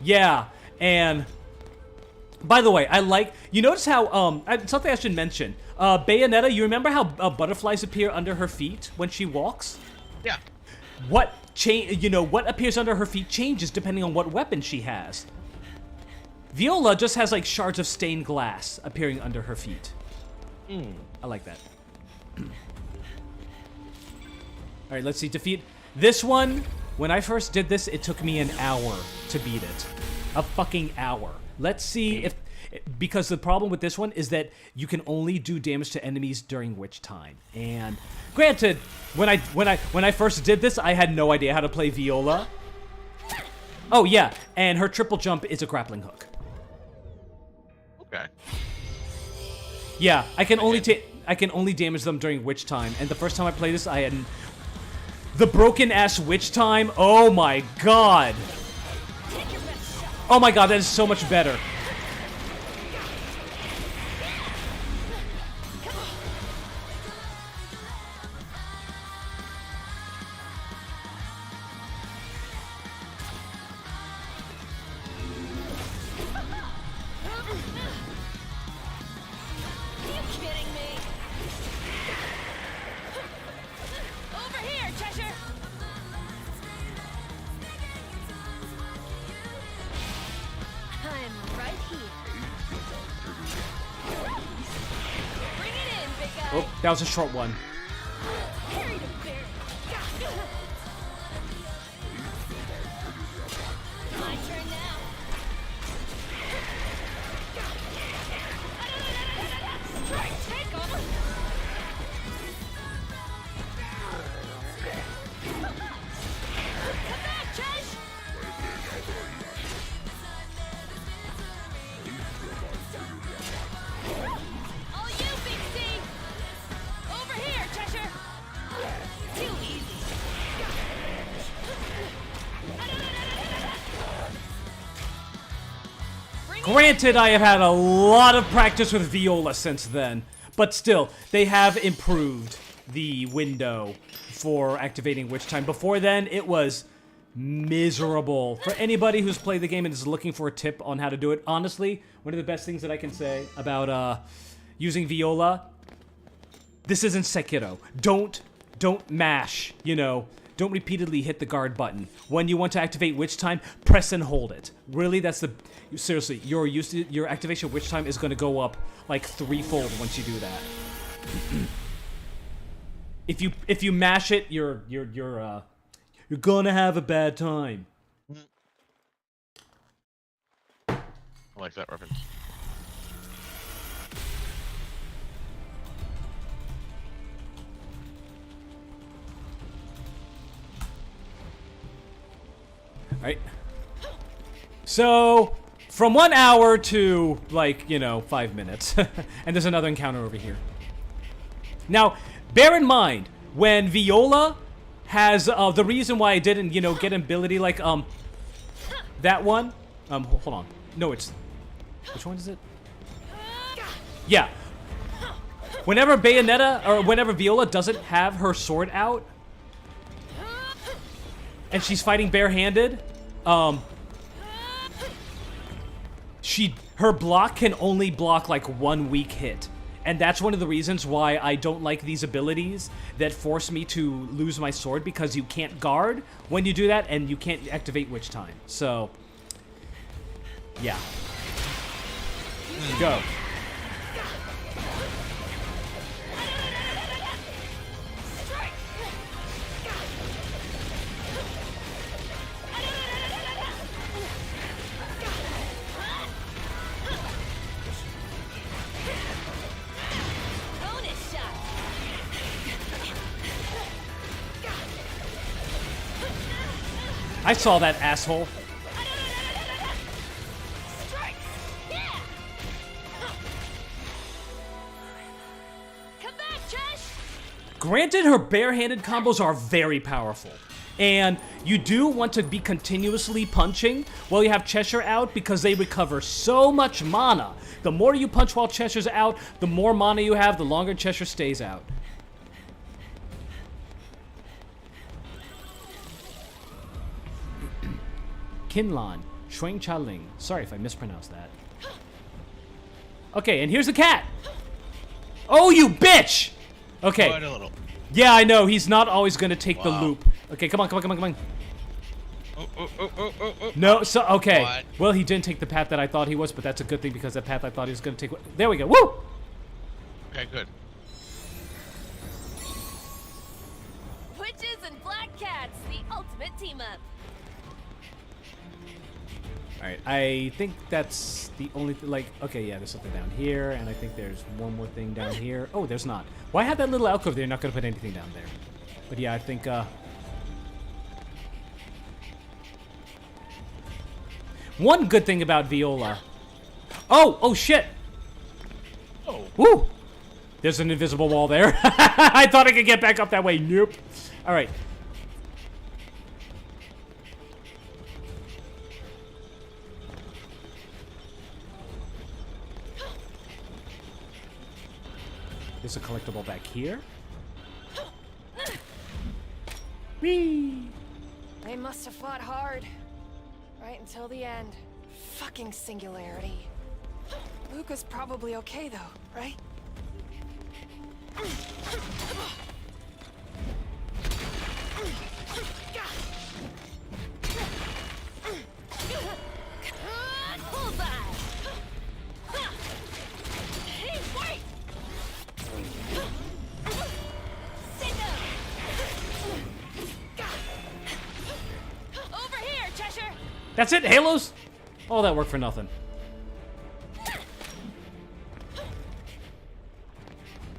Speaker 1: Yeah, and... By the way, I like... You notice how, something I should mention. Bayonetta, you remember how butterflies appear under her feet when she walks?
Speaker 2: Yeah.
Speaker 1: What what appears under her feet changes depending on what weapon she has. Viola just has, like, shards of stained glass appearing under her feet. I like that. Alright, let's see. Defeat... This one, when I first did this, it took me an hour to beat it. A fucking hour. Let's see if... Because the problem with this one is that you can only do damage to enemies during witch time. And granted, when I first did this, I had no idea how to play Viola. Oh yeah, and her triple jump is a grappling hook.
Speaker 2: Okay.
Speaker 1: Yeah, I can only damage them during witch time. And the first time I played this, I had the broken ass witch time. Oh my god. Oh my god, that is so much better. Oh, that was a short one.
Speaker 3: My turn now. Strike, take 'em. Come back, Chesh. All you, Big C. Over here, Cheshire. Too easy.
Speaker 1: Granted, I have had a lot of practice with Viola since then, but still, they have improved the window for activating Witch Time. Before then, it was miserable. For anybody who's played the game and is looking for a tip on how to do it, honestly, one of the best things that I can say about using Viola, this isn't Sekiro. Don't mash, don't repeatedly hit the guard button. When you want to activate Witch Time, press and hold it. Really, seriously, your activation Witch Time is going to go up like 3-fold once you do that. If you mash it, you're gonna have a bad time.
Speaker 2: I like that reference.
Speaker 1: Alright. So, from 1 hour to, 5 minutes. And there's another encounter over here. Now, bear in mind, when Viola has, the reason why I didn't, get an ability like, that one. Hold on. No, it's... Which one is it? Yeah. Whenever Bayonetta, or whenever Viola doesn't have her sword out, and she's fighting barehanded, her block can only block like 1 weak hit. And that's one of the reasons why I don't like these abilities that force me to lose my sword, because you can't guard when you do that, and you can't activate Witch Time. So, yeah. Go. I saw that asshole. Granted, her barehanded combos are very powerful. And you do want to be continuously punching while you have Cheshire out because they recover so much mana. The more you punch while Cheshire's out, the more mana you have, the longer Cheshire stays out. Kinlan, Shuang Chaling. Sorry if I mispronounced that. Okay, and here's the cat. Oh, you bitch! Okay.
Speaker 2: Quite a little.
Speaker 1: Yeah, I know. He's not always going to take the loop. Okay, come on, come on, come on, come on.
Speaker 2: Oh.
Speaker 1: No, so, okay.
Speaker 2: What?
Speaker 1: Well, he didn't take the path that I thought he was, but that's a good thing because the path I thought he was going to take... There we go. Woo!
Speaker 2: Okay, good.
Speaker 3: Witches and black cats, the ultimate team up.
Speaker 1: Alright, I think that's the only... like, okay, yeah, there's something down here, and I think there's one more thing down here. Oh, there's not. Why have that little alcove there? You're not going to put anything down there. But yeah, I think, one good thing about Viola... Oh, shit!
Speaker 2: Oh.
Speaker 1: Woo! There's an invisible wall there. I thought I could get back up that way. Nope. Alright. There's a collectible back here. Whee!
Speaker 8: They must have fought hard. Right until the end. Fucking singularity. Luca's probably okay though, right?
Speaker 3: Bullseye! Hey, wait! Over here, Cheshire!
Speaker 1: That's it, Halos? All that work for nothing.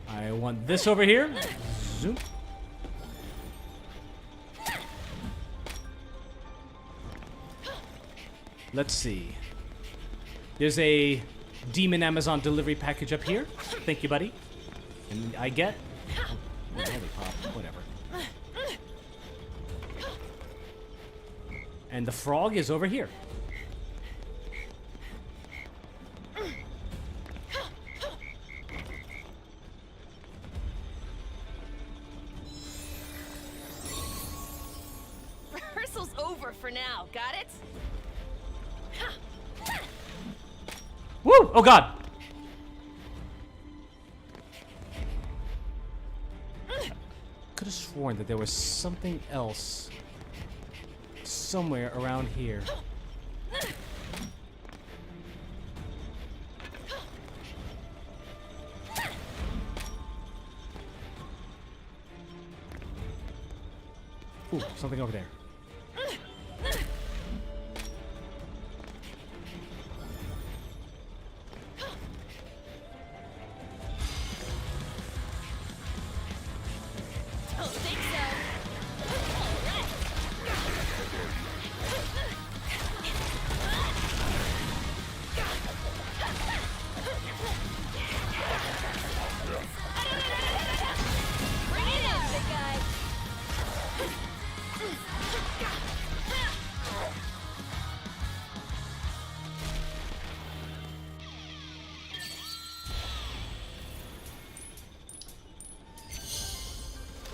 Speaker 1: I want this over here. Zoom. Let's see. There's a Demon Amazon delivery package up here. Thank you, buddy. And I get... Oh, lollipop, whatever. And the frog is over here.
Speaker 8: Rehearsal's over for now, got it?
Speaker 1: Woo! Oh god! Could have sworn that there was something else somewhere around here. Ooh, something over there.
Speaker 3: Don't think so. Bring it in, big guy.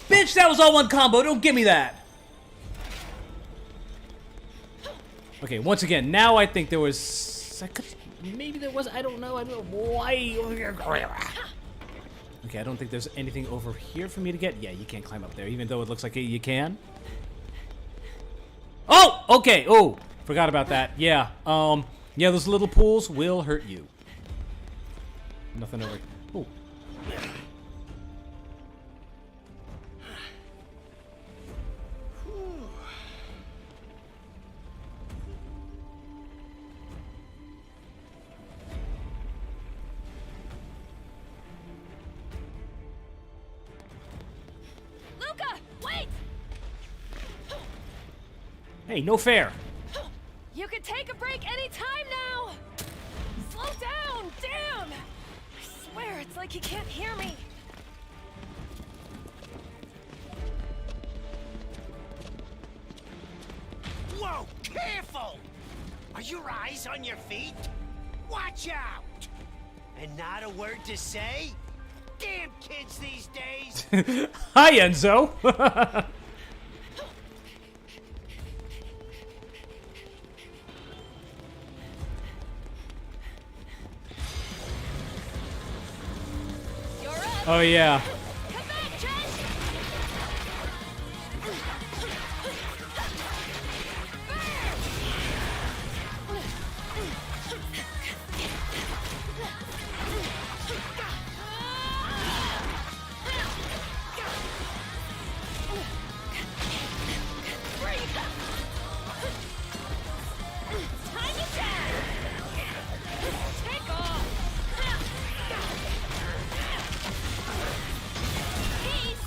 Speaker 1: Bitch, that was all one combo. Don't give me that. Okay, once again, now I think there was... maybe there was... I don't know. I don't know why. Okay, I don't think there's anything over here for me to get. Yeah, you can't climb up there, even though it looks like you can. Oh! Okay. Oh, forgot about that. Yeah. Yeah, those little pools will hurt you. Nothing over... Oh.
Speaker 3: Luca, wait!
Speaker 1: Hey, no fair.
Speaker 8: You can take a break anytime now! Slow down! Damn! I swear, it's like you can't hear me.
Speaker 5: Close your eyes on your feet. Watch out. And not a word to say? Damn kids these days.
Speaker 1: Hi, Enzo.
Speaker 3: You're up.
Speaker 1: Oh yeah.
Speaker 3: Come back, Trish. Time to tag. Take off. Peace.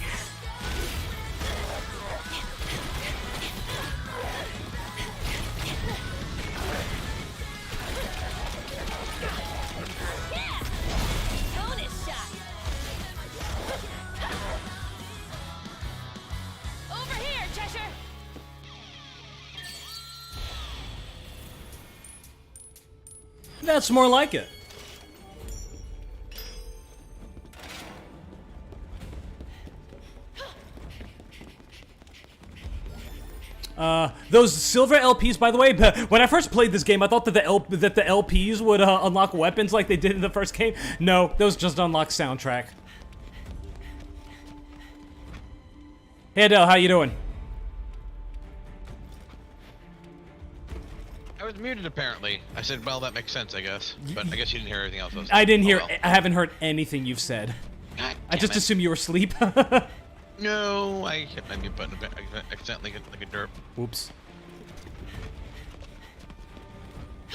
Speaker 3: Yeah. Bonus shot. Over here, Cheshire.
Speaker 1: That's more like it. Those silver LPs, by the way, when I first played this game, I thought that the LPs would unlock weapons like they did in the first game. No, those just unlock soundtrack. Hey Adele, how you doing?
Speaker 2: I was muted apparently. I said, well, that makes sense, I guess. But I guess you didn't hear everything else I was saying.
Speaker 1: I didn't hear.
Speaker 2: Oh, well.
Speaker 1: I haven't heard anything you've said.
Speaker 2: God
Speaker 1: I just
Speaker 2: damn it.
Speaker 1: assumed you were asleep.
Speaker 2: No, I hit my mute button accidentally like a derp.
Speaker 1: Oops.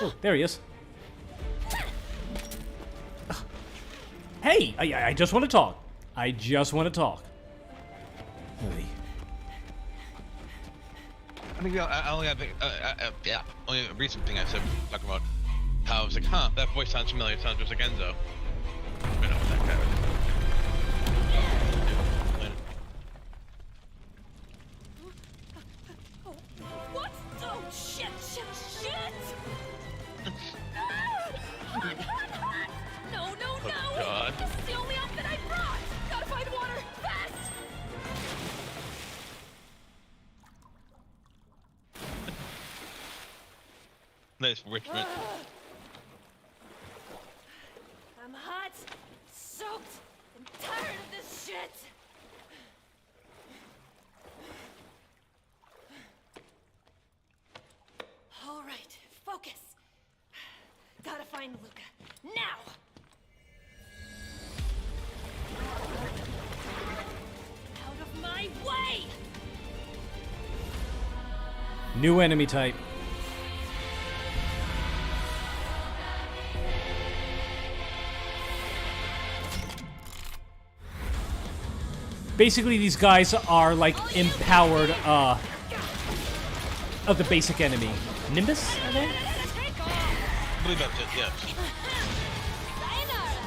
Speaker 1: Oh, there he is. Hey, I just want to talk. I just want to talk. Hey.
Speaker 2: I think I only have only a recent thing I said talking about how I was like, huh, that voice sounds familiar. It sounds just like Enzo. I know what that guy was.
Speaker 3: What? Oh, shit, shit, shit! Hot, hot, hot! No, no, no!
Speaker 2: Oh, God.
Speaker 3: This is the only outfit I brought! Gotta find water, fast!
Speaker 2: Nice Richmond.
Speaker 3: I'm hot, soaked, and tired of this shit! All right, focus. Gotta find Luca. Now! Out of my way!
Speaker 1: New enemy type. Basically, these guys are like empowered of the basic enemy. Nimbus, I think?
Speaker 3: Take off!
Speaker 2: I believe that's it, yes.
Speaker 3: Bayonetta!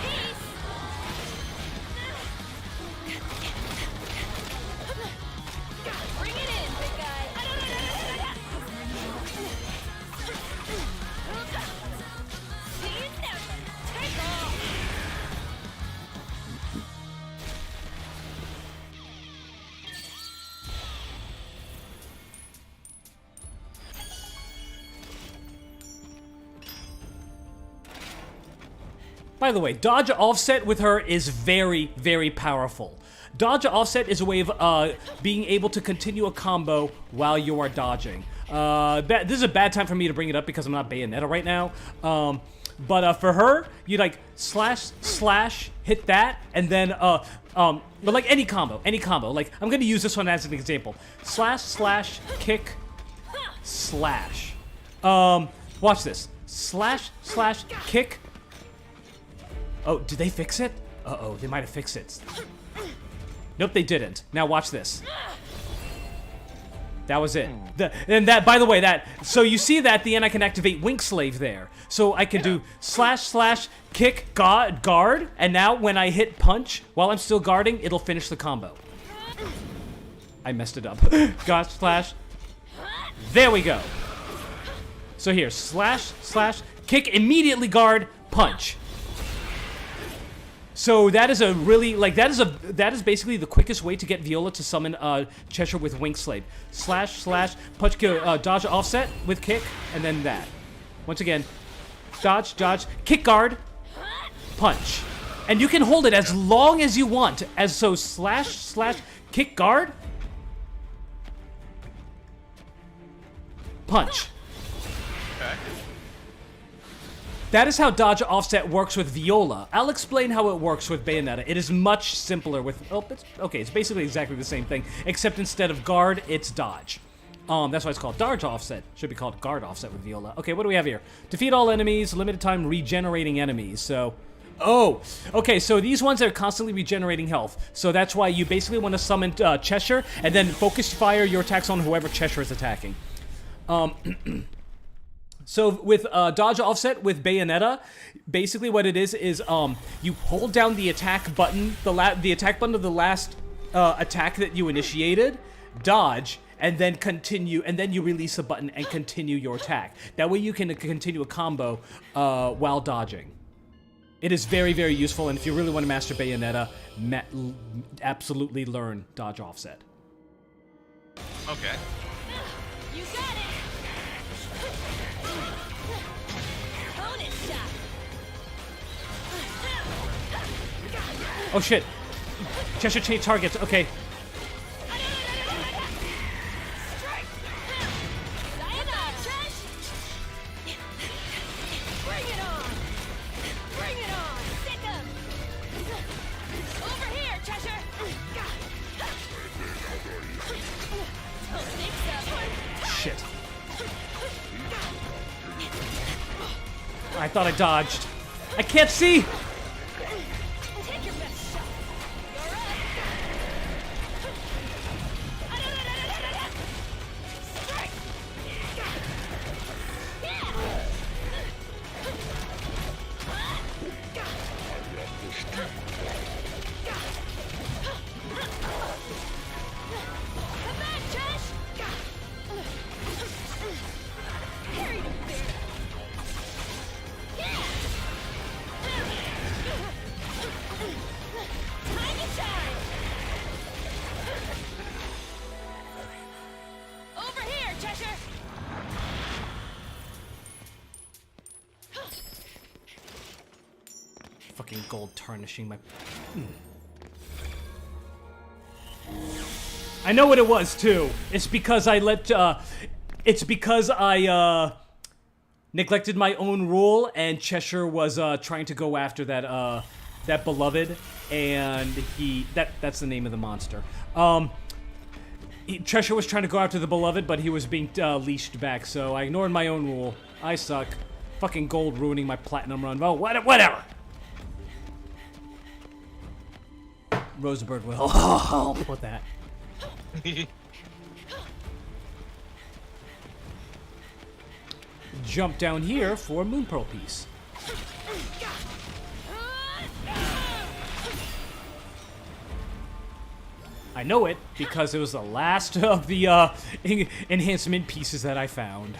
Speaker 3: Peace! Bring it in, big guy! See you never! Take off!
Speaker 1: By the way, dodge offset with her is very, very powerful. Dodge offset is a way of being able to continue a combo while you are dodging. This is a bad time for me to bring it up because I'm not Bayonetta right now. But for her, you like slash, hit that, and then but like any combo. Like I'm gonna use this one as an example. Slash, kick, slash. Watch this. Slash, kick. Oh, did they fix it? Uh-oh, they might have fixed it. Nope, they didn't. Now watch this. That was it. And that, by the way, so you see that at the end I can activate Wink Slave there. So I can do / kick guard, and now when I hit punch while I'm still guarding, it'll finish the combo. I messed it up. / There we go. So here, / kick, immediately guard, punch. So that is a really, like, that is basically the quickest way to get Viola to summon Cheshire with Wink Slave. / punch, dodge, offset with kick, and then that. Once again, dodge, kick guard, punch. And you can hold it as long as you want. So / kick guard, punch.
Speaker 2: Okay.
Speaker 1: That is how dodge offset works with Viola. I'll explain how it works with Bayonetta. It is much simpler with... it's basically exactly the same thing, except instead of guard, it's dodge. That's why it's called dodge offset. Should be called guard offset with Viola. Okay, what do we have here? Defeat all enemies, limited time regenerating enemies. So... okay, so these ones are constantly regenerating health. So that's why you basically want to summon Cheshire, and then focus fire your attacks on whoever Cheshire is attacking. So with dodge offset with Bayonetta, basically what it is you hold down the attack button, the attack button of the last attack that you initiated, dodge, and then continue, and then you release a button and continue your attack. That way you can continue a combo while dodging. It is very, very useful, and if you really want to master Bayonetta, absolutely learn dodge offset.
Speaker 2: Okay.
Speaker 3: You got it! Bonus shot!
Speaker 1: Oh shit! Cheshire change targets, okay.
Speaker 3: Strike! Sayonara, Chesh! Bring it on! Bring it on! Sick 'em! Over here, Cheshire! Don't think so.
Speaker 1: Shit. I thought I dodged. I can't see!
Speaker 3: Take your best shot. You're up. Strike. Come back, Josh. Harry the bear. Time to shine! Over here, Cheshire!
Speaker 1: Fucking gold tarnishing my... I know what it was, too. It's because I neglected my own rule, and Cheshire was trying to go after that beloved, and that's the name of the monster. Cheshire was trying to go after the beloved, but he was being leashed back, so I ignored my own rule. I suck. Fucking gold ruining my platinum run. Well, whatever. Rosebird will help with that. Jump down here for Moon Pearl piece. I know it because it was the last of the enhancement pieces that I found.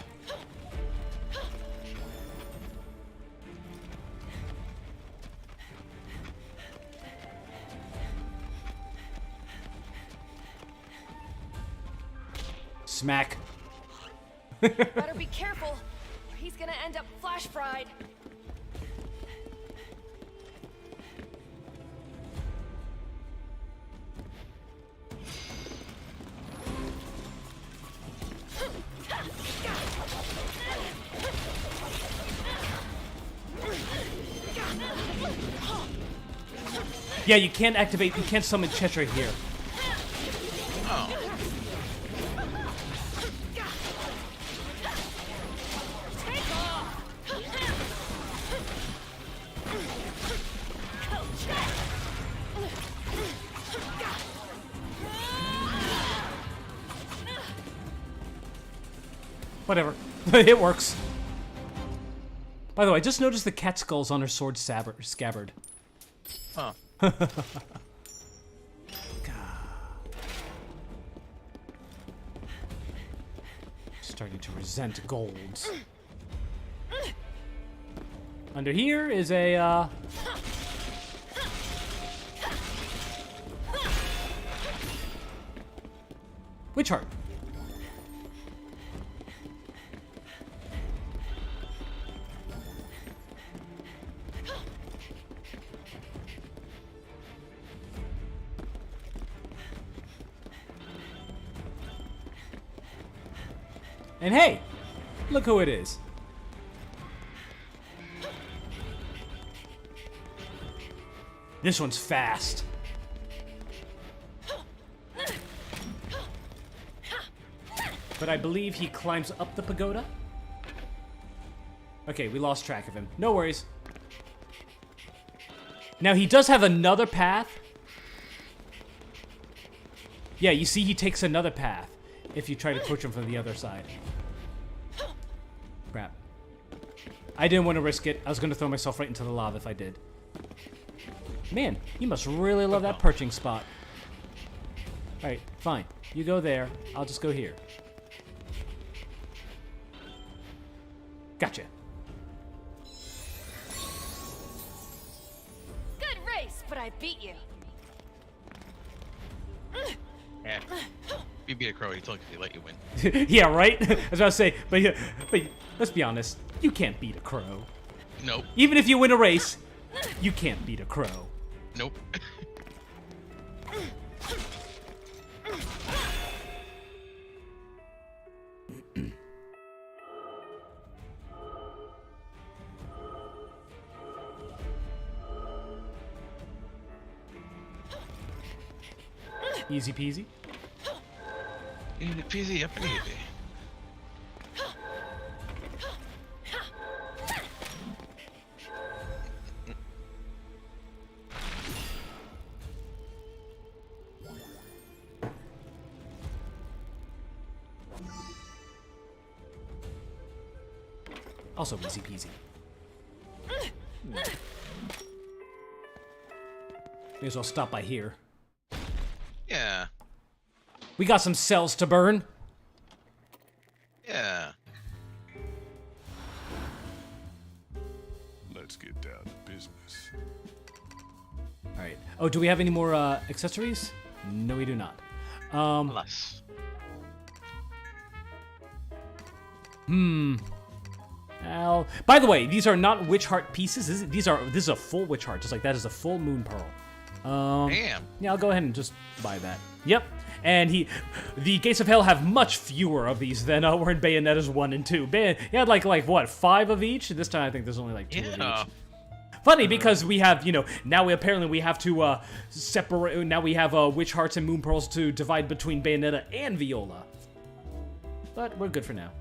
Speaker 1: Smack.
Speaker 8: Better be careful, or he's gonna end up flash fried.
Speaker 1: Yeah, you can't summon Cheshire here.
Speaker 2: Oh.
Speaker 1: Whatever. It works. By the way, I just noticed the cat skulls on her sword scabbard.
Speaker 2: Huh.
Speaker 1: Starting to resent golds. Under here is a, witch heart. And hey, look who it is. This one's fast. But I believe he climbs up the pagoda. Okay, we lost track of him. No worries. Now he does have another path. Yeah, you see he takes another path if you try to approach him from the other side. Crap. I didn't want to risk it. I was going to throw myself right into the lava if I did. Man, you must really love that perching spot. Alright, fine. You go there. I'll just go here. Gotcha.
Speaker 8: Good race, but I beat you.
Speaker 2: Yeah. You beat a crow, he told you they let you win.
Speaker 1: Yeah, right? I was about to say, but let's be honest. You can't beat a crow.
Speaker 2: Nope.
Speaker 1: Even if you win a race, you can't beat a crow.
Speaker 2: Nope.
Speaker 1: Easy peasy.
Speaker 2: Easy peasy, up and easy.
Speaker 1: Also easy peasy. May as well stop by here.
Speaker 2: Yeah.
Speaker 1: We got some cells to burn.
Speaker 2: Yeah.
Speaker 4: Let's get down to business.
Speaker 1: Alright. Oh, do we have any more accessories? No, we do not.
Speaker 2: Less.
Speaker 1: Well, by the way, these are not witch heart pieces. This is a full witch heart, just like that is a full moon pearl.
Speaker 2: Damn.
Speaker 1: Yeah, I'll go ahead and just buy that. Yep. And the Gates of Hell have much fewer of these than were in Bayonetta's 1 and 2. He had like what, 5 of each? This time I think there's only like 2 of each. Funny because we have, now we have to separate. Now we have witch hearts and moon pearls to divide between Bayonetta and Viola. But we're good for now.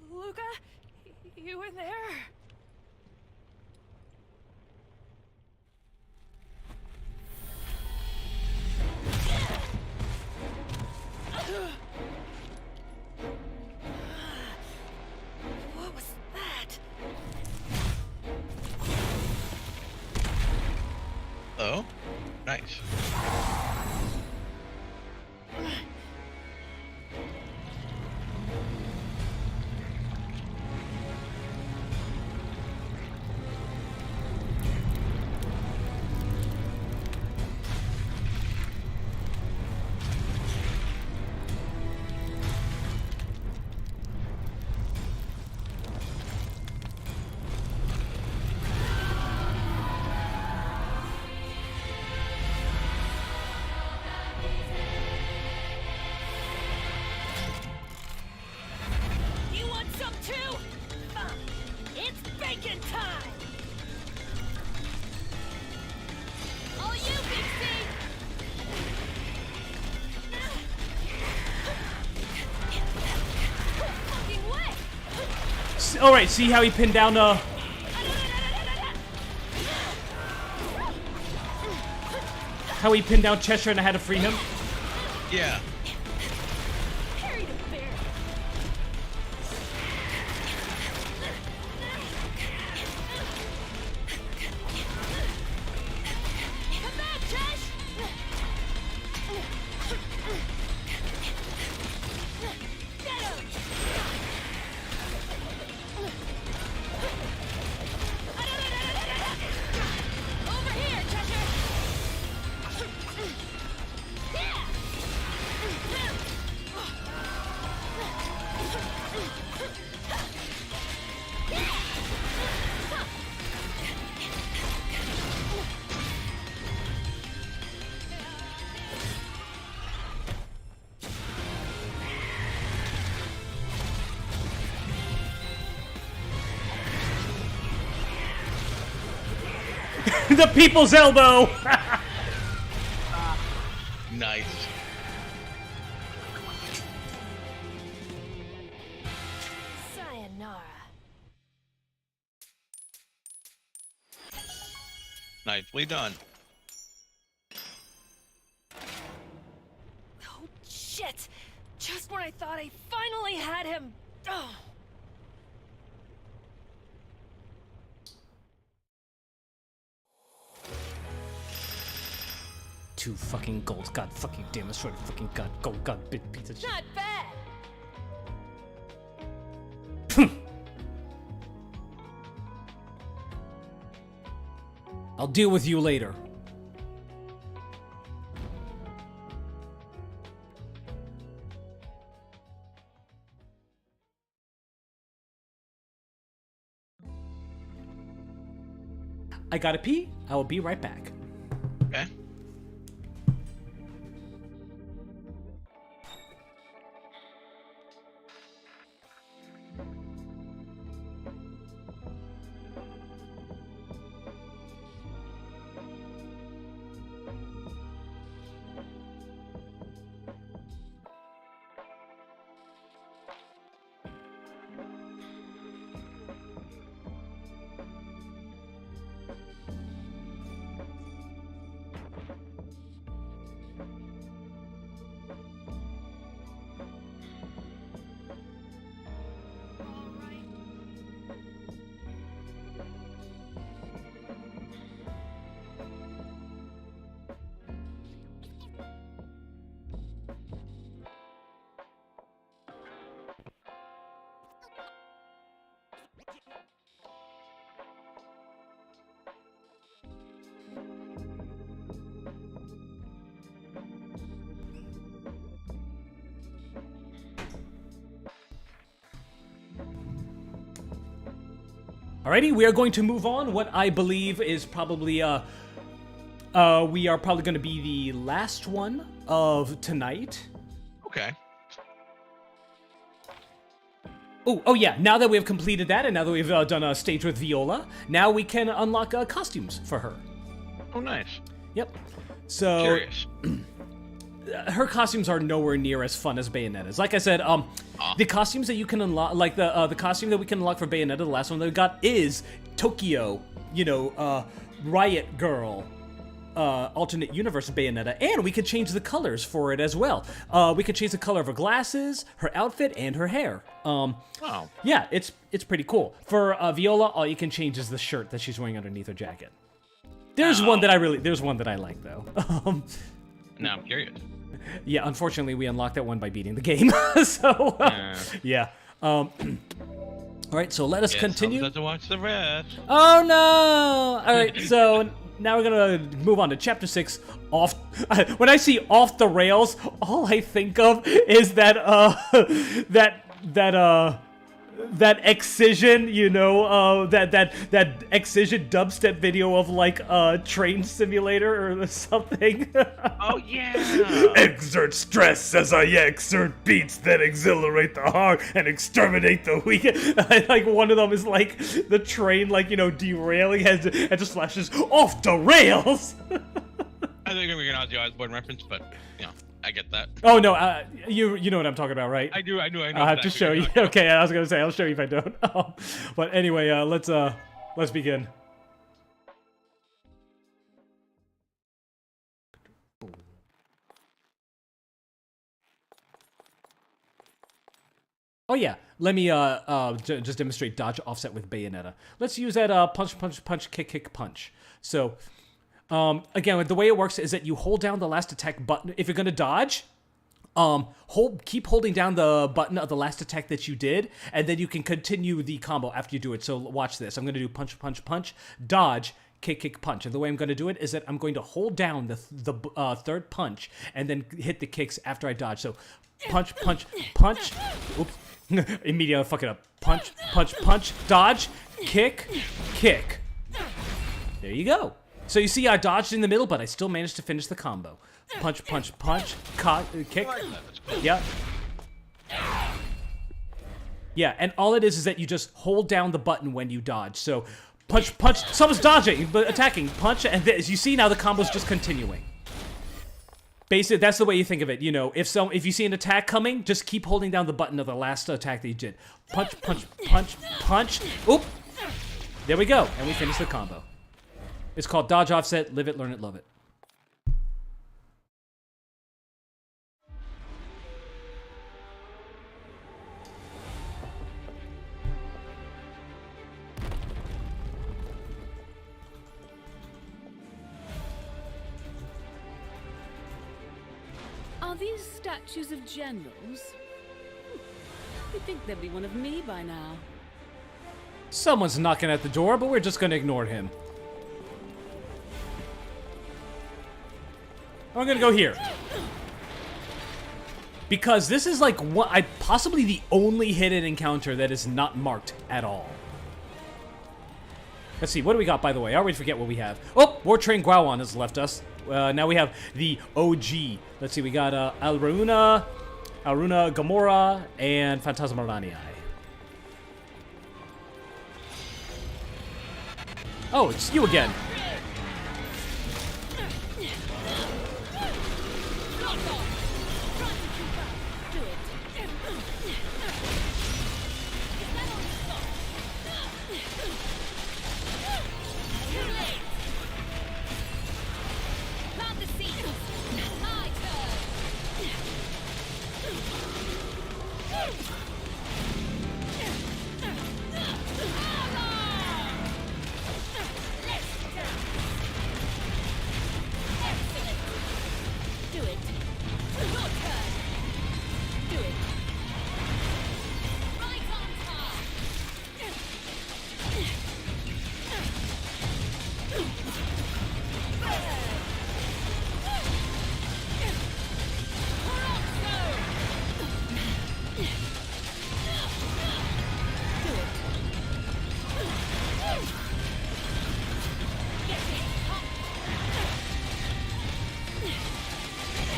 Speaker 8: Luca, you in there? What was that?
Speaker 2: Oh, nice.
Speaker 1: All right, see how he pinned down how he pinned down Cheshire and I had to free him?
Speaker 2: Yeah.
Speaker 3: Carry the bear. Come back, Chesh! Get him! Over here, Cheshire!
Speaker 1: The people's elbow!
Speaker 2: Nice.
Speaker 8: Sayonara.
Speaker 2: Nicely done.
Speaker 8: Oh, shit! Just when I thought I finally had him. Oh.
Speaker 1: Two fucking golds. God fucking damn it, swear to fucking God. Gold, God, big piece of shit.
Speaker 8: Not bad.
Speaker 1: I'll deal with you later. I gotta pee. I will be right back.
Speaker 2: Okay.
Speaker 1: Alrighty, we are going to move on. What I believe is probably, we are probably going to be the last one of tonight.
Speaker 2: Okay.
Speaker 1: Oh yeah, now that we have completed that, and now that we've done a stage with Viola, now we can unlock costumes for her.
Speaker 2: Oh, nice.
Speaker 1: Yep. So,
Speaker 2: Curious.
Speaker 1: her costumes are nowhere near as fun as Bayonetta's. Like I said, the costumes that you can unlock, like the costume that we can unlock for Bayonetta, the last one that we got is Tokyo, Riot Girl, alternate universe Bayonetta, and we could change the colors for it as well. We could change the color of her glasses, her outfit, and her hair. Yeah, it's pretty cool. For Viola, all you can change is the shirt that she's wearing underneath her jacket. There's one that I like though.
Speaker 2: Now I'm curious.
Speaker 1: Yeah, unfortunately, we unlocked that one by beating the game. So, yeah. All right, so let us continue.
Speaker 2: Have to watch the rest.
Speaker 1: Oh no! All right, so now we're gonna move on to chapter 6. When I see off the rails, all I think of is that that excision, that excision dubstep video of like a train simulator or something.
Speaker 2: Oh yeah.
Speaker 1: Exert stress as I exert beats that exhilarate the heart and exterminate the weak. Like one of them is like the train, like derailing, and just flashes off the rails.
Speaker 2: I think we're gonna do Osborne reference, but I get that.
Speaker 1: Oh no, you know what I'm talking about, right?
Speaker 2: I do.
Speaker 1: I'll have to show you. Okay, I was gonna say I'll show you if I don't. But anyway, let's begin. Oh yeah, let me just demonstrate dodge offset with Bayonetta. Let's use that punch, punch, punch, kick, kick, punch. So again, the way it works is that you hold down the last attack button if you're gonna dodge. Keep holding down the button of the last attack that you did, and then you can continue the combo after you do it. So watch this. I'm gonna do punch, punch, punch, dodge, kick, kick, punch. And the way I'm going to do it is that I'm going to hold down the third punch and then hit the kicks after I dodge. So punch, punch, punch. Oops. Immediately fuck it up. Punch, punch, punch, dodge, kick, kick. There you go. So you see I dodged in the middle, but I still managed to finish the combo. Punch, punch, punch, kick. Yeah. Yeah, and all it is that you just hold down the button when you dodge. So punch, punch, someone's dodging, but attacking, punch, and as you see now the combo's just continuing. Basically, that's the way you think of it. You know, if you see an attack coming, just keep holding down the button of the last attack that you did. Punch, punch, punch, punch. Oop. There we go, and we finish the combo. It's called dodge offset. Live it, learn it, love it.
Speaker 6: Are these statues of generals? You'd think they'd be one of me by now.
Speaker 1: Someone's knocking at the door, but we're just gonna ignore him. I'm gonna go here. Because this is like possibly the only hidden encounter that is not marked at all. Let's see, what do we got, by the way? I already forget what we have. Oh, War Train Gwawan has left us. Now we have the OG. Let's see, we got Alruna, Gamora, and Phantasma Ranii. Oh, it's you again.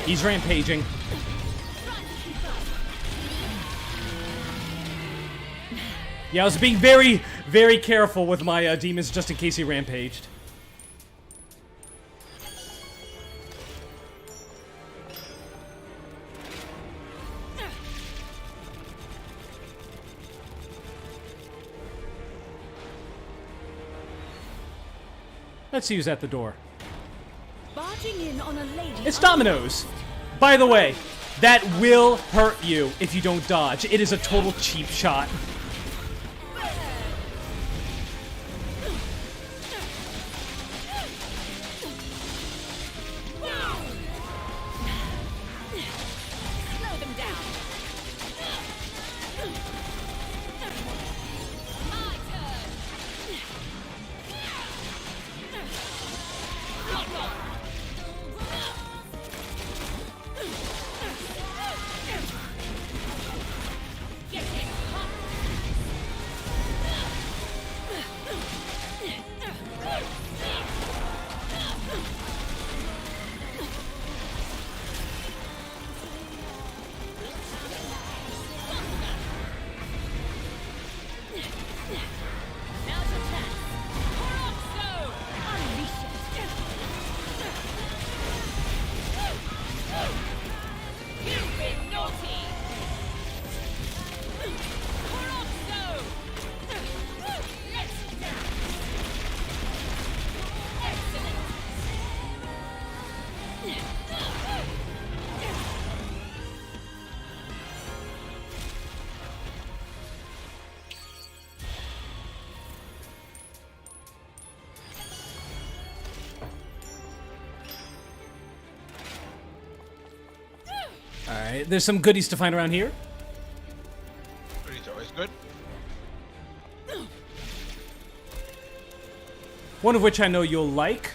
Speaker 1: He's rampaging. Yeah, I was being very, very careful with my demons just in case he rampaged. Let's see who's at the door.
Speaker 6: Barging in on a lady.
Speaker 1: It's Domino's. By the way, that will hurt you if you don't dodge. It is a total cheap shot. right, there's some goodies to find around here.
Speaker 2: But he's always good.
Speaker 1: One of which I know you'll like.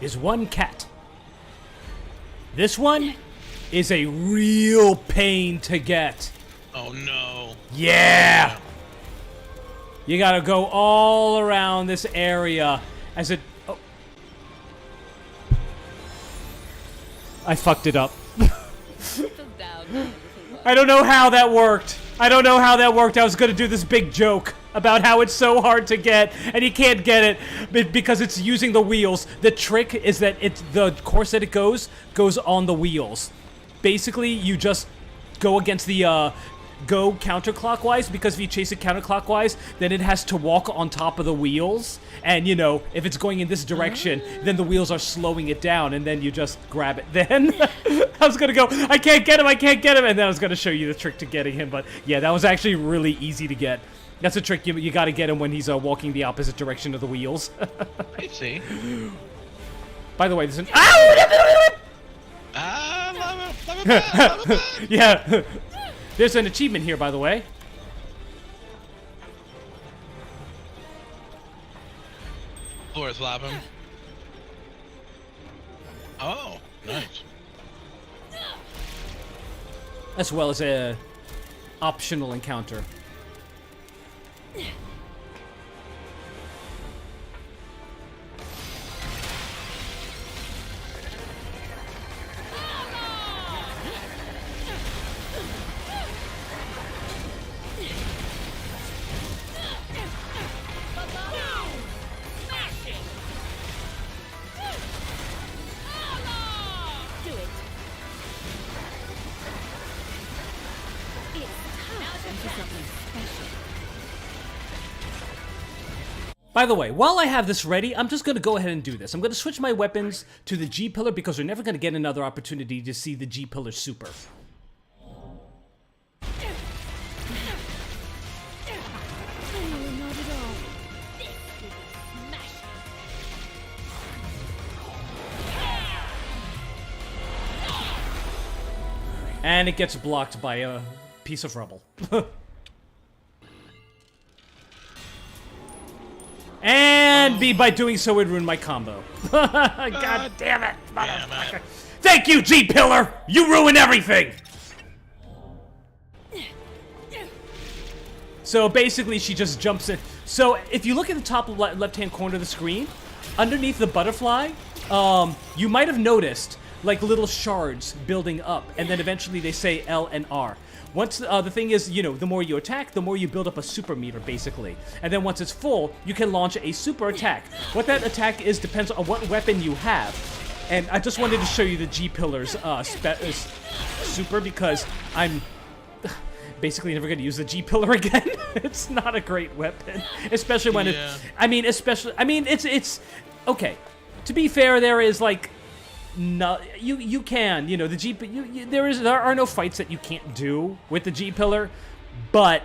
Speaker 1: Is one cat. This one is a real pain to get.
Speaker 2: Oh no.
Speaker 1: Yeah! You gotta go all around this area as it... Oh. I fucked it up. I don't know how that worked. I don't know how that worked. I was gonna do this big joke about how it's so hard to get, and you can't get it because it's using the wheels. The trick is that the course that it goes on the wheels. Basically, you just go against the, go counterclockwise, because if you chase it counterclockwise, then it has to walk on top of the wheels, and you know, if it's going in this direction, then the wheels are slowing it down, and then you just grab it. Then, I was gonna go, I can't get him, and then I was gonna show you the trick to getting him, but yeah, that was actually really easy to get. That's a trick, you gotta get him when he's walking the opposite direction of the wheels.
Speaker 2: I see.
Speaker 1: By the way, there's an... Ow!
Speaker 2: Love it.
Speaker 1: Yeah. There's an achievement here, by the way.
Speaker 2: Floor slap him. Oh, nice.
Speaker 1: As well as a optional encounter. By the way, while I have this ready, I'm just going to go ahead and do this. I'm going to switch my weapons to the G-Pillar because we're never going to get another opportunity to see the G-Pillar super. And it gets blocked by a piece of rubble. And by doing so, it ruined my combo. God damn it, motherfucker. Thank you, G-Pillar! You ruin everything! So basically, she just jumps in. So if you look at the top left-hand corner of the screen, underneath the butterfly, you might have noticed like little shards building up, and then eventually they say L and R. Once the thing is, you know, the more you attack, the more you build up a super meter, basically. And then once it's full, you can launch a super attack. What that attack is depends on what weapon you have. And I just wanted to show you the G-Pillar's super because I'm basically never going to use the G-Pillar again. It's not a great weapon, especially when it's okay. To be fair, there is like no, you can, you know, the G, there are no fights that you can't do with the G-Pillar, but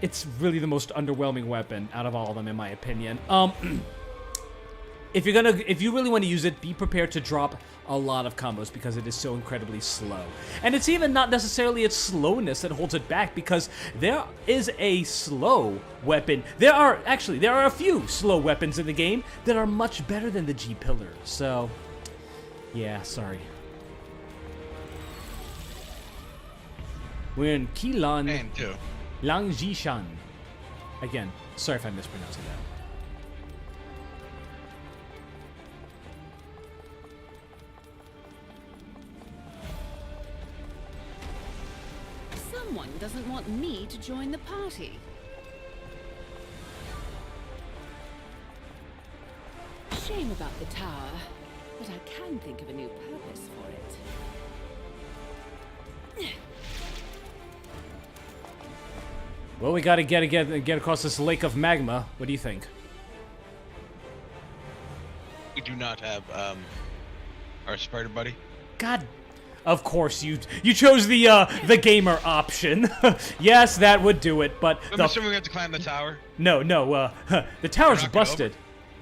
Speaker 1: it's really the most underwhelming weapon out of all of them, in my opinion. If you really want to use it, be prepared to drop a lot of combos because it is so incredibly slow. And it's even not necessarily its slowness that holds it back, because there is a slow weapon. There are a few slow weapons in the game that are much better than the G-Pillar. So, yeah, sorry. We're in Qilan Langjishan. Again, sorry if I'm mispronouncing that.
Speaker 6: Someone doesn't want me to join the party. Shame about the tower, but I can think of a new purpose for it.
Speaker 1: Well, we gotta get across this lake of magma. What do you think?
Speaker 2: We do not have our spider buddy.
Speaker 1: God. Of course you chose the gamer option. Yes, that would do it, but
Speaker 2: I'm assuming we have to climb the tower.
Speaker 1: no, the tower's
Speaker 2: not gonna
Speaker 1: busted.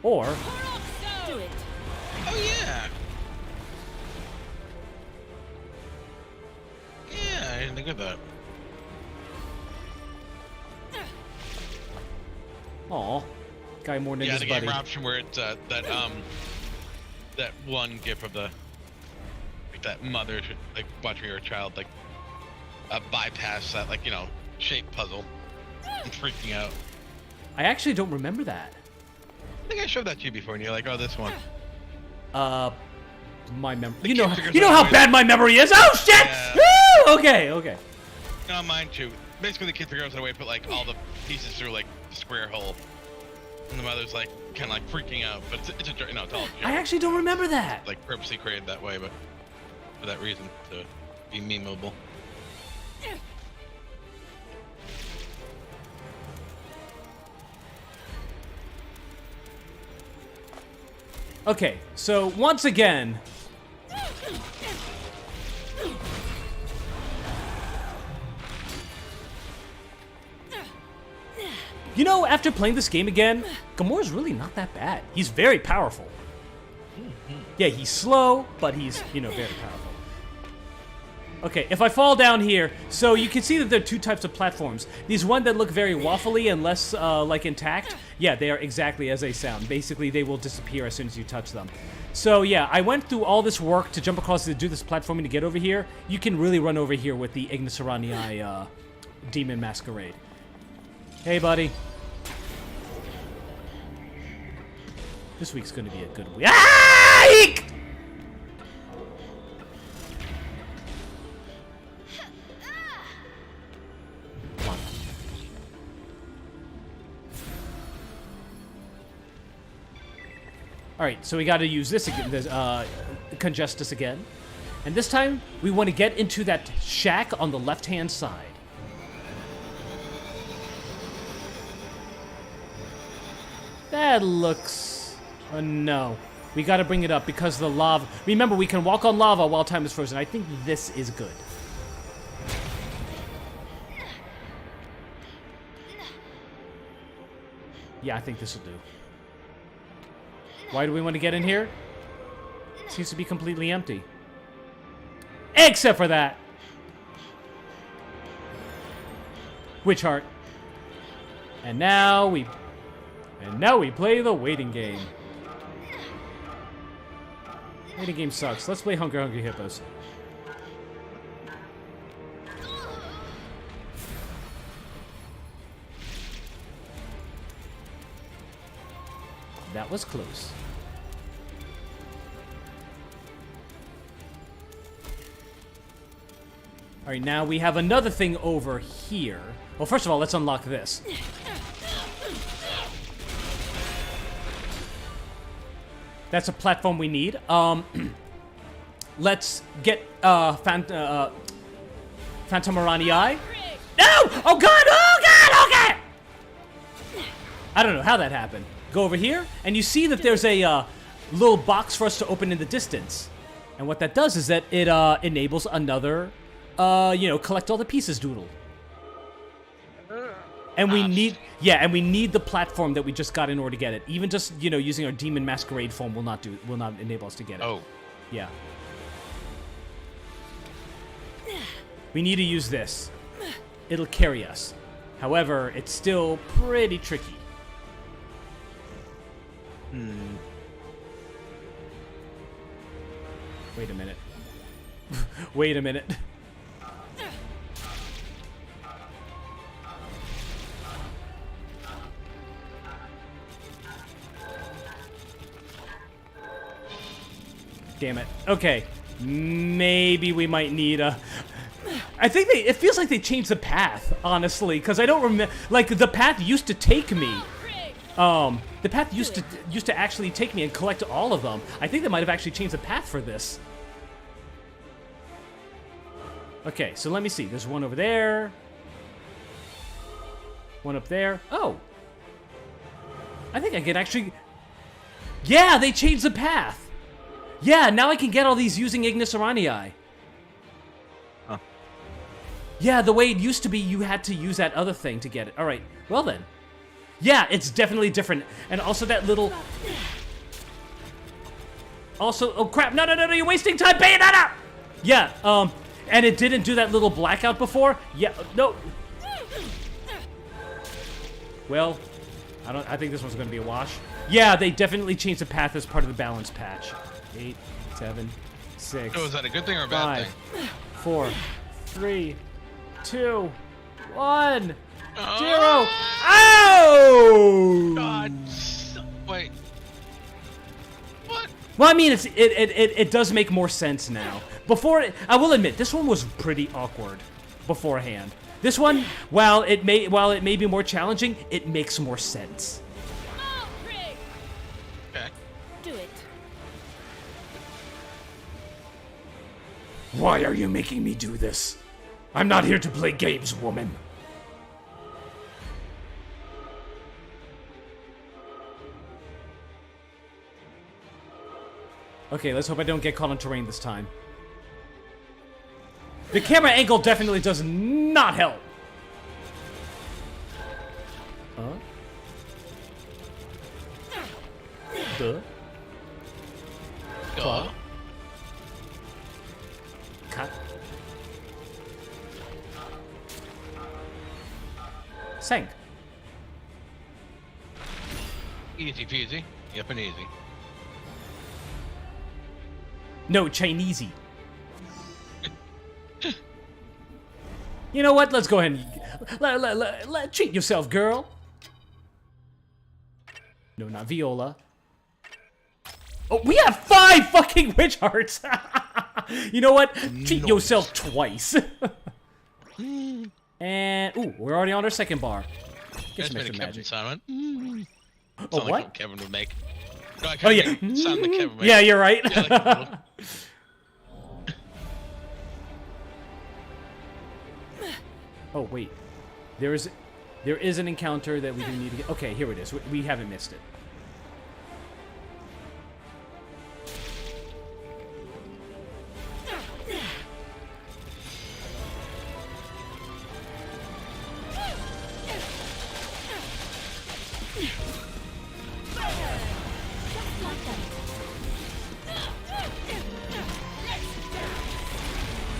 Speaker 1: Or
Speaker 6: Do it.
Speaker 2: Oh yeah. Yeah, I didn't think of that.
Speaker 1: aw, guy more than
Speaker 2: Yeah,
Speaker 1: his
Speaker 2: the
Speaker 1: buddy.
Speaker 2: gamer option where it's that one gif of the like that mother like watching her child like bypass that like shape puzzle and freaking out.
Speaker 1: I actually don't remember that.
Speaker 2: I think I showed that to you before, and you're like, "Oh, this one."
Speaker 1: My memory.
Speaker 2: The
Speaker 1: You know
Speaker 2: kid figures
Speaker 1: you know
Speaker 2: out
Speaker 1: how
Speaker 2: ways-
Speaker 1: bad my memory is. Oh shit!
Speaker 2: Yeah.
Speaker 1: Woo! Okay.
Speaker 2: No, mine too. Basically, the kid figures out a way to put like all the pieces through like the square hole, and the mother's like kind of like freaking out, but it's a it's all a joke.
Speaker 1: I actually don't remember that.
Speaker 2: Like purposely created that way, but for that reason to be memeable.
Speaker 1: Okay, so once again, you know, after playing this game again, Gamora's really not that bad. He's very powerful. Yeah, he's slow, but he's, very powerful. Okay, if I fall down here, so you can see that there are two types of platforms. These one that look very waffly and less, like, intact. Yeah, they are exactly as they sound. Basically, they will disappear as soon as you touch them. So, yeah, I went through all this work to jump across to do this platforming to get over here. You can really run over here with the Ignis Aranii, Demon Masquerade. Hey, buddy. This week's gonna be a good week. Ah! Eek! Come on. Alright, so we gotta use this again, Congestus again. And this time, we want to get into that shack on the left-hand side. That looks... Oh, no. We gotta bring it up because the lava... Remember, we can walk on lava while time is frozen. I think this is good. Yeah, I think this will do. Why do we want to get in here? It seems to be completely empty. Except for that. Witch Heart. And now we play the waiting game. Waiting game sucks. Let's play Hungry Hungry Hippos. That was close. Alright, now we have another thing over here. Well, first of all, let's unlock this. That's a platform we need. Let's get Phantom Aranii. No! Oh god! Oh god! Okay! I don't know how that happened. Go over here, and you see that there's a little box for us to open in the distance. And what that does is that it enables another, collect all the pieces doodle. And we need, the platform that we just got in order to get it. Even just, using our Demon Masquerade form will not enable us to get it.
Speaker 2: Oh.
Speaker 1: Yeah. We need to use this. It'll carry us. However, it's still pretty tricky. Wait a minute. Wait a minute. Damn it. Okay. Maybe we might need a... I think it feels like they changed the path, honestly, because I don't remember... Like, the path used to take me... The path used to actually take me and collect all of them. I think they might have actually changed the path for this. Okay, so let me see. There's one over there. One up there. Oh! I think I can actually... Yeah, they changed the path! Yeah, now I can get all these using Ignis Uranii.
Speaker 2: Huh.
Speaker 1: Yeah, the way it used to be, you had to use that other thing to get it. All right, well then. Yeah, it's definitely different. And also that little... Also, oh crap, no, you're wasting time, Bayonetta! Yeah, and it didn't do that little blackout before? Yeah, no. Well, I think this one's gonna be a wash. Yeah, they definitely changed the path as part of the balance patch. 8, 7, 6.
Speaker 2: So is that a good thing or a bad
Speaker 1: 5,
Speaker 2: thing?
Speaker 1: 4, 3, 2, 1, 0.
Speaker 2: Oh!
Speaker 1: Oh!
Speaker 2: God. Wait. What?
Speaker 1: Well, I mean, it does make more sense now. Before, I will admit, this one was pretty awkward beforehand. This one, while it may be more challenging, it makes more sense.
Speaker 2: Okay.
Speaker 6: Do it.
Speaker 1: Why are you making me do this? I'm not here to play games, woman. Okay, let's hope I don't get caught on terrain this time. The camera angle definitely does not help. Duh.
Speaker 2: Duh.
Speaker 1: Cut. Sank.
Speaker 2: Easy peasy. Yep, and easy.
Speaker 1: No, Chinesey. You know what? Let's go ahead and treat yourself, girl. No, not Viola. Oh, we have 5 fucking witch hearts. You know what? Treat yourself twice. And ooh, we're already on our second bar. Get
Speaker 2: That's
Speaker 1: some
Speaker 2: made a
Speaker 1: extra
Speaker 2: Kevin
Speaker 1: magic.
Speaker 2: sound.
Speaker 1: Oh,
Speaker 2: Sound like
Speaker 1: what?
Speaker 2: Kevin would make. No, I
Speaker 1: Oh
Speaker 2: can't
Speaker 1: yeah.
Speaker 2: make sound like Kevin would make.
Speaker 1: Yeah, you're right.
Speaker 2: Yeah, like a little-
Speaker 1: Oh wait, there is an encounter that we do need to get. Okay, here it is. We haven't missed it.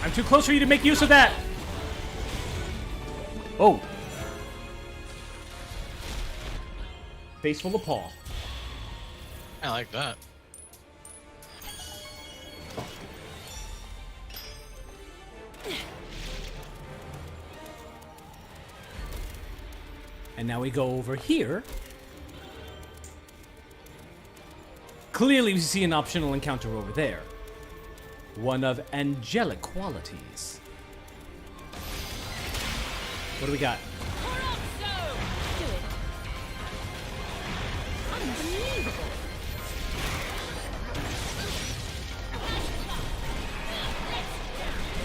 Speaker 1: I'm too close for you to make use of that. Oh. Face full of paw.
Speaker 2: I like that.
Speaker 1: And now we go over here. Clearly we see an optional encounter over there. One of angelic qualities. What do we got?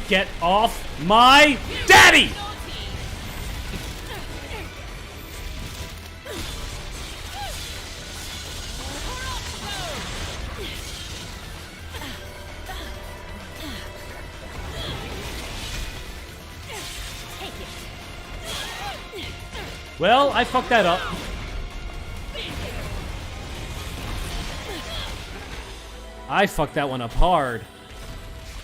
Speaker 1: Get off my daddy! Well, I fucked that up. I fucked that one up hard.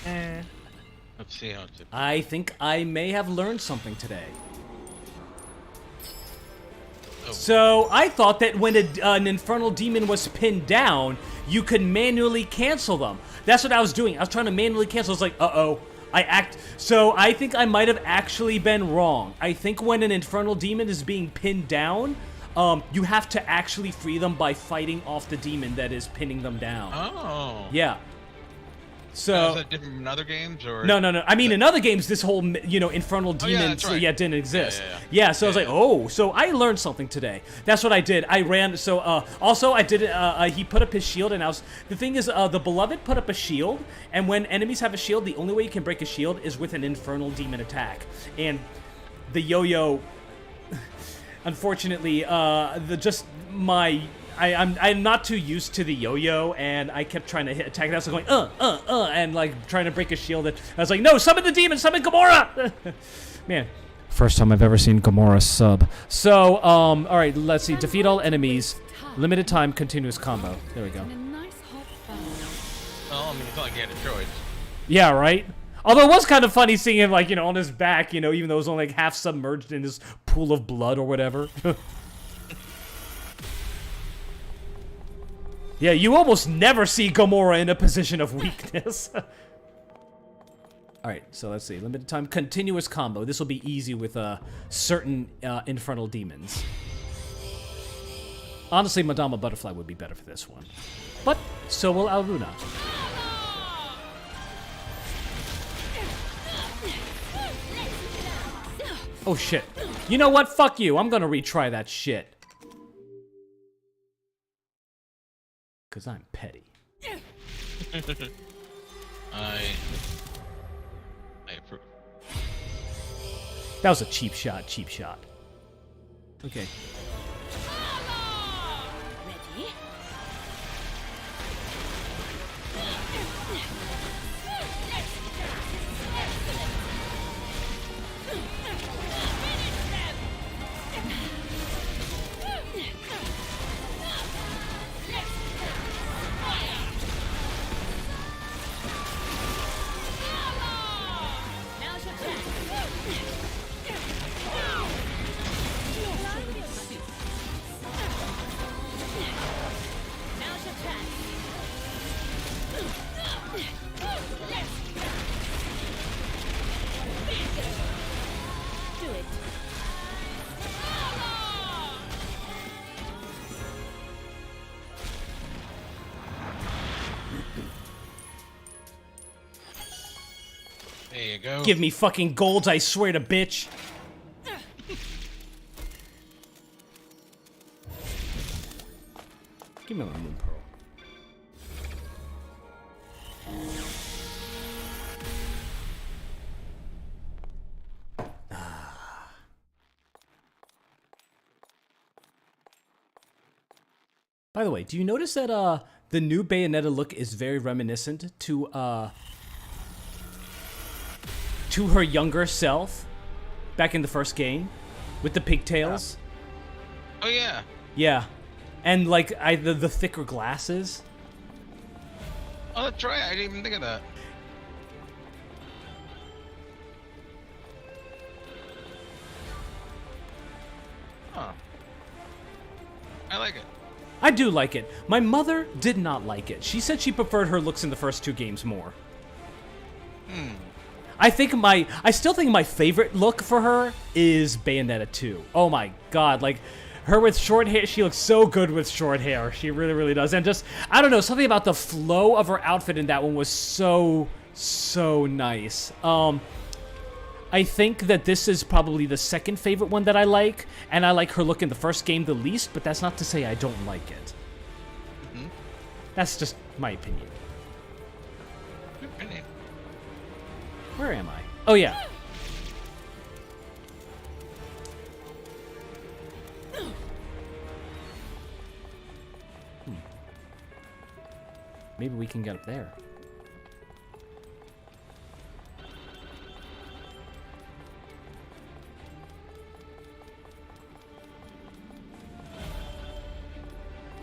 Speaker 2: Let's see how it's.
Speaker 1: I think I may have learned something today.
Speaker 2: Oh.
Speaker 1: So, I thought that when an infernal demon was pinned down, you could manually cancel them. That's what I was doing. I was trying to manually cancel. I was like, uh-oh. So, I think I might have actually been wrong. I think when an infernal demon is being pinned down, you have to actually free them by fighting off the demon that is pinning them down.
Speaker 2: Oh.
Speaker 1: Yeah. So
Speaker 2: Now, is that different from other games, or
Speaker 1: no. I mean, in other games, this whole infernal demon
Speaker 2: that's right.
Speaker 1: didn't exist.
Speaker 2: Yeah.
Speaker 1: So I was like, oh, so I learned something today. That's what I did. I ran. So also I did. He put up his shield, and the thing is, the beloved put up a shield, and when enemies have a shield, the only way you can break a shield is with an infernal demon attack. And the yo-yo, unfortunately, my I'm not too used to the yo-yo, and I kept trying to attack it. I was going, and like trying to break a shield. And I was like, no, summon the demon, summon Gamora! Man, first time I've ever seen Gamora sub. So, all right, let's see. Defeat all enemies. Limited time, continuous combo. There we go.
Speaker 6: In a nice hot bath.
Speaker 2: Well, I mean, it's not like he had a choice.
Speaker 1: Yeah, right? Although it was kind of funny seeing him, like, on his back, even though it was only like half submerged in this pool of blood or whatever. Yeah, you almost never see Gamora in a position of weakness. Alright, so let's see. Limited time, continuous combo. This will be easy with certain infernal demons. Honestly, Madama Butterfly would be better for this one. But so will Alruna. Oh shit. You know what? Fuck you. I'm gonna retry that shit. Cause I'm petty.
Speaker 2: I approve.
Speaker 1: That was a cheap shot, cheap shot. Okay.
Speaker 6: Ready?
Speaker 3: Now's your chance. Now's your chance.
Speaker 6: Do it.
Speaker 2: There you go.
Speaker 1: Give me fucking golds, I swear to bitch. Give me my moon pearl. By the way, do you notice that the new Bayonetta look is very reminiscent to her younger self back in the first game with the pigtails?
Speaker 2: Oh yeah.
Speaker 1: Yeah. And like the thicker glasses.
Speaker 2: Oh, that's right. I didn't even think of that. Huh. I like it.
Speaker 1: I do like it. My mother did not like it. She said she preferred her looks in the first two games more. I still think my favorite look for her is Bayonetta 2. Oh my god, like her with short hair, she looks so good with short hair. She really, really does. And just, I don't know, something about the flow of her outfit in that one was so nice. I think that this is probably the second favorite one that I like, and I like her look in the first game the least, but that's not to say I don't like it.
Speaker 2: Mm-hmm.
Speaker 1: That's just my opinion.
Speaker 2: Good opinion.
Speaker 1: Where am I? Oh, yeah. Maybe we can get up there.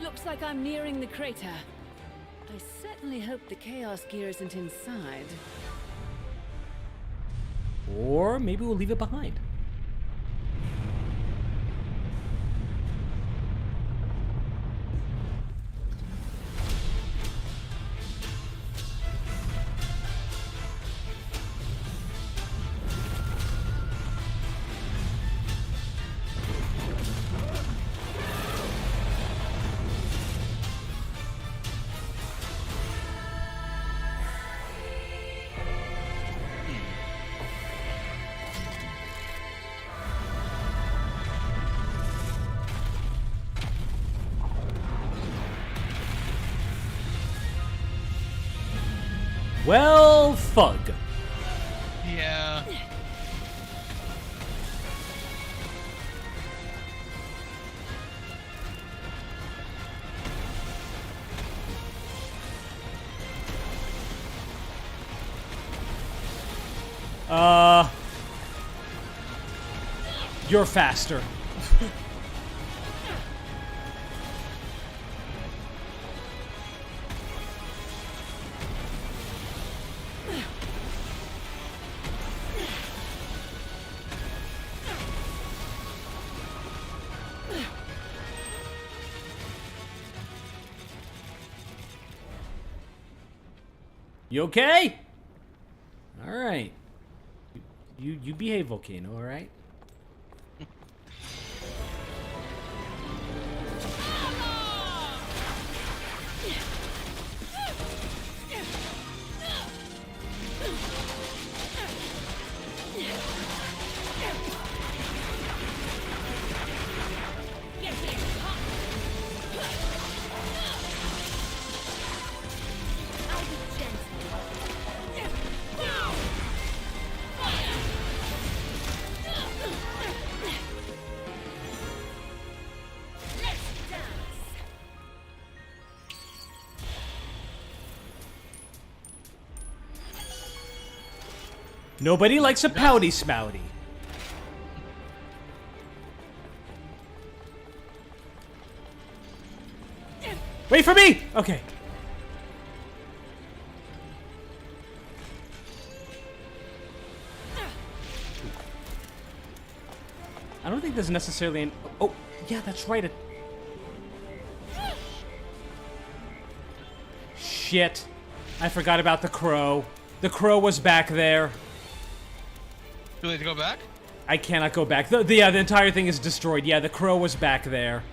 Speaker 6: Looks like I'm nearing the crater. I certainly hope the Chaos Gear isn't inside.
Speaker 1: Or maybe we'll leave it behind. Well, fug.
Speaker 2: Yeah.
Speaker 1: You're faster. You okay? All right. You behave, Volcano, all right? Nobody likes a pouty smouty. Wait for me! Okay. I don't think there's necessarily an... Oh, yeah, that's right. Shit. I forgot about the crow. The crow was back there.
Speaker 2: Too late to go back?
Speaker 1: I cannot go back. The entire thing is destroyed. Yeah, the crow was back there.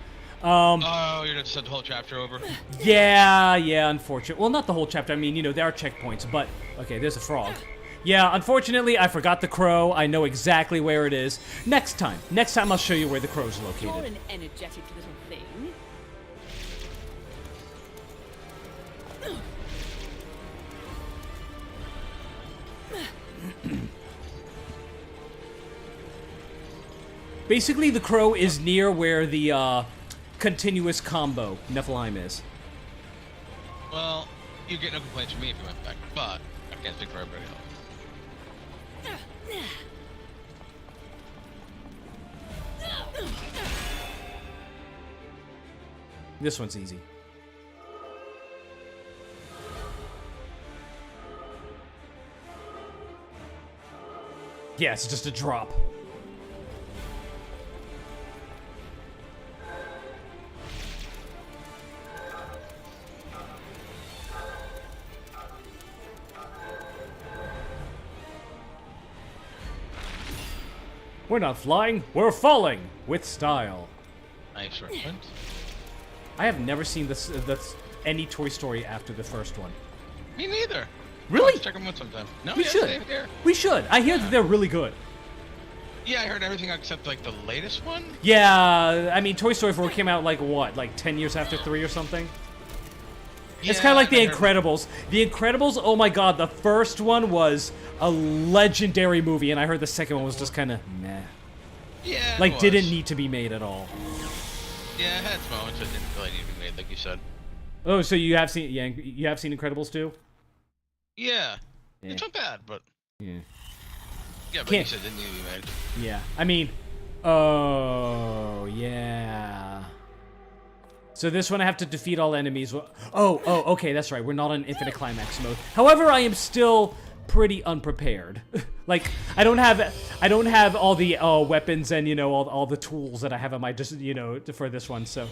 Speaker 2: Oh, you're gonna set the whole chapter over?
Speaker 1: Yeah, unfortunate. Well, not the whole chapter. I mean, you know, there are checkpoints, but... Okay, there's a frog. Yeah, unfortunately, I forgot the crow. I know exactly where it is. Next time I'll show you where the crow's located.
Speaker 6: You're an energetic little thing.
Speaker 1: Basically, the crow is near where the continuous combo Nephilim is.
Speaker 2: Well, you get no complaints from me if you went back, but I can't speak for everybody else.
Speaker 1: This one's easy. Yeah, it's just a drop. We're not flying, we're falling with style.
Speaker 2: Nice reference.
Speaker 1: I have never seen this any Toy Story after the first one.
Speaker 2: Me neither.
Speaker 1: Really?
Speaker 2: Let's check them out sometime. No,
Speaker 1: We
Speaker 2: yeah,
Speaker 1: should.
Speaker 2: same here.
Speaker 1: We should. I hear that they're really good.
Speaker 2: Yeah, I heard everything except like the latest one.
Speaker 1: Yeah, I mean Toy Story 4 came out like what, like 10 years after 3 or something? It's
Speaker 2: Yeah,
Speaker 1: kind of like The
Speaker 2: I heard-
Speaker 1: Incredibles. The Incredibles, oh my god, the first one was a legendary movie, and I heard the second one was just kind of meh.
Speaker 2: Yeah.
Speaker 1: Like,
Speaker 2: it
Speaker 1: didn't
Speaker 2: was.
Speaker 1: need to be made at all.
Speaker 2: Yeah, it had its moments that didn't really need to be made, like you said.
Speaker 1: Oh, so you have seen, yeah, you have seen Incredibles too?
Speaker 2: Yeah.
Speaker 1: Yeah.
Speaker 2: It's not bad, but
Speaker 1: Yeah.
Speaker 2: yeah, but
Speaker 1: Can't-
Speaker 2: you said it didn't need to be made.
Speaker 1: Yeah. I mean, oh, yeah. So this one I have to defeat all enemies. Oh, okay, that's right. We're not in infinite climax mode. However, I am still pretty unprepared. Like, I don't have all the weapons and, you know, all the tools that I have at my, just, you know, for this one. So,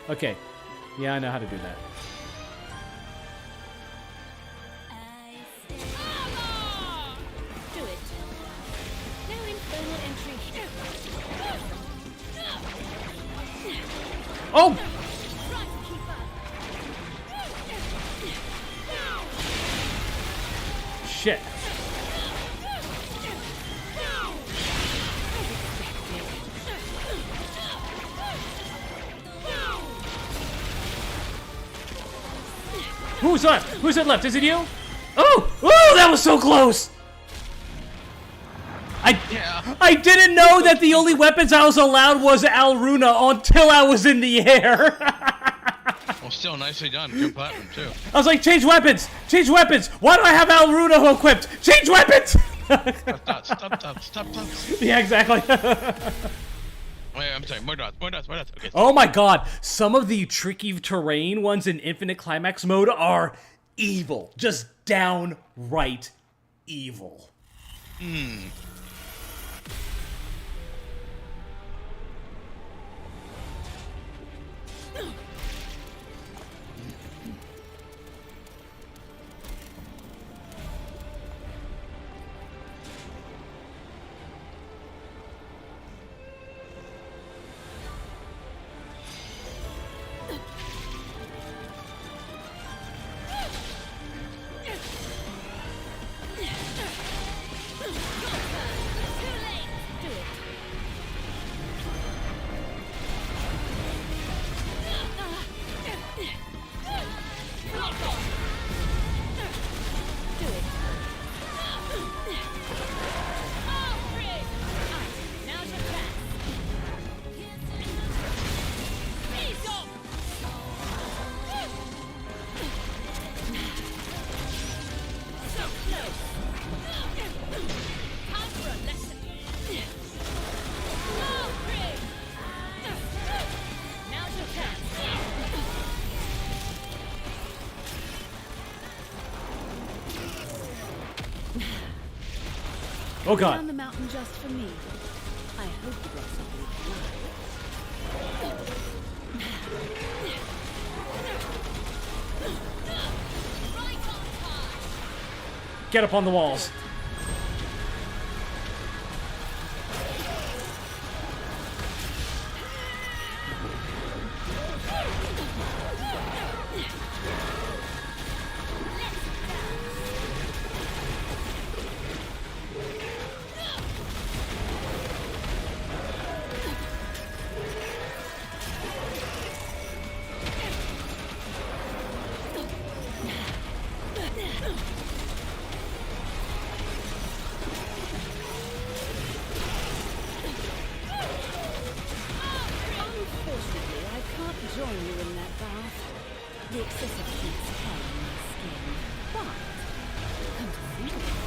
Speaker 1: okay. Yeah, I know how to do that.
Speaker 6: Do it. No infernal entry.
Speaker 1: Oh! Shit. Who's left? Who's it left? Is it you? Oh! Oh, that was so close! I didn't know that the only weapons I was allowed was Alruna until I was in the air.
Speaker 2: Well, still nicely done. Good platform too.
Speaker 1: I was like, change weapons! Change weapons! Why do I have Alruna equipped? Change weapons!
Speaker 2: Stop.
Speaker 1: Yeah, exactly.
Speaker 2: Wait, I'm sorry. More dots. Okay.
Speaker 1: Oh my god, some of the tricky terrain ones in Infinite Climax mode are evil. Just downright evil. Oh god.
Speaker 6: Down the mountain just for me. I hope the blessing will
Speaker 1: Get up on the walls.
Speaker 6: Unfortunately, I can't join you in that bath. The excessive heat's tearing my skin. But, come to think of it,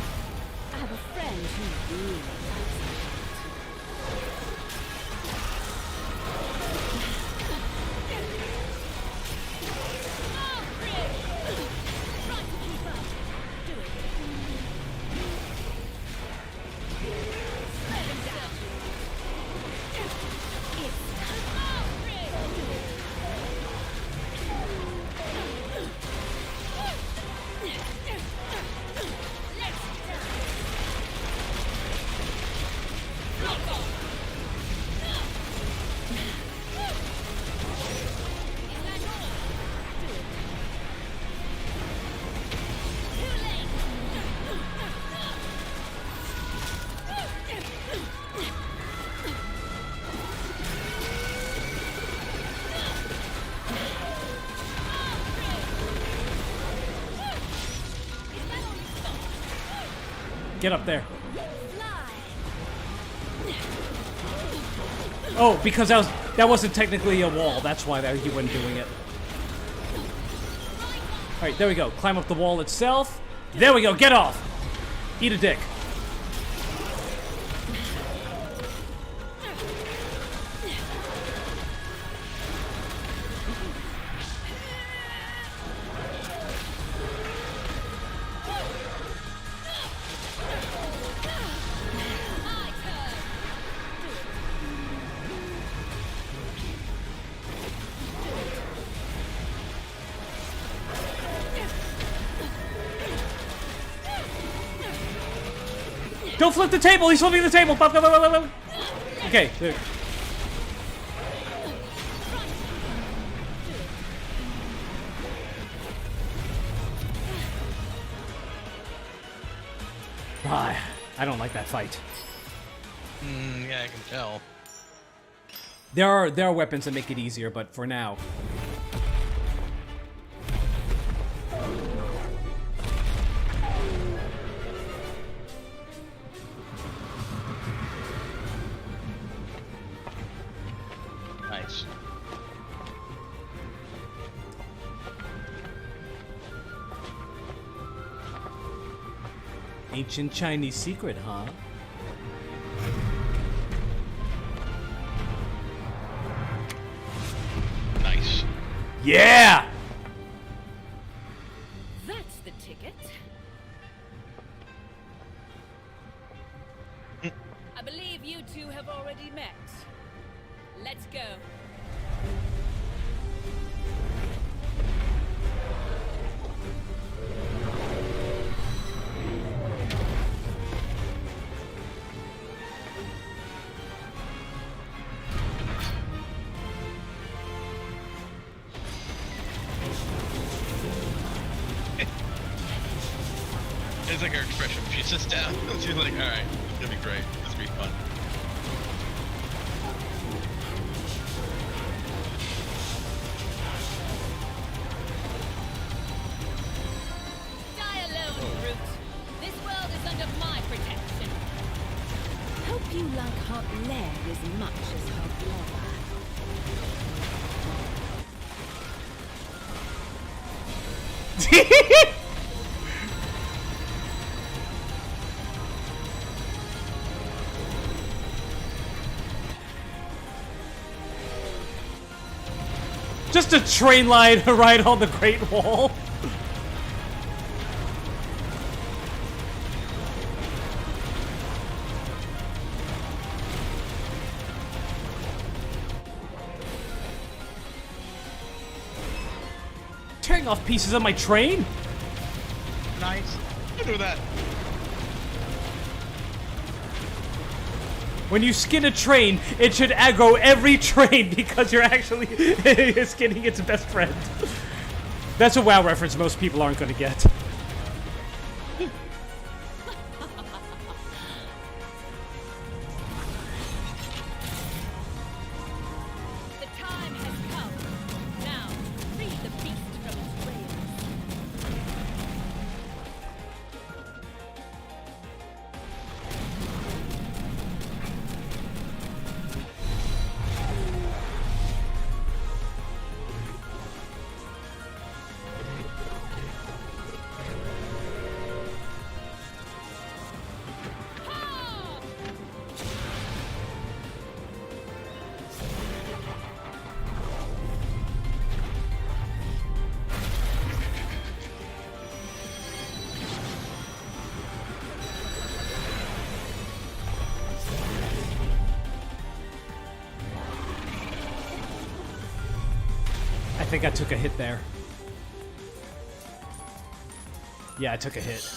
Speaker 6: I have a friend who really likes it.
Speaker 1: Get up there. Oh, because that wasn't technically a wall. That's why he wasn't doing it. All right, there we go. Climb up the wall itself. There we go. Get off. Eat a dick. Don't flip the table! He's flipping the table! Okay, there. Ah, I don't like that fight.
Speaker 2: Yeah, I can tell.
Speaker 1: There are weapons that make it easier, but for now.
Speaker 2: Nice.
Speaker 1: Ancient Chinese secret, huh?
Speaker 2: Nice.
Speaker 1: Yeah!
Speaker 6: That's the ticket. I believe you two have already met. Let's go.
Speaker 2: It's like her expression. She sits down. She's like, all right, it's gonna be great. This will be fun.
Speaker 6: Die alone, Brute. This world is under my protection.
Speaker 9: Hope you like hot lead as much as hot lava.
Speaker 1: Just a train line right on the Great Wall. Tearing off pieces of my train?
Speaker 2: Nice. Don't do that.
Speaker 1: When you skin a train, it should aggro every train because you're actually skinning its best friend. That's a WoW reference most people aren't going to get.
Speaker 6: The time has come. Now, free the beast from its rails.
Speaker 1: I think I took a hit there. Yeah, I took a hit.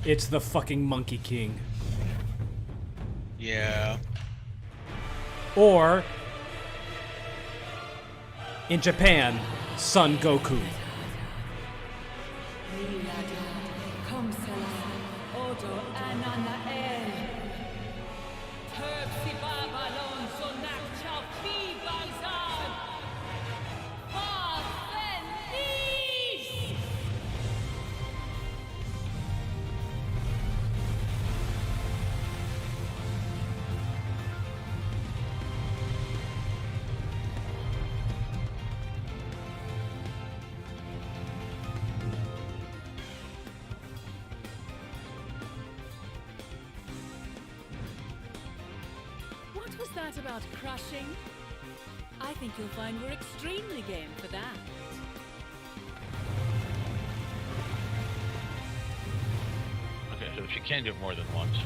Speaker 1: It's the fucking Monkey King.
Speaker 2: Yeah.
Speaker 1: Or, in Japan, Son Goku.
Speaker 9: What was that about crushing? I think you'll find we're extremely game for that.
Speaker 2: Okay, so she can do it more than once.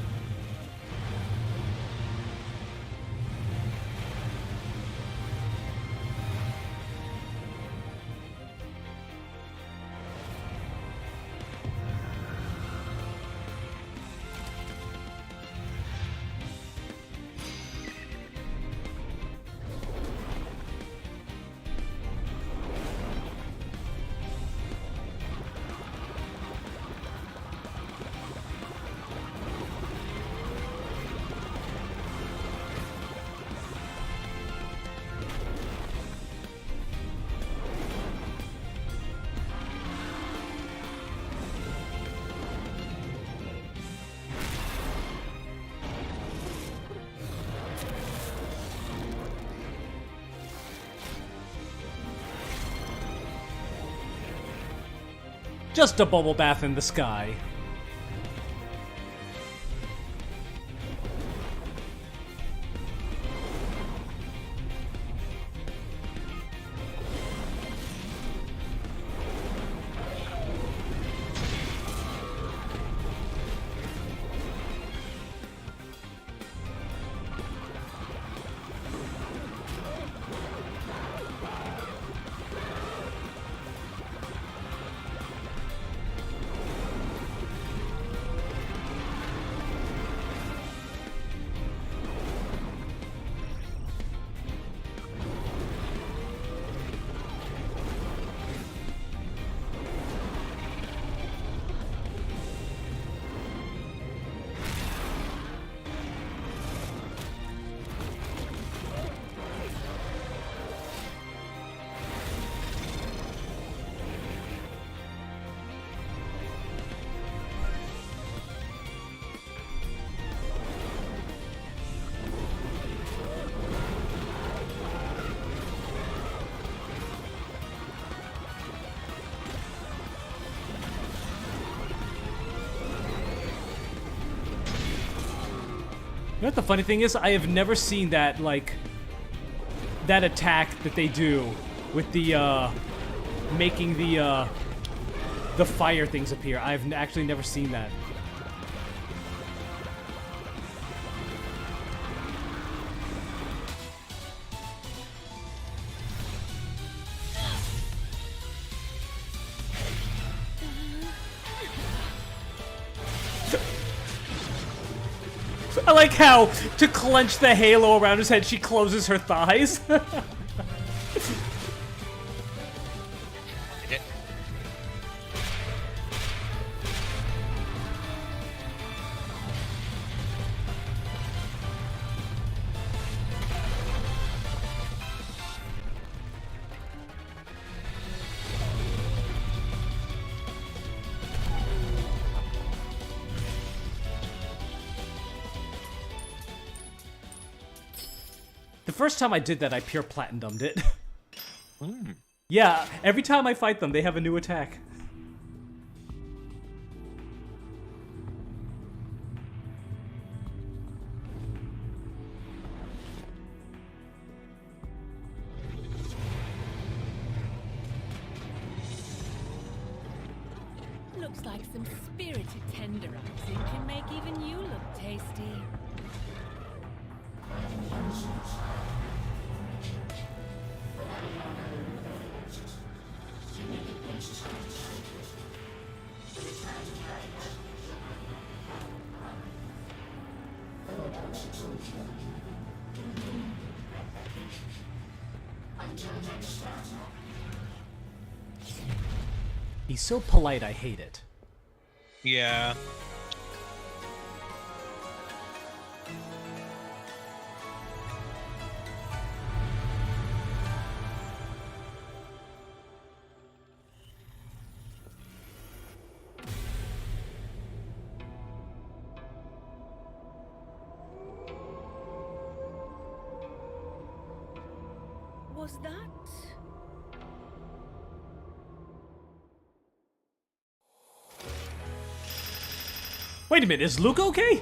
Speaker 1: Just a bubble bath in the sky. You know what the funny thing is? I have never seen that, like, that attack that they do with the, making the fire things appear. I've actually never seen that. I like how, to clench the halo around his head, she closes her thighs. The first time I did that, I pure platinumed it. Yeah, every time I fight them, they have a new attack.
Speaker 9: looks like some spirited tenderizing can make even you look tasty.
Speaker 1: He's so polite, I hate it.
Speaker 2: Yeah.
Speaker 6: Was that...
Speaker 1: Wait a minute, is Luke okay?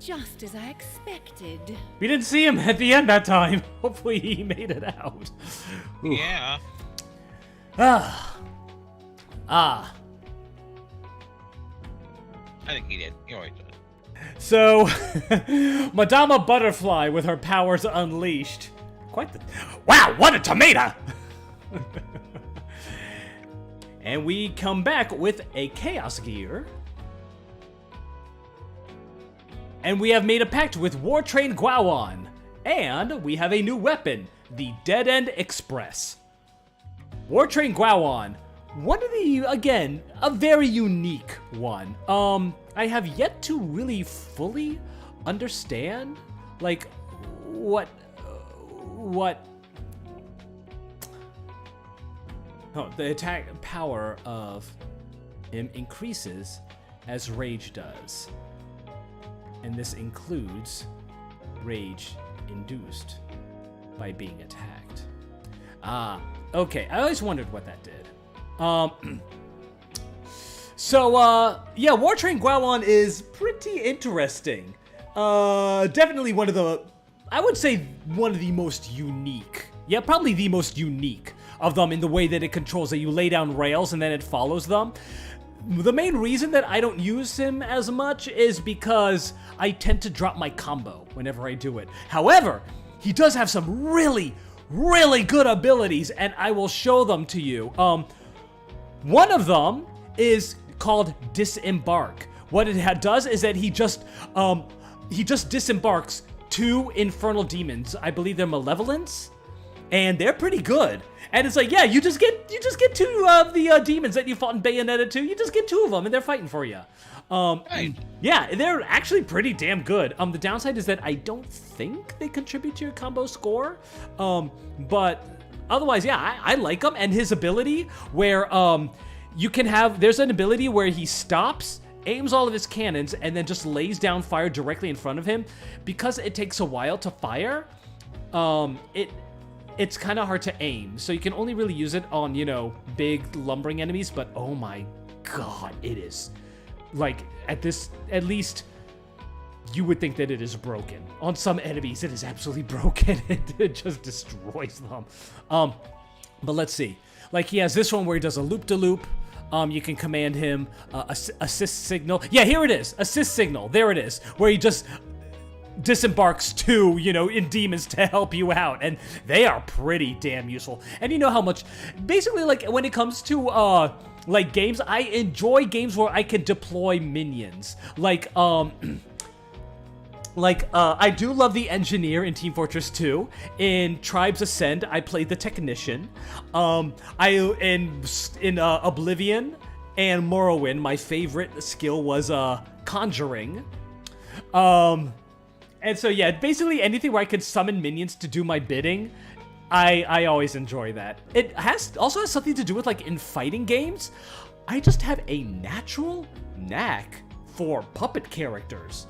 Speaker 6: just as I expected?
Speaker 1: We didn't see him at the end that time. Hopefully he made it out. Ooh.
Speaker 2: Yeah.
Speaker 1: Ah.
Speaker 2: I think he did. He always does.
Speaker 1: So, Madama Butterfly with her powers unleashed. Quite the... Wow, what a tomato! And we come back with a Chaos Gear. And we have made a pact with War Train Gwawan. And we have a new weapon, the Dead End Express. War Train Gwawan. One of the, again, a very unique one. I have yet to really fully understand, like, what... Oh, the attack power of him increases as rage does. And this includes rage induced by being attacked. Ah, okay. I always wondered what that did. Yeah, War Train Gwawan is pretty interesting. Definitely one of the, I would say one of the most unique. Yeah, probably the most unique of them in the way that it controls that you lay down rails and then it follows them. The main reason that I don't use him as much is because I tend to drop my combo whenever I do it. However, he does have some really, really good abilities, and I will show them to you. One of them is called Disembark. What it does is that he just disembarks 2 infernal demons. I believe they're malevolence, and they're pretty good. And it's like, yeah, you just get 2 of the demons that you fought in Bayonetta 2. You just get 2 of them, and they're fighting for you.
Speaker 2: Right.
Speaker 1: Yeah, they're actually pretty damn good. The downside is that I don't think they contribute to your combo score. But otherwise, yeah, I like him. And his ability where you can have, there's an ability where he stops, aims all of his cannons, and then just lays down fire directly in front of him. Because it takes a while to fire, it's kind of hard to aim, so you can only really use it on, big lumbering enemies, but oh my god, it is, like, at least, you would think that it is broken. On some enemies, it is absolutely broken. It just destroys them. But let's see. Like, he has this one where he does a loop-de-loop. You can command him, assist signal. Yeah, here it is, assist signal, there it is, where he just disembarks 2, in demons to help you out, and they are pretty damn useful. And you know how much, basically, like, when it comes to, like, games, I enjoy games where I can deploy minions. Like, I do love the Engineer in Team Fortress 2. In Tribes Ascend, I played the Technician. In Oblivion and Morrowind, my favorite skill was, Conjuring. And so, yeah, basically anything where I could summon minions to do my bidding, I always enjoy that. It also has something to do with, like, in fighting games, I just have a natural knack for puppet characters.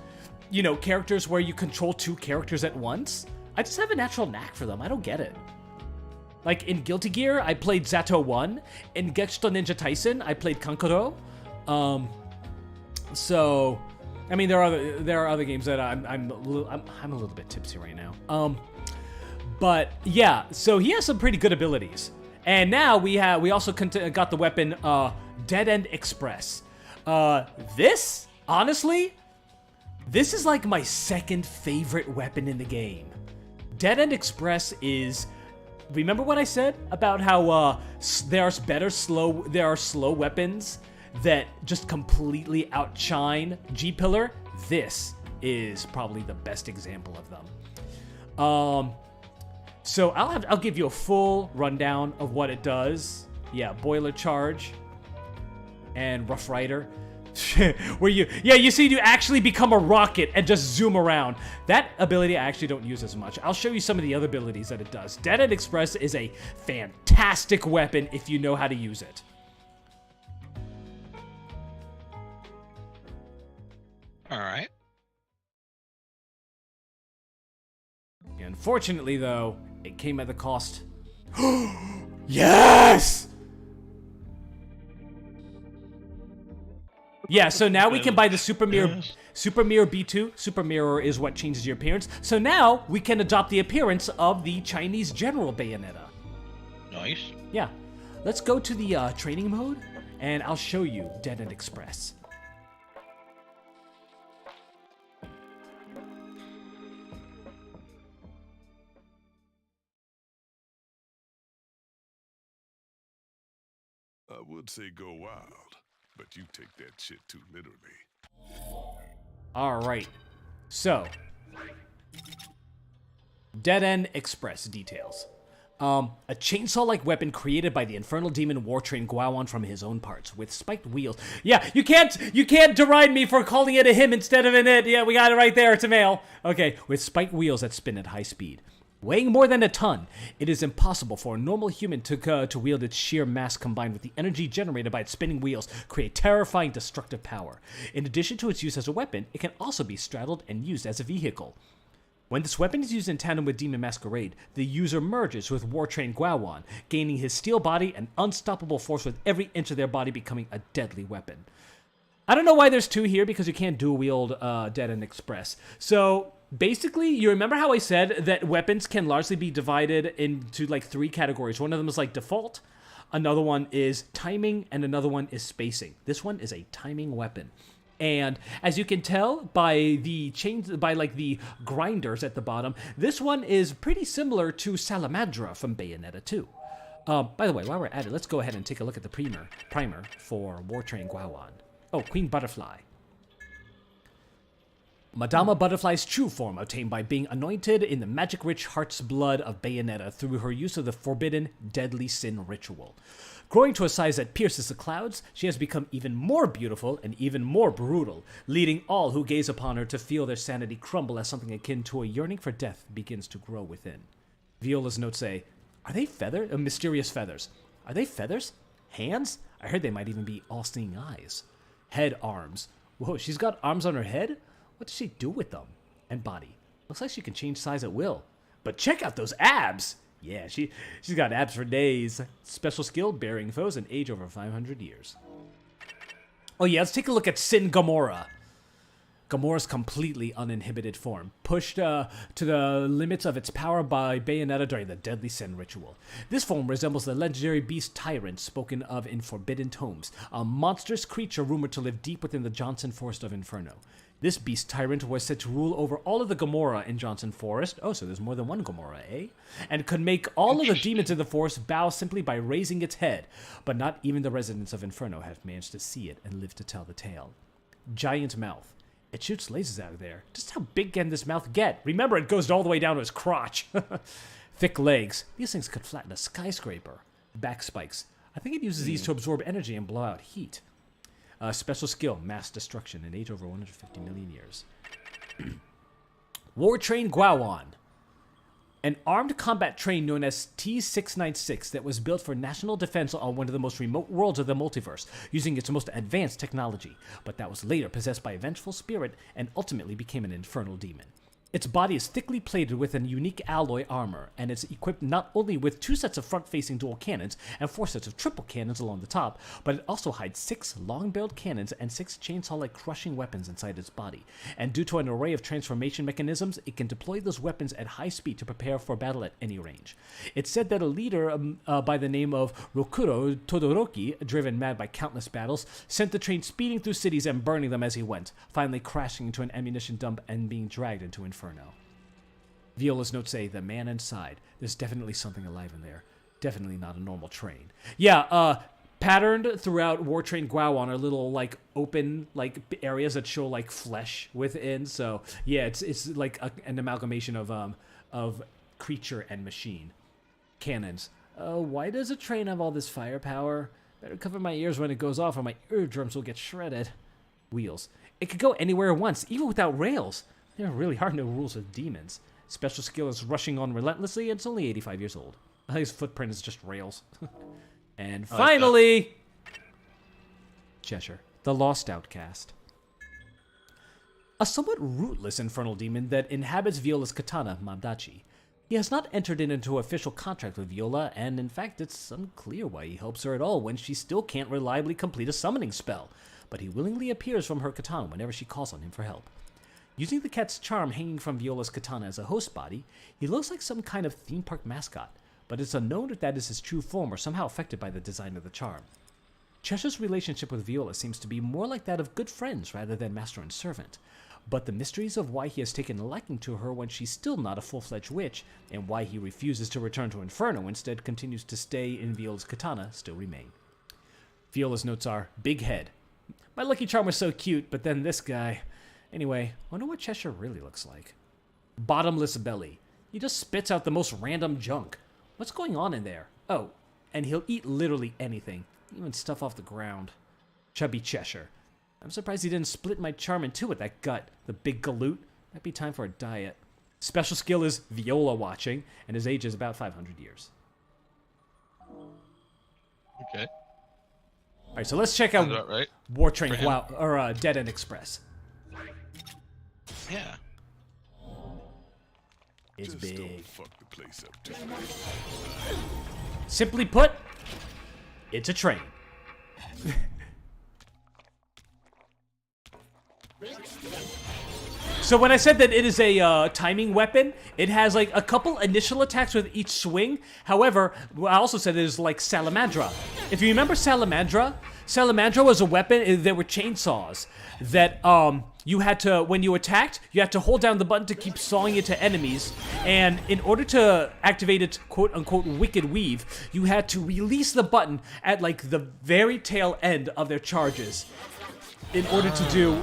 Speaker 1: Characters where you control 2 characters at once. I just have a natural knack for them. I don't get it. Like, in Guilty Gear, I played Zato 1. In Gexto Ninja Taisen, I played Kankuro. So... I mean, there are other games that I'm a little bit tipsy right now. But yeah, so he has some pretty good abilities, And now we also got the weapon Dead End Express. This, honestly, this is like my second favorite weapon in the game. Dead End Express is... Remember what I said about how there are slow weapons that just completely outshine G-Pillar? This is probably the best example of them. So I'll give you a full rundown of what it does. Yeah, Boiler Charge and Rough Rider. Where you see you actually become a rocket and just zoom around. That ability I actually don't use as much. I'll show you some of the other abilities that it does. Dead End Express is a fantastic weapon if you know how to use it.
Speaker 2: Alright.
Speaker 1: Unfortunately, though, it came at the cost. Yes! Yeah, so now we can buy the Super Mirror B2. Super Mirror is what changes your appearance. So now we can adopt the appearance of the Chinese General Bayonetta.
Speaker 2: Nice.
Speaker 1: Yeah. Let's go to the training mode, and I'll show you Dead End Express.
Speaker 4: I would say go wild, but you take that shit too literally.
Speaker 1: Alright. So. Dead End Express details. A chainsaw-like weapon created by the infernal demon war train Guawan from his own parts, with spiked wheels. Yeah, you can't deride me for calling it a him instead of an it. Yeah, we got it right there. It's a male. Okay, with spiked wheels that spin at high speed. Weighing more than a ton, it is impossible for a normal human to wield its sheer mass combined with the energy generated by its spinning wheels create terrifying destructive power. In addition to its use as a weapon, it can also be straddled and used as a vehicle. When this weapon is used in tandem with Demon Masquerade, the user merges with War Train Guawan, gaining his steel body and unstoppable force with every inch of their body becoming a deadly weapon. I don't know why there's two here, because you can't dual wield Dead End Express. So basically, you remember how I said that weapons can largely be divided into like three categories. One of them is like default, another one is timing, and another one is spacing. This one is a timing weapon. And as you can tell by the chains, by like the grinders at the bottom, this one is pretty similar to Salamandra from Bayonetta 2. By the way, while we're at it, let's go ahead and take a look at the primer for War Train Guawan. Oh, Queen Butterfly. Madama Butterfly's true form obtained by being anointed in the magic-rich heart's blood of Bayonetta through her use of the forbidden deadly sin ritual. Growing to a size that pierces the clouds, she has become even more beautiful and even more brutal, leading all who gaze upon her to feel their sanity crumble as something akin to a yearning for death begins to grow within. Viola's notes say, are they feathers? Mysterious feathers. Are they feathers? Hands? I heard they might even be all-seeing eyes. Head, arms. Whoa, she's got arms on her head? What does she do with them? And body. Looks like she can change size at will. But check out those abs! Yeah, she's got abs for days. Special skill, burying foes and age over 500 years. Oh yeah, let's take a look at Sin Gamora. Gamora's completely uninhibited form, pushed to the limits of its power by Bayonetta during the Deadly Sin ritual. This form resembles the legendary beast Tyrant spoken of in Forbidden Tomes, a monstrous creature rumored to live deep within the Johnson Forest of Inferno. This beast Tyrant was said to rule over all of the Gamora in Johnson Forest. Oh, so there's more than one Gamora, eh? And could make all of the demons in the forest bow simply by raising its head. But not even the residents of Inferno have managed to see it and live to tell the tale. Giant mouth. It shoots lasers out of there. Just how big can this mouth get? Remember, it goes all the way down to his crotch. Thick legs. These things could flatten a skyscraper. Back spikes. I think it uses these to absorb energy and blow out heat. Special skill, mass destruction, and age over 150 million years. War Train Guawan. An armed combat train known as T-696 that was built for national defense on one of the most remote worlds of the multiverse, using its most advanced technology, but that was later possessed by a vengeful spirit and ultimately became an infernal demon. Its body is thickly plated with a unique alloy armor, and it's equipped not only with 2 sets of front-facing dual cannons and 4 sets of triple cannons along the top, but it also hides 6 long-barreled cannons and 6 chainsaw-like crushing weapons inside its body. And due to an array of transformation mechanisms, it can deploy those weapons at high speed to prepare for battle at any range. It's said that a leader by the name of Rokuro Todoroki, driven mad by countless battles, sent the train speeding through cities and burning them as he went, finally crashing into an ammunition dump and being dragged into Inferno. Viola's notes say, the man inside. There's definitely something alive in there. Definitely not a normal train. Yeah, patterned throughout War Train Gwawan are little, like, open, like, areas that show, like, flesh within. So, yeah, it's like an amalgamation of creature and machine. Cannons. Why does a train have all this firepower? Better cover my ears when it goes off or my eardrums will get shredded. Wheels. It could go anywhere at once, even without rails. There really are no rules with demons. Special skill is rushing on relentlessly, and it's only 85 years old. His footprint is just rails. And finally, Cheshire, the Lost Outcast. A somewhat rootless infernal demon that inhabits Viola's katana, Mamdachi. He has not entered into official contract with Viola, and in fact, it's unclear why he helps her at all when she still can't reliably complete a summoning spell. But he willingly appears from her katana whenever she calls on him for help. Using the cat's charm hanging from Viola's katana as a host body, he looks like some kind of theme park mascot, but it's unknown if that is his true form or somehow affected by the design of the charm. Cheshire's relationship with Viola seems to be more like that of good friends rather than master and servant, but the mysteries of why he has taken a liking to her when she's still not a full-fledged witch, and why he refuses to return to Inferno instead continues to stay in Viola's katana still remain. Viola's notes are, big head. My lucky charm was so cute, but then this guy... Anyway, wonder what Cheshire really looks like. Bottomless belly. He just spits out the most random junk. What's going on in there? Oh, and he'll eat literally anything, even stuff off the ground. Chubby Cheshire. I'm surprised he didn't split my charm in two with that gut, the big galoot. Might be time for a diet. Special skill is Viola watching, and his age is about 500 years.
Speaker 2: Okay.
Speaker 1: Alright, so let's check out
Speaker 2: right.
Speaker 1: War Train or Dead End Express.
Speaker 2: Yeah.
Speaker 1: It's
Speaker 4: Just
Speaker 1: big.
Speaker 4: don't fuck the place up too.
Speaker 1: Simply put, it's a train. So when I said that it is a timing weapon, it has like a couple initial attacks with each swing. However, I also said it is like Salamandra. If you remember Salamandra, Salamandra was a weapon. There were chainsaws that you had to, when you attacked, you had to hold down the button to keep sawing it to enemies. And in order to activate its quote-unquote wicked weave, you had to release the button at like the very tail end of their charges. In order to do,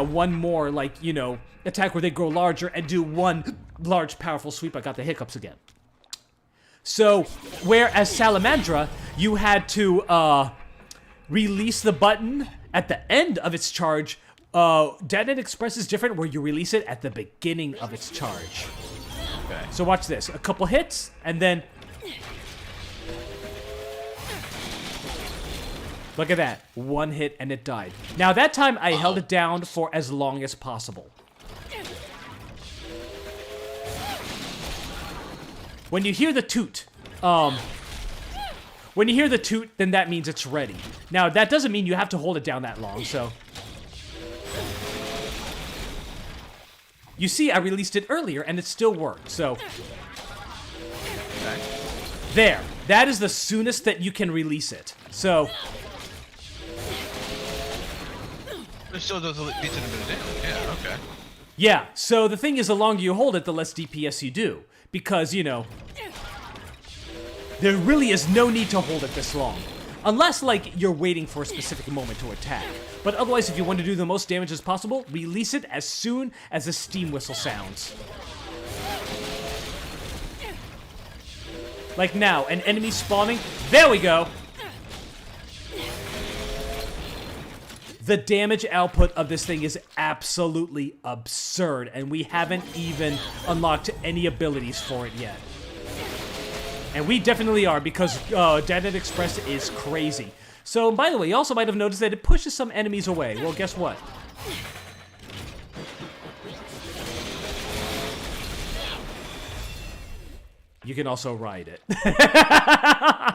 Speaker 1: one more, like, you know, attack where they grow larger and do one large, powerful sweep. I got the hiccups again. So, whereas Salamandra, you had to release the button at the end of its charge. Dead End Express is different, where you release it at the beginning of its charge.
Speaker 2: Okay.
Speaker 1: So watch this. A couple hits, and then... Look at that. One hit and it died. Now that time I held it down for as long as possible. When you hear the toot, then that means it's ready. Now that doesn't mean you have to hold it down that long, so. You see, I released it earlier and it still worked, so.
Speaker 2: Okay.
Speaker 1: There. That is the soonest that you can release it. So.
Speaker 2: It still does a decent bit of damage. Yeah, okay.
Speaker 1: Yeah, so the thing is, the longer you hold it, the less DPS you do. Because, you know, there really is no need to hold it this long. Unless, like, you're waiting for a specific moment to attack. But otherwise, if you want to do the most damage as possible, release it as soon as the steam whistle sounds. Like now, an enemy spawning. There we go! The damage output of this thing is absolutely absurd, and we haven't even unlocked any abilities for it yet. And we definitely are, because Dead End Express is crazy. So, by the way, you also might have noticed that it pushes some enemies away. Well, guess what? you can also ride it.
Speaker 2: Oh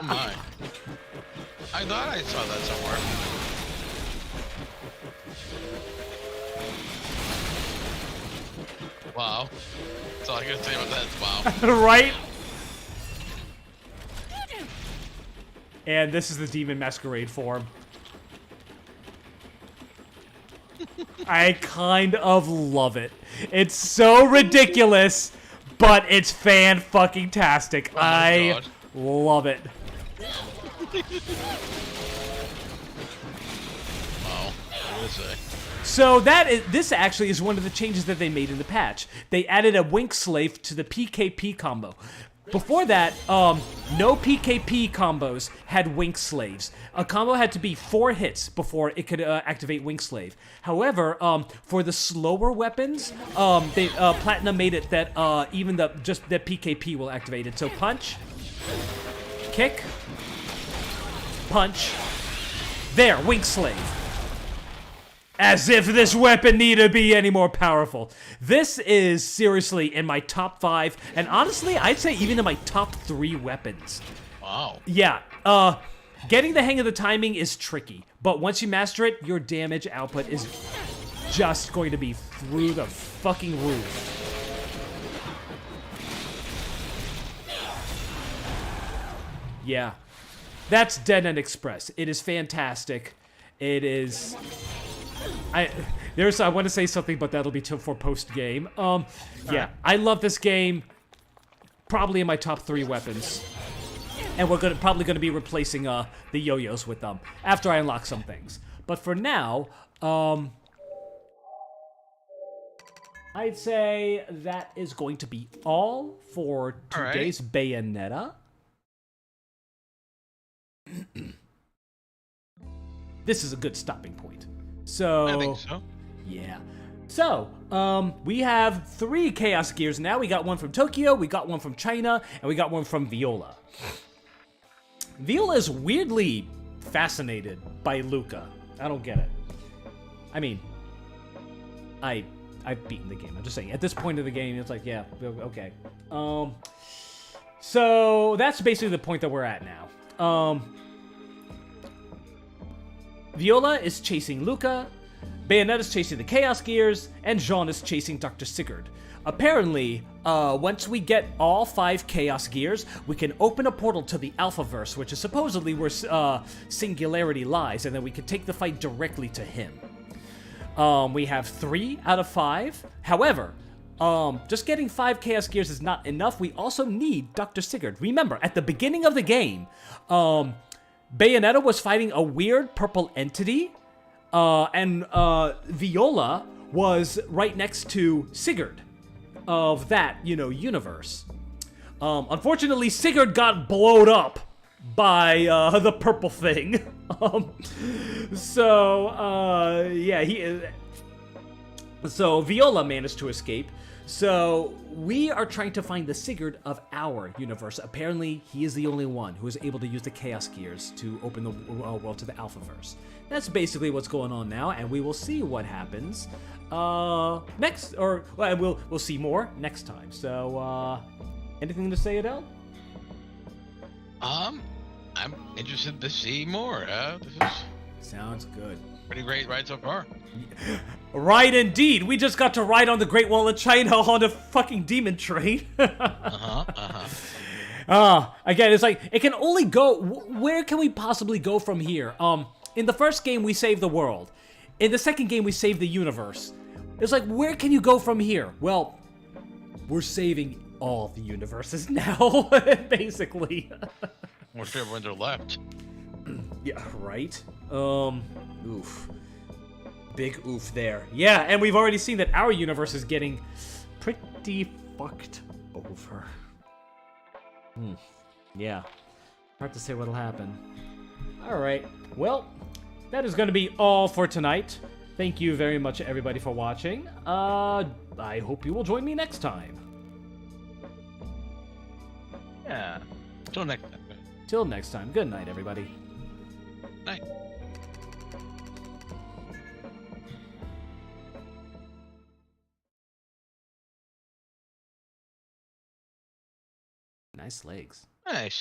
Speaker 2: my. I thought I saw that somewhere. Wow. That's all I gotta say about that is wow.
Speaker 1: Right? And this is the Demon Masquerade form. I kind of love it. It's so ridiculous, but it's fan-fucking-tastic.
Speaker 2: Oh my
Speaker 1: I
Speaker 2: God.
Speaker 1: love it.
Speaker 2: Wow. What is it?
Speaker 1: So this actually is one of the changes that they made in the patch. They added a Wink Slave to the PKP combo. Before that, no PKP combos had Wink Slaves. A combo had to be 4 hits before it could activate Wink Slave. However, for the slower weapons, Platinum made it that even just that PKP will activate it. So punch, kick, punch. There, Wink Slave. As if this weapon need to be any more powerful. This is seriously in my top 5, and honestly, I'd say even in my top 3 weapons.
Speaker 2: Wow.
Speaker 1: Yeah, getting the hang of the timing is tricky, but once you master it, your damage output is just going to be through the fucking roof. Yeah, that's Dead End Express. It is fantastic. It is... I want to say something, but that'll be for post game. Yeah, I love this game. Probably in my top 3 weapons, and we're probably gonna be replacing the yo-yos with them after I unlock some things. But for now, I'd say that is going to be all for today's Bayonetta. This is a good stopping point. So,
Speaker 2: I think so.
Speaker 1: Yeah. So, we have 3 Chaos Gears now. We got one from Tokyo, we got one from China, and we got one from Viola. Viola is weirdly fascinated by Luca. I don't get it. I mean, I've beaten the game. I'm just saying, at this point of the game, it's like, yeah, okay. So, that's basically the point that we're at now. Viola is chasing Luca, Bayonetta is chasing the Chaos Gears, and Jean is chasing Dr. Sigurd. Apparently, once we get all 5 Chaos Gears, we can open a portal to the Alphaverse, which is supposedly where Singularity lies, and then we can take the fight directly to him. We have 3 out of 5. However, just getting 5 Chaos Gears is not enough. We also need Dr. Sigurd. Remember, at the beginning of the game, Bayonetta was fighting a weird purple entity, and Viola was right next to Sigurd of that, universe. Unfortunately, Sigurd got blowed up by the purple thing. So Viola managed to escape. So we are trying to find the Sigurd of our universe. Apparently, he is the only one who is able to use the Chaos Gears to open the world to the Alphaverse. That's basically what's going on now, and we will see what happens next, or we'll see more next time. So, anything to say, Adele?
Speaker 2: I'm interested to see more. This is
Speaker 1: Sounds good.
Speaker 2: pretty great ride so far.
Speaker 1: Right, indeed. We just got to ride on the Great Wall of China on a fucking demon train. Again, it's like, it can only go... Where can we possibly go from here? In the first game, we saved the world. In the second game, we saved the universe. It's like, where can you go from here? Well, we're saving all the universes now, basically.
Speaker 2: Whichever ones are left.
Speaker 1: Yeah, right? Oof. Big oof there. Yeah, and we've already seen that our universe is getting pretty fucked over. Yeah. Hard to say what'll happen. Alright, well, that is going to be all for tonight. Thank you very much, everybody, for watching. I hope you will join me next time.
Speaker 2: Yeah. Till next time.
Speaker 1: Till next time, good night, everybody.
Speaker 2: Night.
Speaker 1: Nice legs.
Speaker 2: Nice.